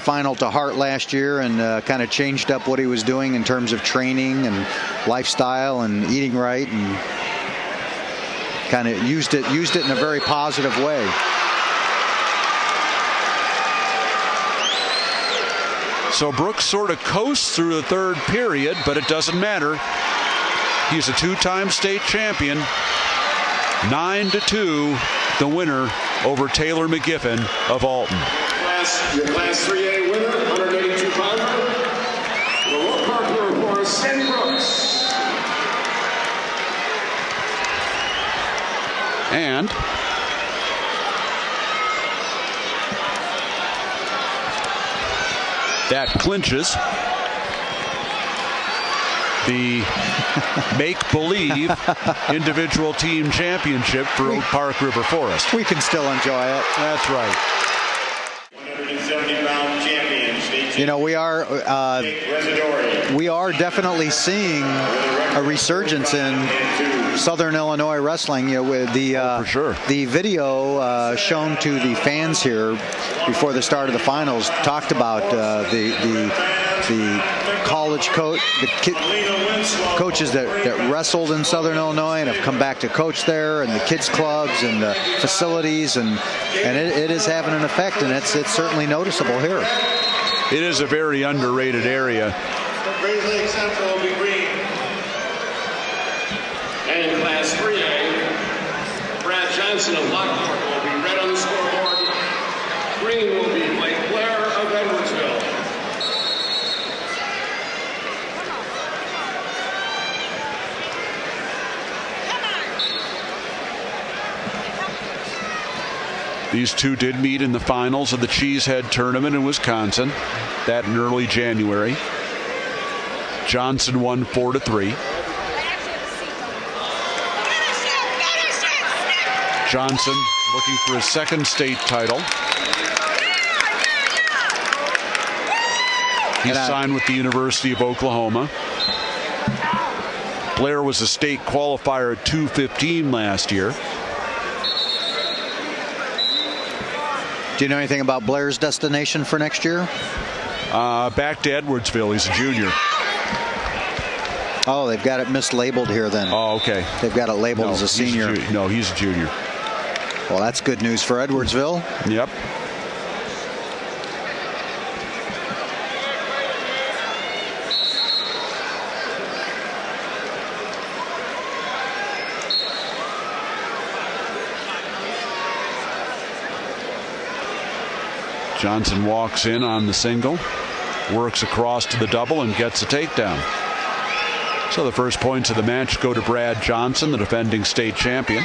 final to heart last year and kind of changed up what he was doing in terms of training and lifestyle and eating right, and kind of used it in a very positive way.
So Brooks sort of coasts through the third period, but it doesn't matter. He's a two-time state champion. 9-2, the winner over Taylor McGiffin of Alton.
Your Class 3A winner, 182-pounder, the Oak Park River Forest, Sandy Brooks.
And that clinches the make-believe individual team championship for Oak Park River Forest.
We can still enjoy it.
That's right.
170-pound champion, state
You know, we are definitely seeing a resurgence in Southern Illinois wrestling. You know, with the
for sure.
The video shown to the fans here before the start of the finals talked about the college coach, coaches that wrestled in Southern Illinois and have come back to coach there, and the kids clubs and the facilities, and it is having an effect, and it's certainly noticeable here.
It is a very underrated area.
Grays Lake Central will be green.
And in Class 3A, Brad Johnson of Lockport will be red on the scoreboard. Green will be Blake Blair of Edwardsville.
These two did meet in the finals of the Cheesehead tournament in Wisconsin, that in early January. Johnson won 4-3. Johnson looking for his second state title. He signed with the University of Oklahoma. Blair was a state qualifier at 2:15 last year.
Do you know anything about Blair's destination for next year?
Back to Edwardsville. He's a junior.
Oh, they've got it mislabeled here then.
Oh, okay.
They've got it labeled as a senior.
No, he's a junior.
Well, that's good news for Edwardsville.
Yep. Johnson walks in on the single, works across to the double, and gets a takedown. So the first points of the match go to Brad Johnson, the defending state champion.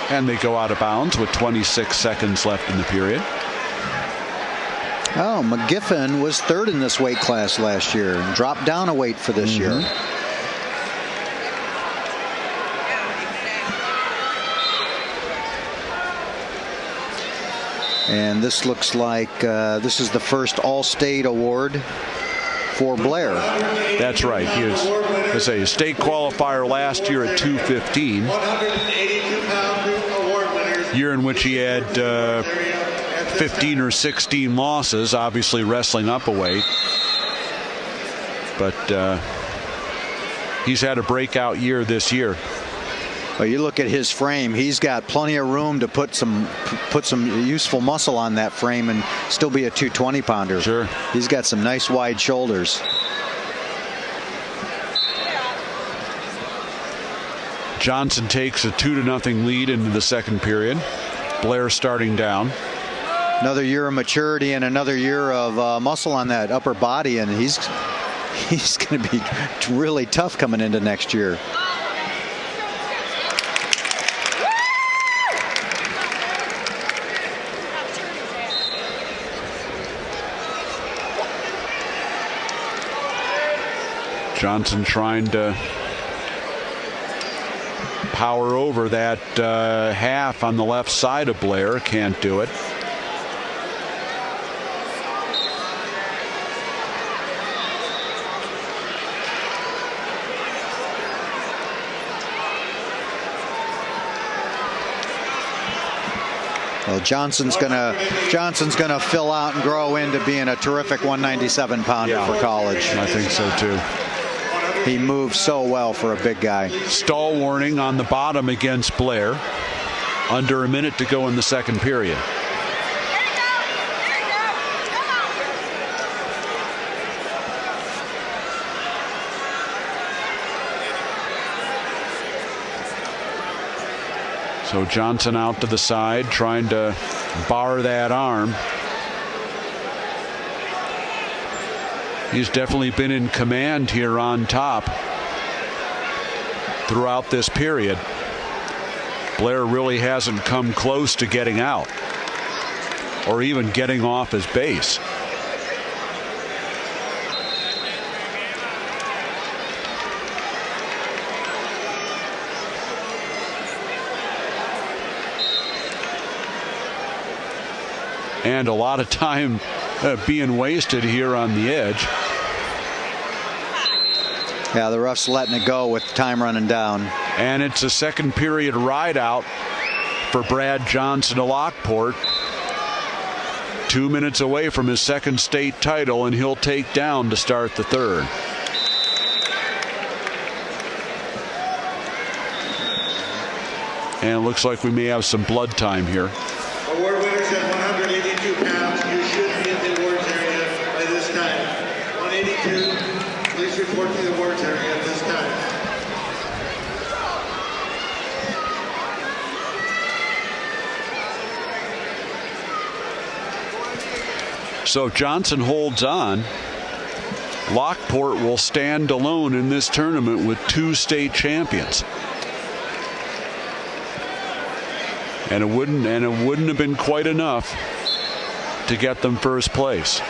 And they go out of bounds with 26 seconds left in the period.
Oh, McGiffin was third in this weight class last year and dropped down a weight for this year. And this looks like this is the first All-State award for Blair.
That's right. He was, as a state qualifier last year at 2:15.
182-pound award winners.
Year in which he had 15 or 16 losses, obviously wrestling up a weight. But he's had a breakout year this year.
Well, you look at his frame, he's got plenty of room to put some useful muscle on that frame and still be a 220-pounder.
Sure.
He's got some nice wide shoulders.
Johnson takes a 2-0 lead into the second period. Blair starting down.
Another year of maturity and another year of muscle on that upper body, and he's going to be really tough coming into next year.
Johnson trying to power over that half on the left side of Blair. Can't do it.
Well, Johnson's gonna fill out and grow into being a terrific 197-pounder for college.
I think so too.
He moves so well for a big guy.
Stall warning on the bottom against Blair. Under a minute to go in the second period. So Johnson out to the side, trying to bar that arm. He's definitely been in command here on top throughout this period. Blair really hasn't come close to getting out or even getting off his base. And a lot of time being wasted here on the edge.
Yeah, the ref's letting it go with time running down.
And it's a second period ride out for Brad Johnson of Lockport. 2 minutes away from his second state title, and he'll take down to start the third. And it looks like we may have some blood time here.
Award winners at 182 pounds. You should be in the awards area by this time. 182. Please report to the awards area at this time.
So Johnson holds on. Lockport will stand alone in this tournament with 2 state champions. And it wouldn't have been quite enough to get them first place.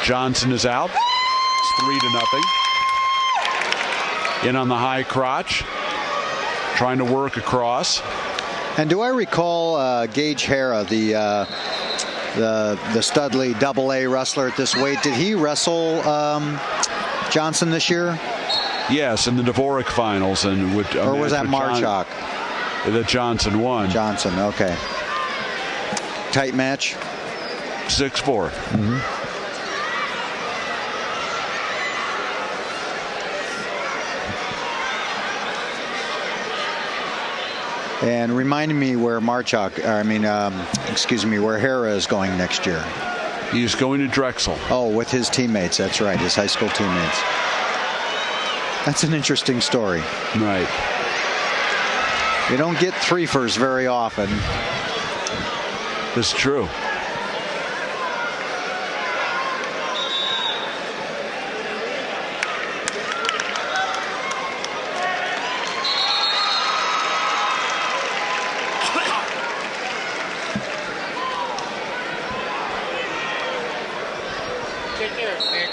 Johnson is out. It's 3-0. In on the high crotch, trying to work across.
And do I recall Gage Hara, the Studley AA wrestler at this weight? Did he wrestle Johnson this year?
Yes, in the Dvorak finals, and
or was that Marchak?
That Johnson won.
Johnson, okay. Tight match.
6-4.
Mm-hmm. And reminding me where where Hara is going next year.
He's going to Drexel.
Oh, with his teammates. That's right, his high school teammates. That's an interesting story.
Right.
You don't get threefers very often.
It's true.
Take care, Nick.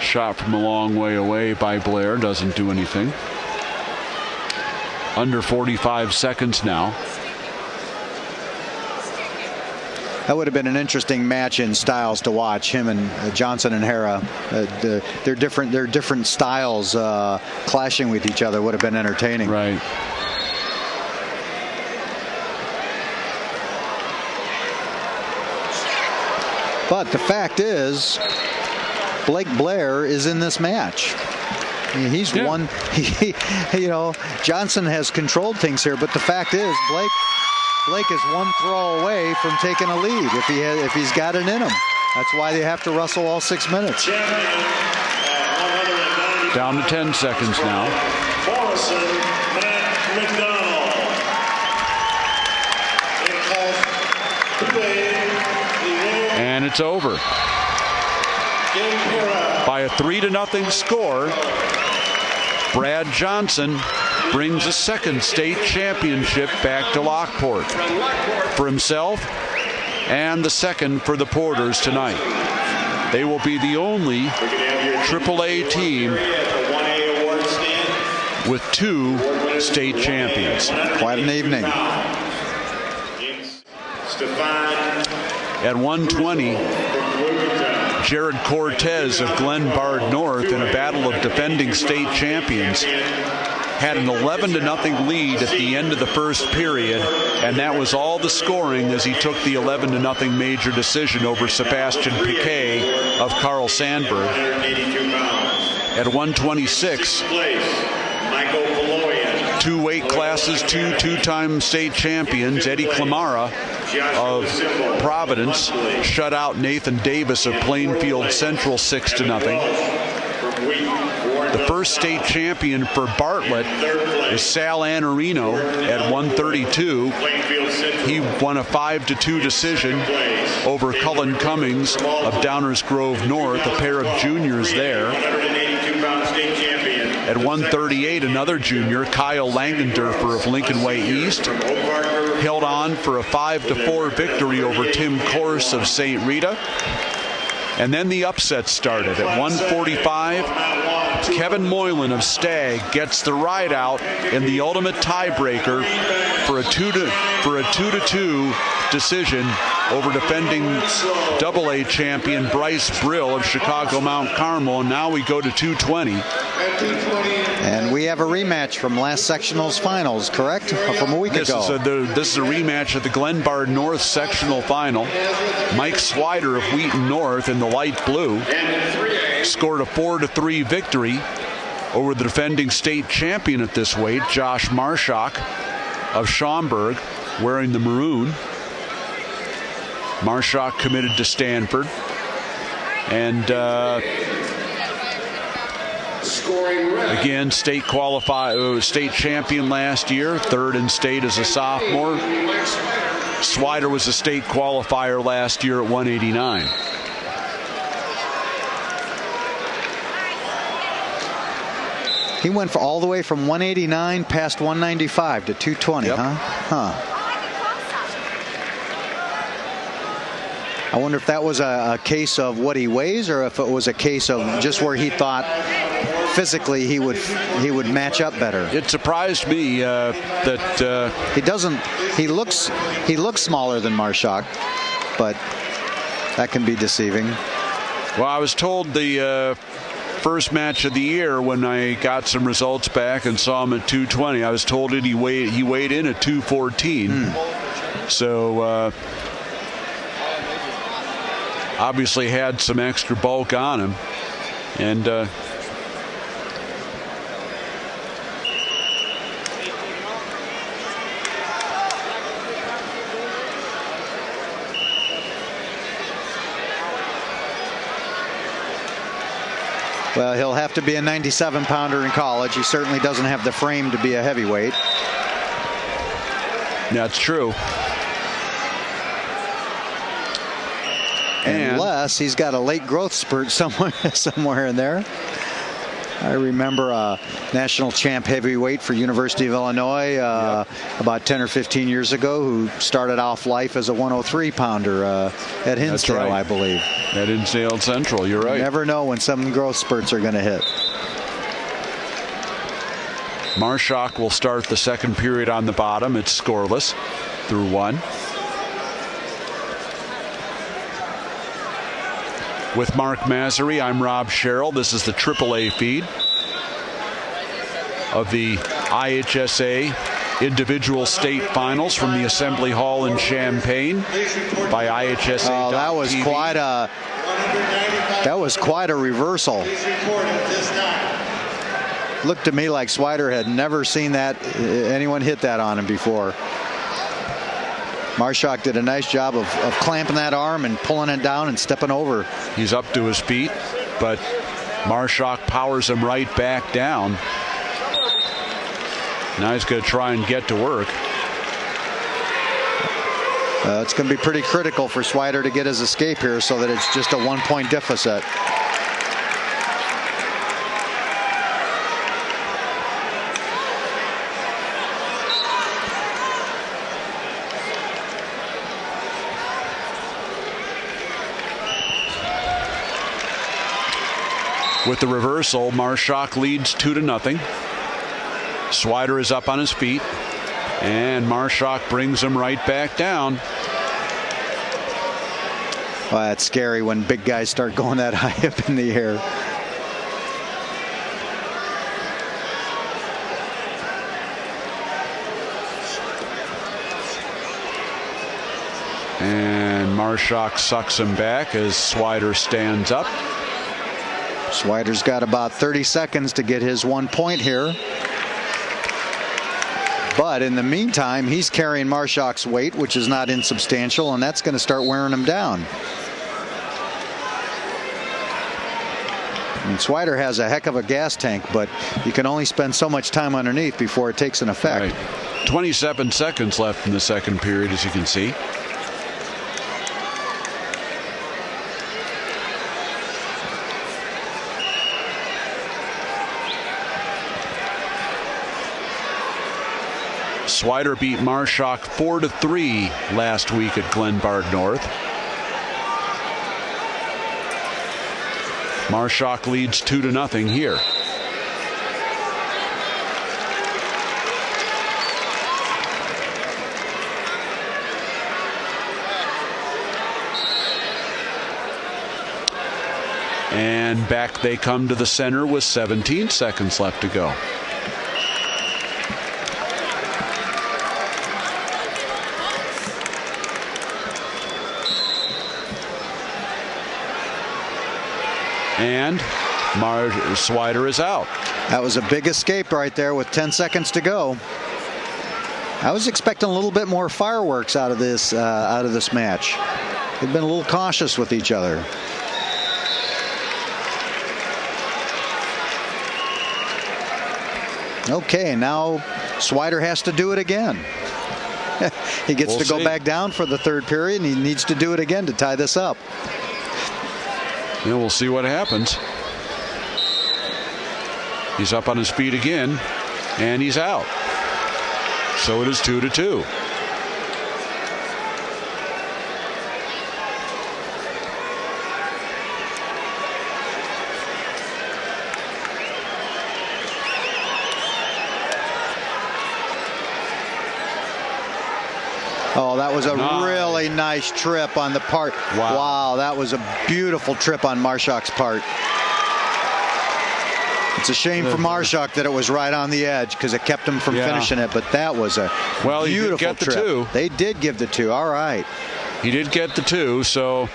Shot from a long way away by Blair. Doesn't do anything. Under 45 seconds now.
That would have been an interesting match in styles to watch. Him and Johnson and Hara. Their different styles clashing with each other would have been entertaining.
Right.
But the fact is, Blake Blair is in this match. I mean, he's won. Johnson has controlled things here, but the fact is, Blake is one throw away from taking a lead if he's got it in him. That's why they have to wrestle all 6 minutes.
Down to 10 seconds now.
Morrison, Matt McDonald.
And it's over. By a 3-0 score, Brad Johnson brings a second state championship back to Lockport for himself and the second for the Porters tonight. They will be the only AAA team with 2 state champions.
Quite an evening.
At 120, Jared Cortez of Glenbard North, in a battle of defending state champions, had an 11-0 lead at the end of the first period, and that was all the scoring as he took the 11-0 major decision over Sebastian Piquet of Carl Sandburg. At 126, 2 weight classes, 2 two-time state champions. Eddie Clamara of Providence shut out Nathan Davis of Plainfield Central 6-0. The first state champion for Bartlett is Sal Anarino at 132. He won a 5-2 decision over Cullen Cummings of Downers Grove North, a pair of juniors there. At 138, another junior, Kyle Langendorfer of Lincoln Way East, held on for a 5-4 victory over Tim Corse of St. Rita. And then the upset started. At 145, Kevin Moylan of Stagg gets the ride out in the ultimate tiebreaker for a 2-2 decision over defending AA champion Bryce Brill of Chicago Mount Carmel. And now we go to 220.
And we have a rematch from last sectional's finals, correct? From a week ago.
This is a rematch of the Glenbard North sectional final. Mike Swider of Wheaton North in the light blue scored a 4-3 victory over the defending state champion at this weight, Josh Marshak of Schaumburg, wearing the maroon. Marshak committed to Stanford. And again, state champion last year, third in state as a sophomore. Swider was a state qualifier last year at 189.
He went for all the way from 189 past 195 to 220,
yep.
Huh? I wonder if that was a case of what he weighs, or if it was a case of just where he thought physically he would match up better.
It surprised me that
he doesn't. He looks smaller than Marshak, but that can be deceiving.
Well, I was told the first match of the year, when I got some results back and saw him at 220, I was told that he weighed in at 214. So obviously had some extra bulk on him, and
well, he'll have to be a 97-pounder in college. He certainly doesn't have the frame to be a heavyweight.
That's true.
Unless he's got a late growth spurt somewhere in there. I remember a national champ heavyweight for University of Illinois about 10 or 15 years ago, who started off life as a 103-pounder at Hinsdale,
right.
I believe.
At Hinsdale Central, you're right.
You never know when some growth spurts are going to hit.
Marshak will start the second period on the bottom. It's scoreless through one. With Mark Massery, I'm Rob Sherrill. This is the AAA feed of the IHSA individual state finals from the Assembly Hall in Champaign by IHSA.
Oh, that was quite a reversal. Looked to me like Swider had never seen anyone hit that on him before. Marshak did a nice job of clamping that arm and pulling it down and stepping over.
He's up to his feet, but Marshak powers him right back down. Now he's going to try and get to work.
It's going to be pretty critical for Swider to get his escape here, so that it's just a 1-point deficit.
With the reversal, Marshak leads 2-0. Swider is up on his feet, and Marshak brings him right back down.
Well, that's scary when big guys start going that high up in the air.
And Marshak sucks him back as Swider stands up.
Swider's got about 30 seconds to get his 1 point here. But in the meantime, he's carrying Marshak's weight, which is not insubstantial, and that's going to start wearing him down. And Swider has a heck of a gas tank, but you can only spend so much time underneath before it takes an effect.
Right. 27 seconds left in the second period, as you can see. Swider beat Marshak 4-3 last week at Glenbard North. Marshak leads 2-0 here. And back they come to the center with 17 seconds left to go. And Swider is out.
That was a big escape right there with 10 seconds to go. I was expecting a little bit more fireworks out of this match. They've been a little cautious with each other. Okay, now Swider has to do it again. He gets to go back down for the third period, and he needs to do it again to tie this up.
Yeah, we'll see what happens. He's up on his feet again, and he's out. So it is 2-2.
Oh, that was a really nice trip on the part. Wow, that was a beautiful trip on Marshak's part. It's a shame for Marshak that it was right on the edge because it kept him from finishing it, but that was a beautiful trip.
Two.
They did give the two. All right.
He did get the two, so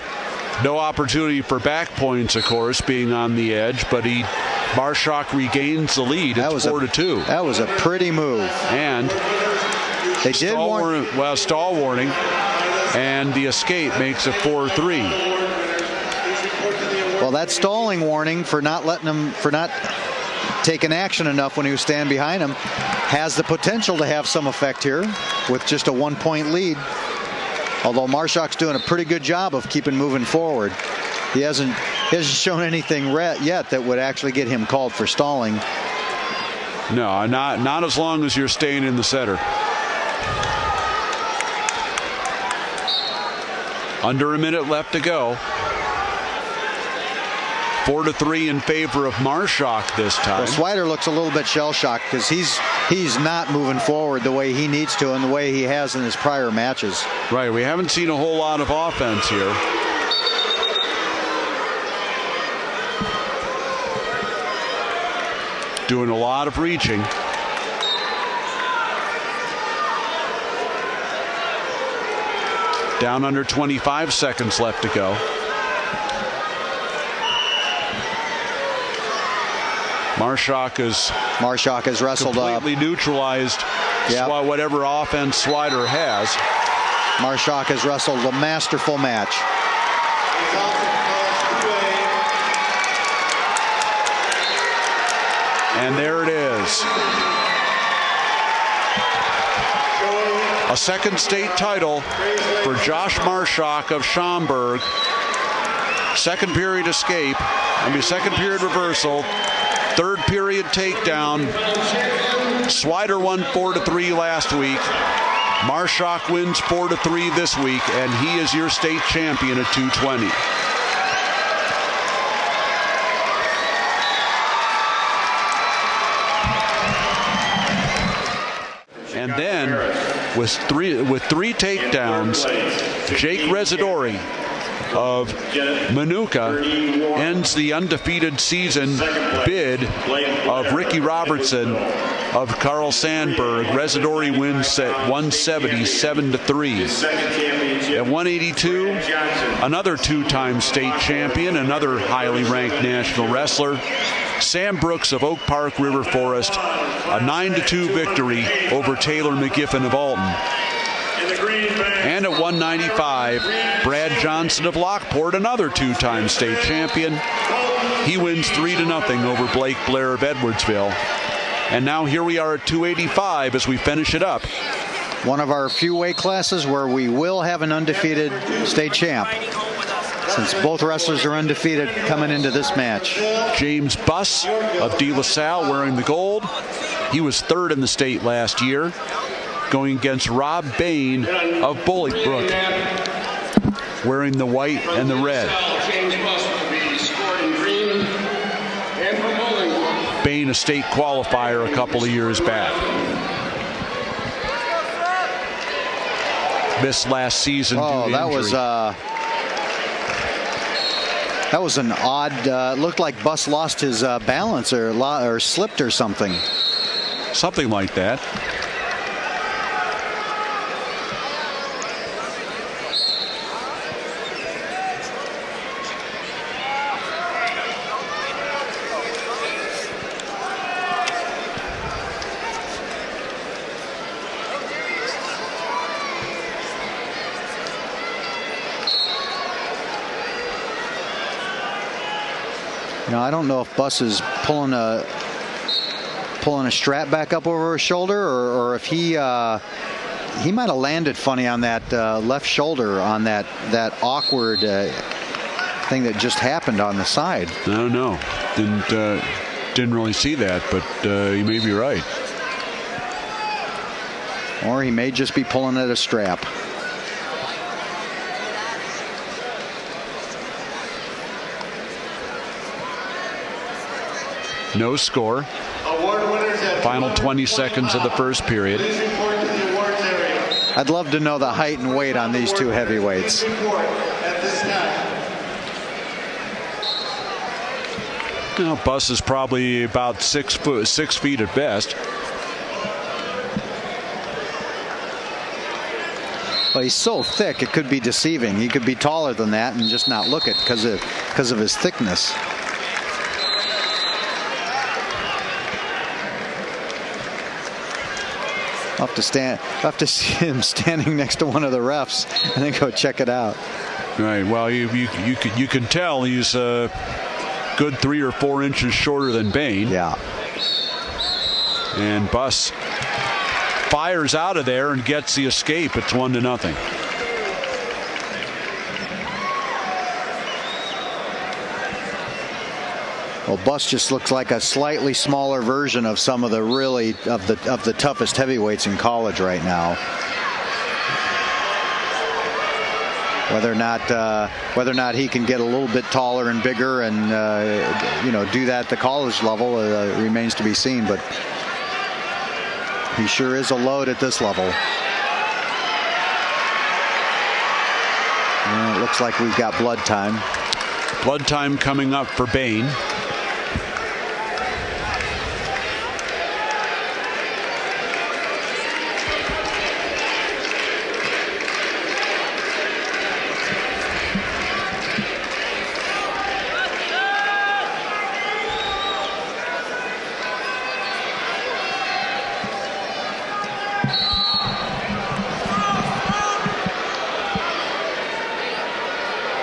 no opportunity for back points, of course, being on the edge, but Marshak regains the lead. It's 4-2.
That was a pretty move.
And
they did
stall warning, and the escape makes it 4-3.
Well, that stalling warning for not taking action enough when he was standing behind him has the potential to have some effect here with just a 1-point lead. Although Marshak's doing a pretty good job of keeping moving forward. He hasn't shown anything yet that would actually get him called for stalling.
No, not as long as you're staying in the center. Under a minute left to go. 4-3 in favor of Marshak this time.
Well, Swider looks a little bit shell-shocked because he's not moving forward the way he needs to and the way he has in his prior matches.
Right, we haven't seen a whole lot of offense here. Doing a lot of reaching. Down under 25 seconds left to go. Marshak has
wrestled
completely neutralized whatever offense Swider has.
Marshak has wrestled a masterful match.
And there it is. A second state title for Josh Marshak of Schaumburg. Second period escape. Second period reversal. Third period takedown. Swider won 4-3 last week. Marshak wins 4-3 this week, and he is your state champion at 220. And then, with three takedowns, Jake Residori of Manuka ends the undefeated season bid of Ricky Robertson of Carl Sandburg. Residori wins at 170-7-3. At 182, another two-time state champion, another highly ranked national wrestler, Sam Brooks of Oak Park River Forest, a 9-2 victory over Taylor McGiffin of Alton. And at 195, Brad Johnson of Lockport, another two-time state champion. He wins 3-0 over Blake Blair of Edwardsville. And now here we are at 285 as we finish it up.
One of our few weight classes where we will have an undefeated state champ, since both wrestlers are undefeated coming into this match.
James Buss of De La Salle wearing the gold. He was third in the state last year, going against Rob Bain of Bolingbrook, wearing the white and the red.
James Buss will be scored in green, and from Bolingbrook,
Bain, a state qualifier a couple of years back. Missed last season due to injury.
That was an odd. Looked like Buss lost his balance or slipped or something.
Something like that.
I don't know if Buss is pulling a strap back up over his shoulder, or if he might have landed funny on that left shoulder on that awkward thing that just happened on the side.
I don't know. Didn't really see that, but you may be right.
Or he may just be pulling at a strap.
No score. Final 20 seconds of the first period.
I'd love to know the height and weight on these two heavyweights.
Buss is probably about 6 feet at best.
Well, he's so thick it could be deceiving. He could be taller than that and just not look it because of his thickness. I'll have to see him standing next to one of the refs and then go check it out.
Right. Well, you can tell he's a good 3 or 4 inches shorter than Bain.
Yeah.
And Buss fires out of there and gets the escape. It's 1-0.
Well, Buss just looks like a slightly smaller version of some of the of the toughest heavyweights in college right now. Whether or not he can get a little bit taller and bigger and do that at the college level remains to be seen. But he sure is a load at this level. And it looks like we've got blood time.
Blood time coming up for Bain.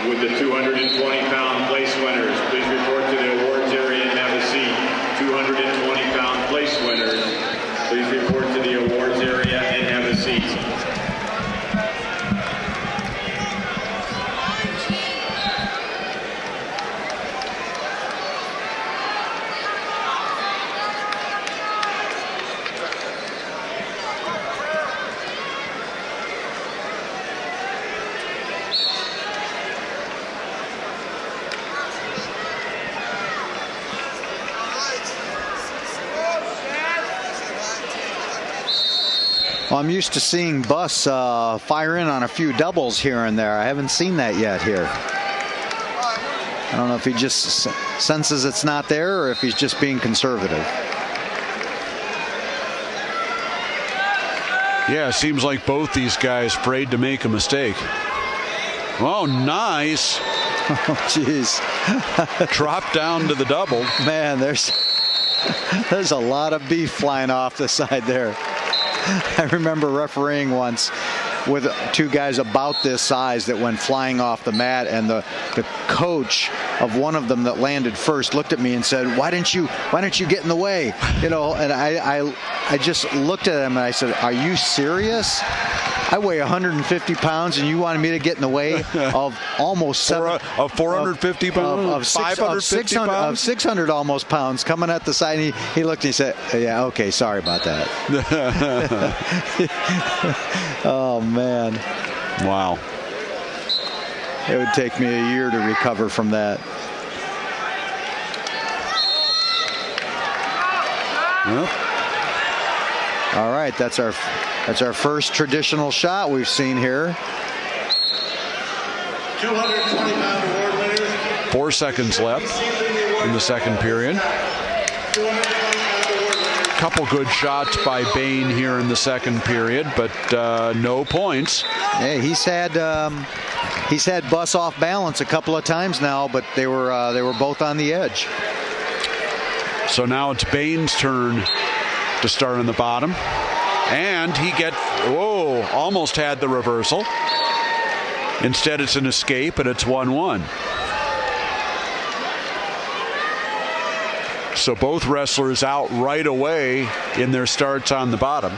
With the 220-pound place winners, please report to the awards area and have a seat. 220-pound place winners, please report to the awards area and have a seat.
Well, I'm used to seeing Buss fire in on a few doubles here and there. I haven't seen that yet here. I don't know if he just senses it's not there or if he's just being conservative.
Yeah, it seems like both these guys afraid to make a mistake. Oh, nice.
Oh, jeez.
Drop down to the double.
Man, there's a lot of beef flying off the side there. I remember refereeing once with two guys about this size that went flying off the mat, and the coach of one of them that landed first looked at me and said, why didn't you get in the way? You know, and I just looked at him and I said, are you serious? I weigh 150 pounds, and you wanted me to get in the way of almost
450 pounds, 550 pounds,
of 600 almost pounds coming at the side. And he looked and he said, "Yeah, okay, sorry about that." Oh man!
Wow.
It would take me a year to recover from that.
Well.
All right, that's our first traditional shot we've seen here.
220-pound award winners.
4 seconds left in the second period. Couple good shots by Bain here in the second period, but no points.
Yeah, he's had bus off balance a couple of times now, but they were both on the edge.
So now it's Bain's turn to start on the bottom. And he almost had the reversal. Instead, it's an escape, and it's 1-1. So both wrestlers out right away in their starts on the bottom.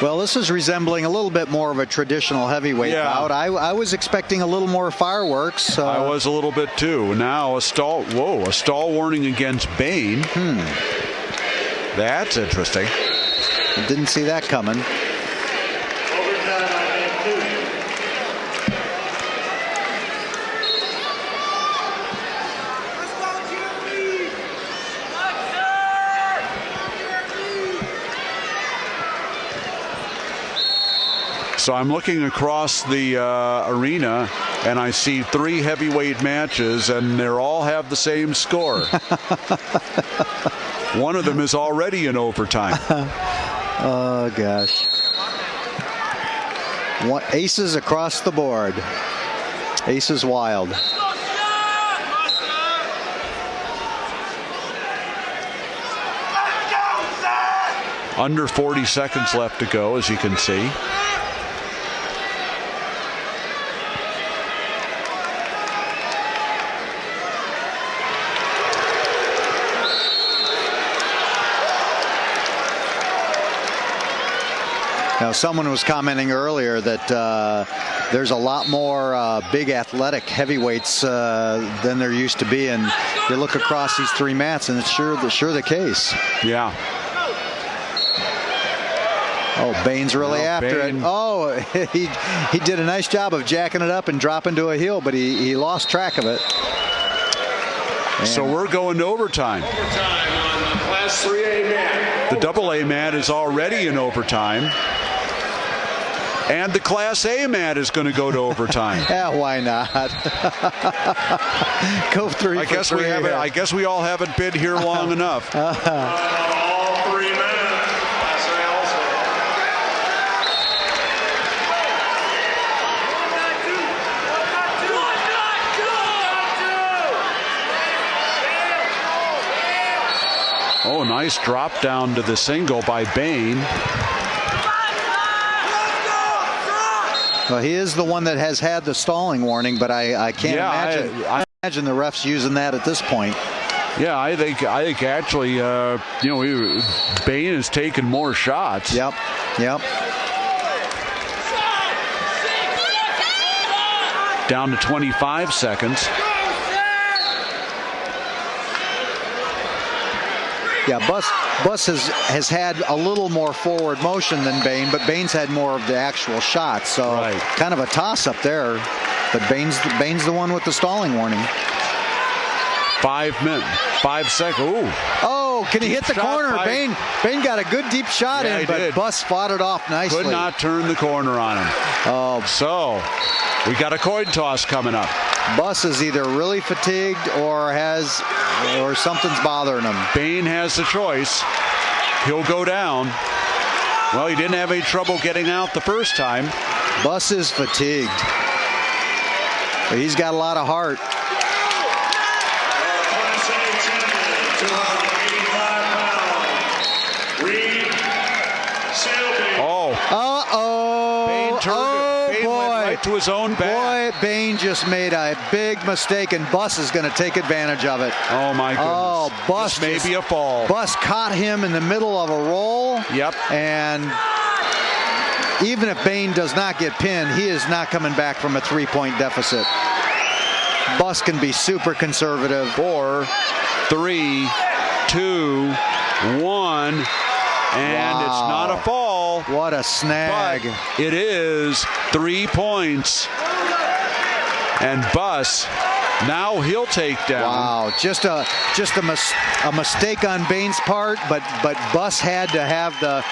Well, this is resembling a little bit more of a traditional heavyweight bout. I was expecting a little more fireworks.
I was a little bit too. Now a stall warning against Bain. That's interesting.
I didn't see that coming.
Overtime on game 2.
So I'm looking across the arena, and I see 3 heavyweight matches, and they all have the same score. One of them is already in overtime.
Oh, gosh. Aces across the board. Aces wild.
Under 40 seconds left to go, as you can see.
Now, someone was commenting earlier that there's a lot more big athletic heavyweights than there used to be, and you look across these 3 mats, and it's sure the case.
Yeah.
Oh, Bain's really after
Bain.
it. Oh, he did a nice job of jacking it up and dropping to a heel, but he lost track of it. And
so we're going to overtime.
Overtime on the Class 3A mat.
The AA mat is already in overtime. And the Class A mat is going to go to overtime.
Yeah, why not? Go 3
I guess we haven't. I guess we all haven't been here long enough.
All 3 men. Class A also.
Oh, nice drop down to the single by Bain.
Well, he is the one that has had the stalling warning, but I can't imagine the refs using that at this point.
Yeah, I think actually, Bain has taken more shots.
Yep.
Down to 25 seconds.
Yeah, Bus has had a little more forward motion than Bain, but Bain's had more of the actual shots. So kind of a toss-up there. But Bain's the one with the stalling warning.
5 seconds. Ooh.
Oh, Oh, can he hit the
Shot
corner?
by-
Bain got a good deep shot
Yeah, he
in, but
did.
Buss fought it off nicely.
Could not turn the corner on him.
Oh,
So we got a coin toss coming up.
Buss is either really fatigued or something's bothering him.
Bain has the choice. He'll go down. Well, he didn't have any trouble getting out the first time.
Buss is fatigued. But he's got a lot of heart.
Class A champion, 285 pounds, Reed Selby.
Oh,
Uh-oh.
Bain turned. Bain
boy.
went right to his own back.
Boy, Bain just made a big mistake, and Buss is going to take advantage of it.
Oh my goodness.
Oh, Buss
This may be a fall.
Buss caught him in the middle of a roll.
Yep.
And even if Bain does not get pinned, he is not coming back from a 3-point deficit. Buss can be super conservative.
4, 3, 2, 1, and it's not a fall.
What a
But
snag.
it is 3 points. And Buss, now he'll take down.
Wow, just a mistake on Bain's part, but Buss had to have the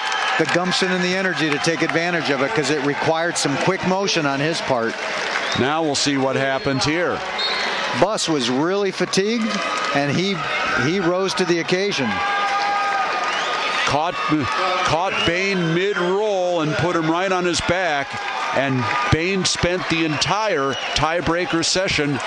gumption and the energy to take advantage of it because it required some quick motion on his part.
Now we'll see what happens here.
Buss was really fatigued, and he rose to the occasion.
Caught Bain mid-roll and put him right on his back. And Bain spent the entire tiebreaker session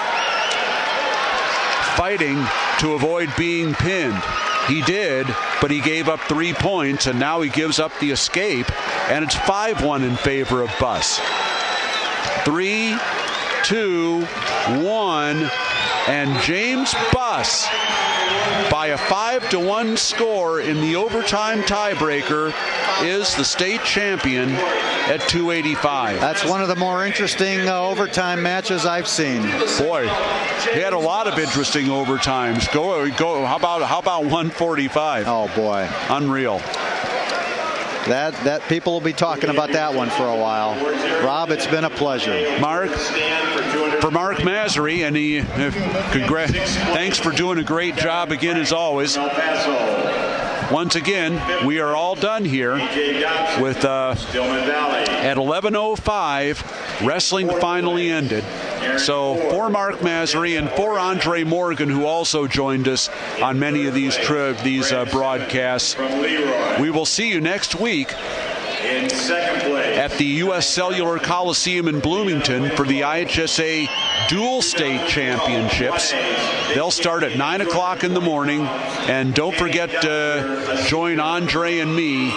fighting to avoid being pinned. He did, but he gave up 3 points, and now he gives up the escape, and it's 5-1 in favor of Buss. 3, 2, 1, and James Buss, by a 5-1 score in the overtime tiebreaker, is the state champion at 285.
That's one of the more interesting overtime matches I've seen.
Boy, he had a lot of interesting overtimes. Go. How about 145?
Oh boy,
Unreal.
that people will be talking about that one for a while. Rob, it's been a pleasure.
Mark, for Mark Massery, and thanks for doing a great job again as always. Once again, we are all done here with at 11:05, wrestling finally ended. So for Mark Massery and for Andre Morgan, who also joined us on many of these broadcasts, we will see you next week
In second place,
at the U.S. Cellular Coliseum in Bloomington for the IHSA Dual State Championships. They'll start at 9 o'clock in the morning, and don't forget to join Andre and me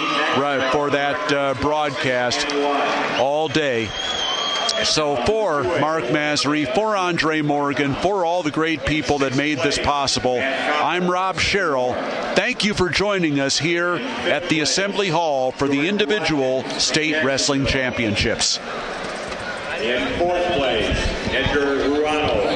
for that broadcast all day. So for Mark Massery, for Andre Morgan, for all the great people that made this possible, I'm Rob Sherrill. Thank you for joining us here at the Assembly Hall for the individual state wrestling championships.
in fourth place, Edgar Urano.